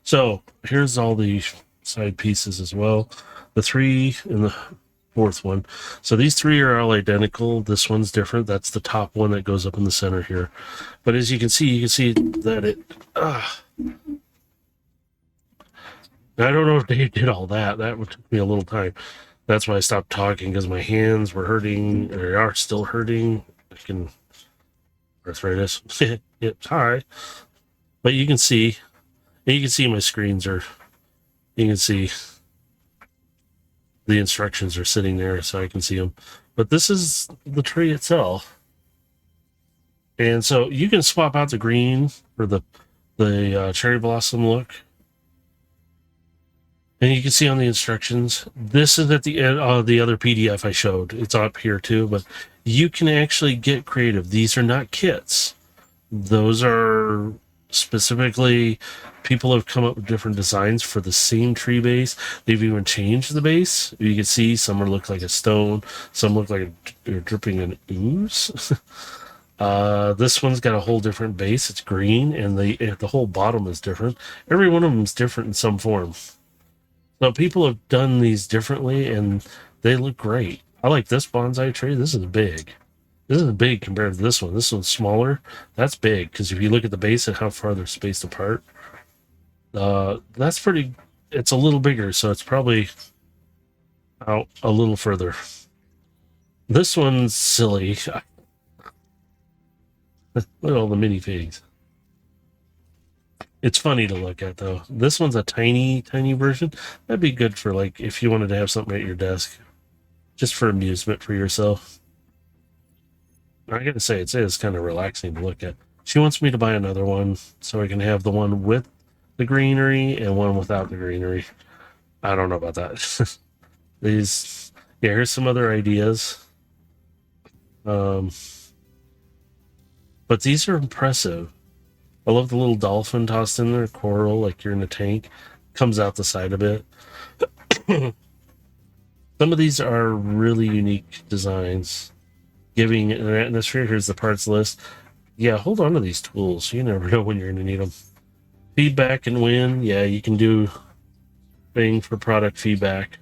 So here's all the side pieces as well. The three and the fourth one. So these three are all identical. This one's different. That's the top one that goes up in the center here. But as you can see that it... I don't know if Dave did all that. That took me a little time. That's why I stopped talking, because my hands were hurting, or are still hurting. Arthritis. It's high. But you can see my screens are, you can see the instructions are sitting there so I can see them. But this is the tree itself. And so you can swap out the green for the cherry blossom look. And you can see on the instructions, this is at the end of the other PDF I showed. It's up here too, but you can actually get creative. These are not kits. Those are specifically people have come up with different designs for the same tree base. They've even changed the base. You can see some look like a stone, some look like they're dripping in ooze. This one's got a whole different base. It's green, and the whole bottom is different. Every one of them is different in some form. So people have done these differently, and they look great. I like this bonsai tree. This is big. This is big compared to this one. This one's smaller. That's big, because if you look at the base and how far they're spaced apart, that's pretty. It's a little bigger, so it's probably out a little further. This one's silly. Look at all the minifigs. It's funny to look at, though. This one's a tiny, tiny version. That'd be good for, like, if you wanted to have something at your desk. Just for amusement for yourself. I gotta say, it is kind of relaxing to look at. She wants me to buy another one so I can have the one with the greenery and one without the greenery. I don't know about that. These, yeah, here's some other ideas. But these are impressive. I love the little dolphin tossed in there, coral, like you're in a tank. Comes out the side of it. Some of these are really unique designs, giving an atmosphere. Here's the parts list. Yeah, hold on to these tools. You never know when you're going to need them. Feedback and win. Yeah, you can do thing for product feedback.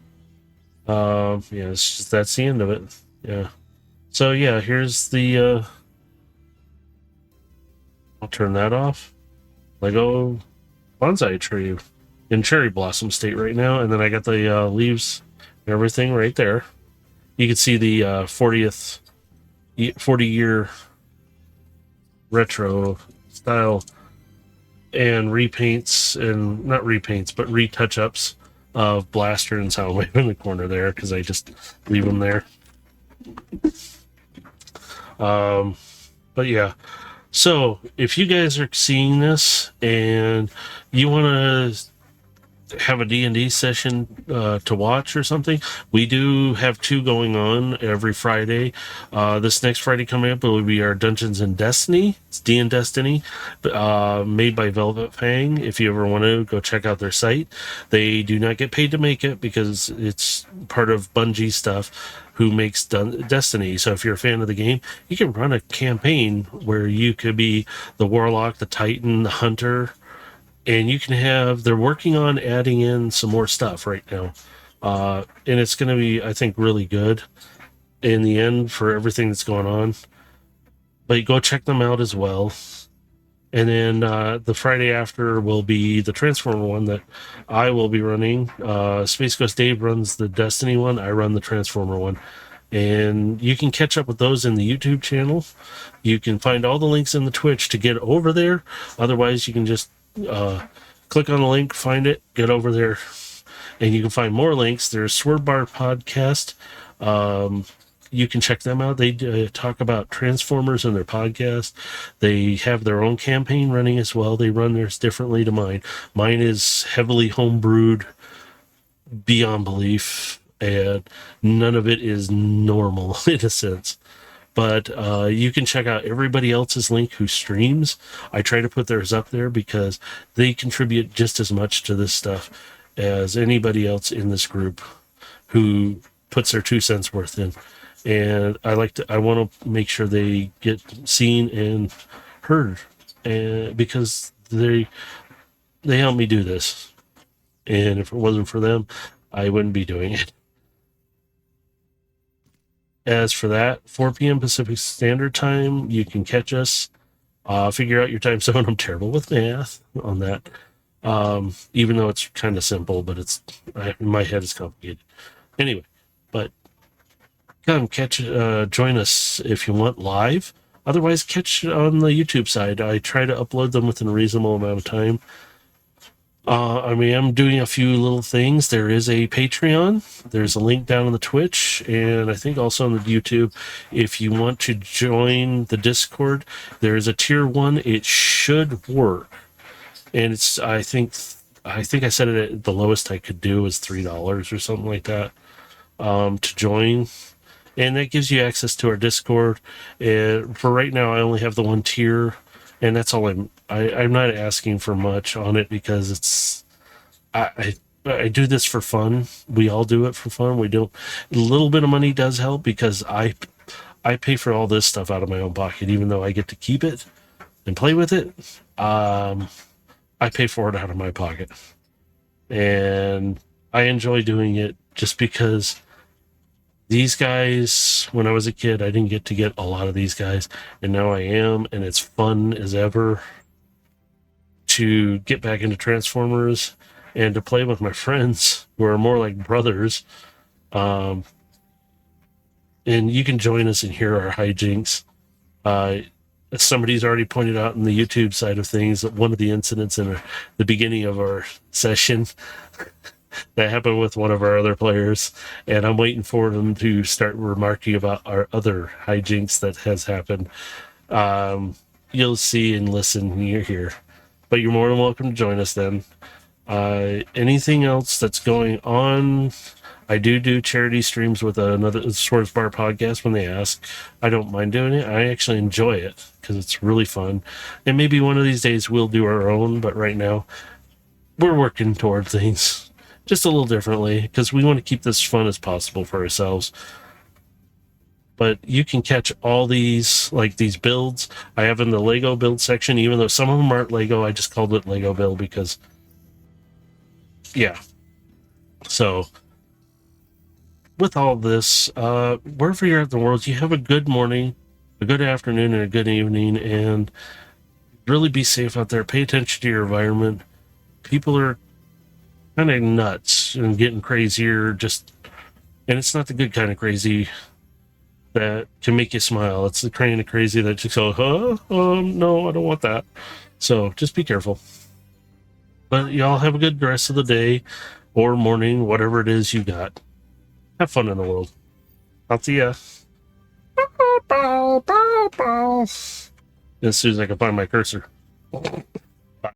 Yeah, it's just that's the end of it. Yeah. So yeah, here's the. I'll turn that off. Lego bonsai tree in cherry blossom state right now, and then I got the leaves and everything right there. You can see the 40-year retro style and repaints, and not repaints, but retouch-ups of Blaster and Soundwave in the corner there, because I just leave them there. But yeah. So, if you guys are seeing this and you want to have a D&D session to watch or something, we do have 2 going on every Friday. This next Friday coming up will be our Dungeons and Destiny. It's D and Destiny, made by Velvet Fang. If you ever want to go check out their site, they do not get paid to make it because it's part of Bungie stuff, who makes Destiny. So if you're a fan of the game, you can run a campaign where you could be the Warlock, the Titan, the Hunter, and you can have, they're working on adding in some more stuff right now. And it's going to be, I think, really good in the end for everything that's going on. But go check them out as well. And then the Friday after will be the Transformer one that I will be running. Space Ghost Dave runs the Destiny one. I run the Transformer one. And you can catch up with those in the YouTube channel. You can find all the links in the Twitch to get over there. Otherwise, you can just click on the link, find it, get over there. And you can find more links. There's Sword Bar Podcast. You can check them out. They talk about Transformers in their podcast. They have their own campaign running as well. They run theirs differently to mine. Mine is heavily homebrewed beyond belief, and none of it is normal in a sense. But you can check out everybody else's link who streams. I try to put theirs up there because they contribute just as much to this stuff as anybody else in this group who puts their 2 cents worth in. And I want to make sure they get seen and heard, and because they help me do this. And if it wasn't for them, I wouldn't be doing it. As for that, 4 p.m. Pacific Standard Time, you can catch us. Figure out your time zone. I'm terrible with math on that. Even though it's kind of simple, but in my head it's complicated. Anyway, but come join us if you want live. Otherwise, catch it on the YouTube side. I try to upload them within a reasonable amount of time. I mean, I'm doing a few little things. There is a Patreon. There's a link down on the Twitch, and I think also on the YouTube. If you want to join the Discord, there is a tier 1. It should work, and it's I think I said it at the lowest I could do was $3 or something like that to join, and that gives you access to our Discord. For right now, I only have the 1 tier, and that's all I'm not asking for much on it because it's I do this for fun. We all do it for fun. We don't. A little bit of money does help because I pay for all this stuff out of my own pocket, even though I get to keep it and play with it. I pay for it out of my pocket, and I enjoy doing it just because these guys, when I was a kid, I didn't get to get a lot of these guys, and now I am, and it's fun as ever to get back into Transformers and to play with my friends who are more like brothers. Um, and you can join us and hear our hijinks. Somebody's already pointed out in the YouTube side of things that one of the incidents in the beginning of our session that happened with one of our other players, and I'm waiting for them to start remarking about our other hijinks that has happened. You'll see and listen here, but you're more than welcome to join us then. Anything else that's going on? I do charity streams with another Swords Bar podcast when they ask. I don't mind doing it. I actually enjoy it because it's really fun. And maybe one of these days we'll do our own, but right now we're working toward things just a little differently because we want to keep this fun as possible for ourselves. But you can catch all these, like these builds I have in the Lego build section, even though some of them aren't Lego. I just called it Lego build because, yeah. So with all this, wherever you're at in the world, you have a good morning, a good afternoon, and a good evening, and really be safe out there. Pay attention to your environment. People are kind of nuts and getting crazier, and it's not the good kind of crazy that can make you smile. It's the kind of crazy that just goes, no, I don't want that. So just be careful. But y'all have a good rest of the day or morning, whatever it is you got. Have fun in the world. I'll see ya. As soon as I can find my cursor.